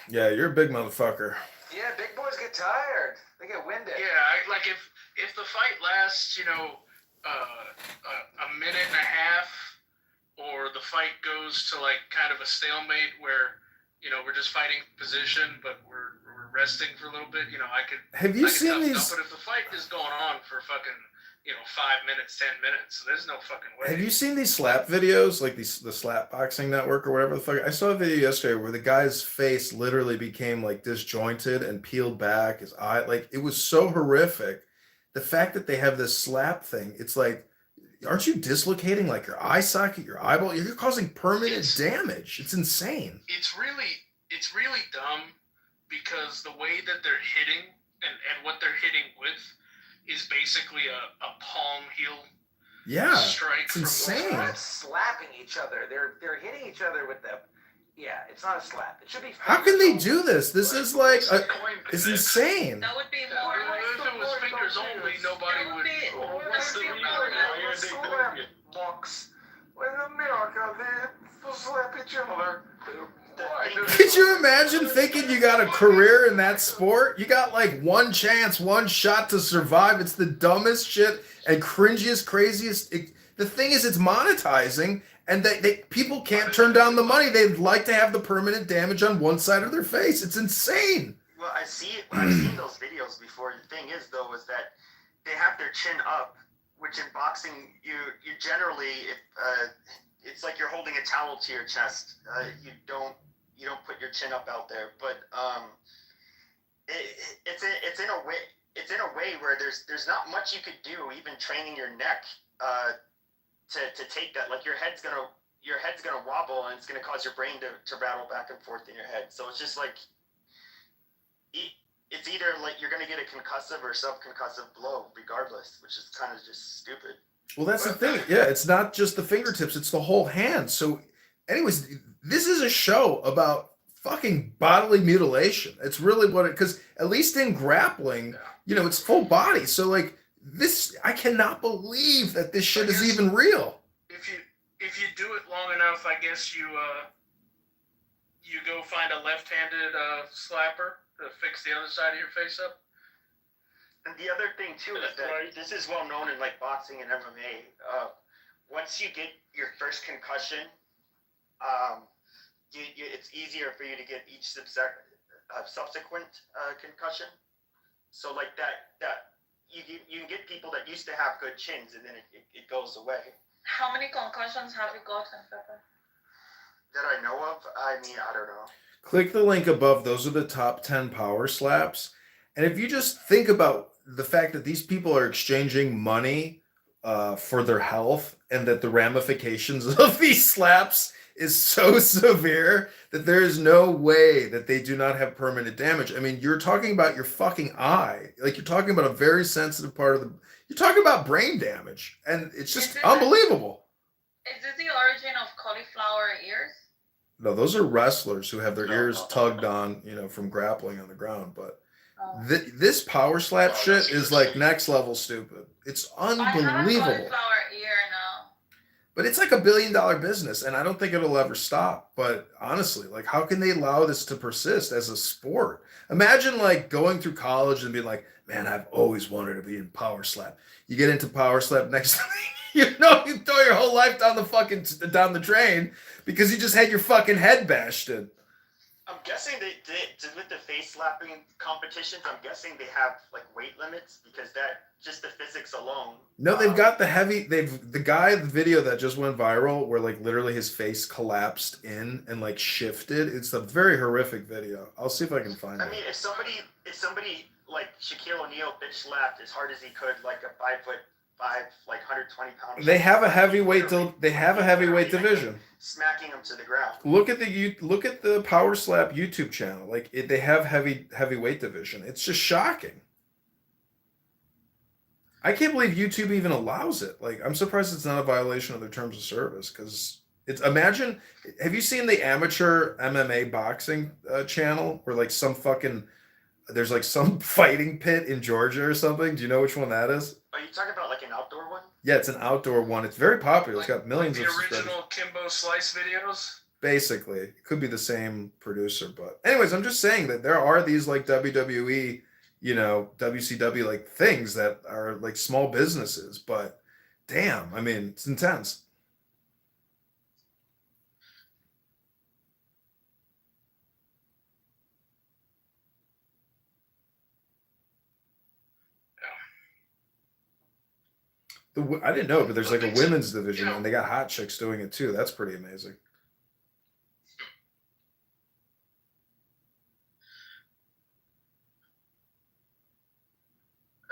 Speaker 1: Yeah, you're a big motherfucker.
Speaker 16: Yeah, big boys get tired. They get winded.
Speaker 14: Yeah, like if the fight lasts, a minute and a half, or the fight goes to like kind of a stalemate where we're just fighting position, but we're resting for a little bit. I could.
Speaker 1: Have you
Speaker 14: I could
Speaker 1: seen
Speaker 14: tough it up,
Speaker 1: these?
Speaker 14: but if the fight is going on for fucking 5 minutes, 10 minutes, there's no fucking way.
Speaker 1: Have you seen these slap videos, like the Slap Boxing Network or whatever the fuck? I saw a video yesterday where the guy's face literally became like disjointed and peeled back. His eye, like it was so horrific. The fact that they have this slap thing, it's like, aren't you dislocating like your eye socket, your eyeball? You're causing permanent damage. It's insane.
Speaker 14: It's really dumb because the way that they're hitting and what they're hitting with is basically a palm heel strike.
Speaker 1: It's insane.
Speaker 16: They're not slapping each other. They're hitting each other with the. Yeah, it's not a slap. It should be.
Speaker 1: How can they do this? This is like, it's insane.
Speaker 3: That would be more.
Speaker 14: If it was fingers only, nobody would.
Speaker 16: What's the slap box? In America, they slap each other.
Speaker 1: Could you imagine thinking you got a career in that sport? You got like one chance, one shot to survive. It's the dumbest shit and cringiest, craziest. The thing is, it's monetizing, and people can't turn down the money. They'd like to have the permanent damage on one side of their face. It's insane.
Speaker 10: Well, I've seen those videos before. The thing is, though, is that they have their chin up, which in boxing, you generally, it's like you're holding a towel to your chest. You don't put your chin up out there, but it's in a way where there's not much you could do, even training your neck to take that. Like your head's gonna wobble, and it's gonna cause your brain to rattle back and forth in your head. So it's just like it's either like you're gonna get a concussive or subconcussive blow, regardless, which is kind of just stupid.
Speaker 1: Well, that's the thing. Yeah, it's not just the fingertips; it's the whole hand. So, anyways, this is a show about fucking bodily mutilation. It's really what it, because at least in grappling, it's full body. So like this, I cannot believe that this shit is even real.
Speaker 14: If you do it long enough, I guess you go find a left-handed slapper to fix the other side of your face up.
Speaker 10: And the other thing too is that this is well known in like boxing and MMA. Once you get your first concussion, it's easier for you to get each subsequent concussion. So like that you can get people that used to have good chins, and then it goes away.
Speaker 3: How many concussions have you gotten, Pepper?
Speaker 10: That I know of? I mean, I don't know.
Speaker 1: Click the link above. Those are the top 10 power slaps. And if you just think about the fact that these people are exchanging money for their health, and that the ramifications of these slaps is so severe that there is no way that they do not have permanent damage. I mean, you're talking about your fucking eye. Like, you're talking about a very sensitive part of the... You're talking about brain damage. And it's just unbelievable.
Speaker 3: Is this the origin of cauliflower ears?
Speaker 1: No, those are wrestlers who have their ears tugged on, from grappling on the ground. But this power slap shit is like next level stupid. It's unbelievable.
Speaker 3: I have a cauliflower ear now.
Speaker 1: But it's like $1 billion business, and I don't think it'll ever stop. But honestly, like, how can they allow this to persist as a sport? Imagine like going through college and being like, man, I've always wanted to be in power slap. You get into power slap, next thing you throw your whole life down the drain because you just had your fucking head bashed in.
Speaker 10: I'm guessing with the face slapping competitions, I'm guessing they have like weight limits, because that just the physics alone.
Speaker 1: No, they've got the video that just went viral where like literally his face collapsed in and like shifted. It's a very horrific video. I'll see if I can find it.
Speaker 10: I mean, if somebody like Shaquille O'Neal bitch slapped as hard as he could, like a 5'5", like 120 pounds.
Speaker 1: They have a heavyweight division.
Speaker 10: Smacking him to the ground.
Speaker 1: Look at the Power Slap YouTube channel. Like they have heavyweight division. It's just shocking. I can't believe YouTube even allows it. Like, I'm surprised it's not a violation of their terms of service, because it's, imagine, have you seen the amateur MMA boxing channel where like there's like some fighting pit in Georgia or something? Do you know which one that is?
Speaker 10: Are you talking about like an outdoor one?
Speaker 1: Yeah, it's an outdoor one. It's very popular. It's got millions of subscribers.
Speaker 14: The original Kimbo Slice videos?
Speaker 1: Basically, it could be the same producer, but anyways, I'm just saying that there are these like WWE, WCW like things that are like small businesses, but damn, I mean, it's intense. I didn't know, but there's like a women's division, and they got hot chicks doing it too. That's pretty amazing.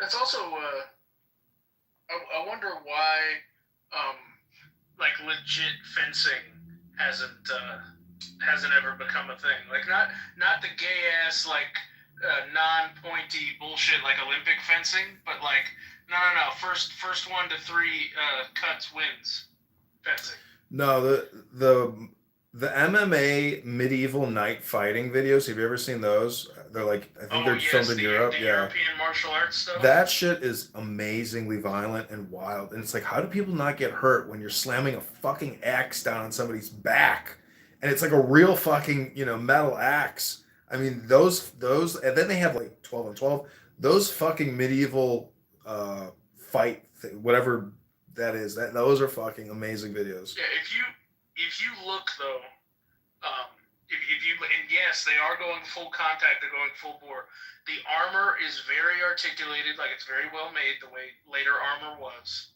Speaker 14: It's also, I wonder why, like legit fencing hasn't ever become a thing. Like not the gay ass like non-pointy bullshit like Olympic fencing, but like no. First 1 to 3 cuts wins fencing.
Speaker 1: No, the MMA medieval night fighting videos. Have you ever seen those? They're like, I think they're filmed in Europe.
Speaker 14: The
Speaker 1: Yeah.
Speaker 14: European martial arts stuff.
Speaker 1: That shit is amazingly violent and wild. And it's like, how do people not get hurt when you're slamming a fucking axe down on somebody's back? And it's like a real fucking, metal axe. I mean, those, and then they have like 12 on 12. Those fucking medieval whatever that is, those are fucking amazing videos.
Speaker 14: Yeah, if you look though, if you and yes, they are going full contact, they're going full bore. The armor is very articulated, like it's very well made, the way later armor was.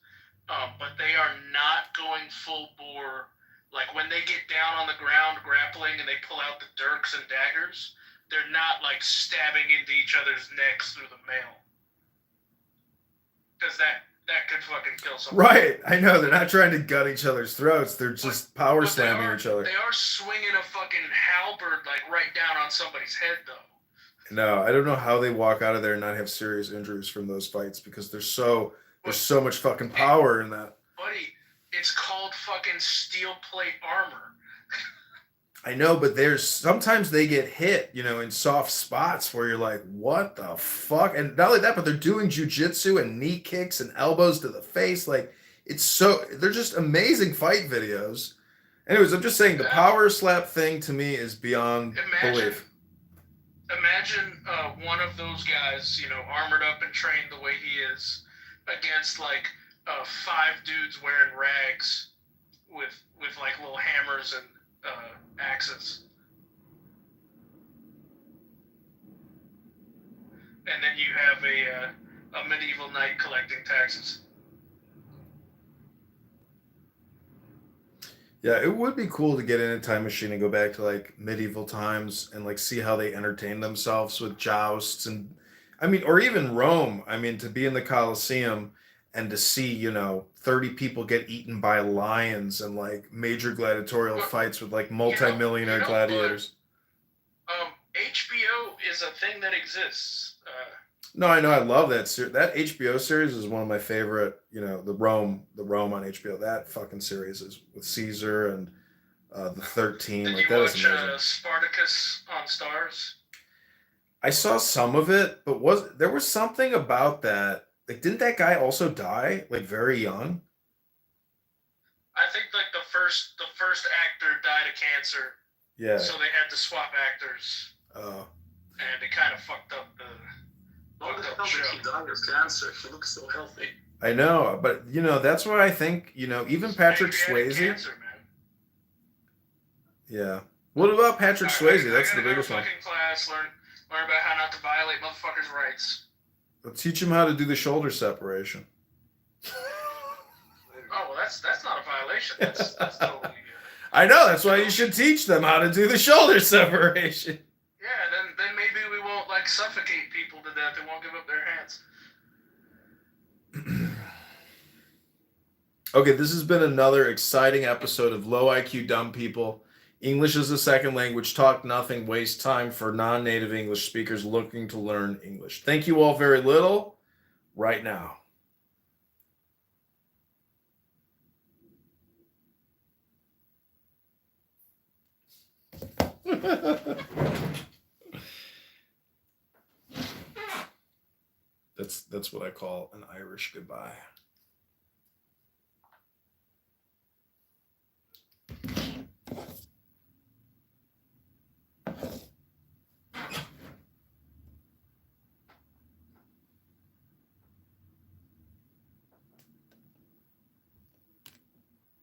Speaker 14: But they are not going full bore. Like when they get down on the ground grappling and they pull out the dirks and daggers, they're not like stabbing into each other's necks through the mail. Because that could fucking kill someone.
Speaker 1: Right, I know, they're not trying to gut each other's throats, they're just power slamming each other.
Speaker 14: They are swinging a fucking halberd like right down on somebody's head though.
Speaker 1: No, I don't know how they walk out of there and not have serious injuries from those fights, because there's so much fucking power in that.
Speaker 14: Buddy, it's called fucking steel plate armor.
Speaker 1: I know, but sometimes they get hit, in soft spots where you're like, what the fuck? And not only that, but they're doing jujitsu and knee kicks and elbows to the face. Like, they're just amazing fight videos. Anyways, I'm just saying the power slap thing to me is beyond belief.
Speaker 14: Imagine one of those guys, armored up and trained the way he is, against like 5 dudes wearing rags with like little hammers and axes. And then you have a medieval knight collecting taxes.
Speaker 1: Yeah, it would be cool to get in a time machine and go back to like medieval times and like see how they entertain themselves with jousts and or even Rome. To be in the Colosseum and to see, 30 people get eaten by lions and like major gladiatorial fights with like multi-millionaire gladiators.
Speaker 14: HBO is a thing that exists.
Speaker 1: No, I know. I love that series. That HBO series is one of my favorite. The Rome on HBO. That fucking series is with Caesar and the 13.
Speaker 14: Did
Speaker 1: like
Speaker 14: you
Speaker 1: that
Speaker 14: watch
Speaker 1: is amazing.
Speaker 14: Spartacus on Stars?
Speaker 1: I saw some of it, but there was something about that? Like, didn't that guy also die like very young?
Speaker 14: I think like the first actor died of cancer.
Speaker 1: Yeah.
Speaker 14: So they had to swap actors.
Speaker 1: Oh.
Speaker 14: And it kind of fucked up the.
Speaker 5: How the hell did he die of cancer? He looks so healthy.
Speaker 1: I know, but that's why I think even Patrick Swayze.
Speaker 14: Cancer, man.
Speaker 1: Yeah. What about Patrick Swayze? That's the biggest one.
Speaker 14: Fucking class, learn about how not to violate motherfuckers' rights.
Speaker 1: Let's teach him how to do the shoulder separation.
Speaker 14: Oh well, that's not a violation. That's totally.
Speaker 1: I know. That's why you should teach them how to do the shoulder separation.
Speaker 14: Yeah, then maybe we won't like suffocate people to death. They won't give up their hands.
Speaker 1: Okay, this has been another exciting episode of Low IQ Dumb People. English as a second language, talk nothing, waste time for non-native English speakers looking to learn English. Thank you all very little right now. That's what I call an Irish goodbye.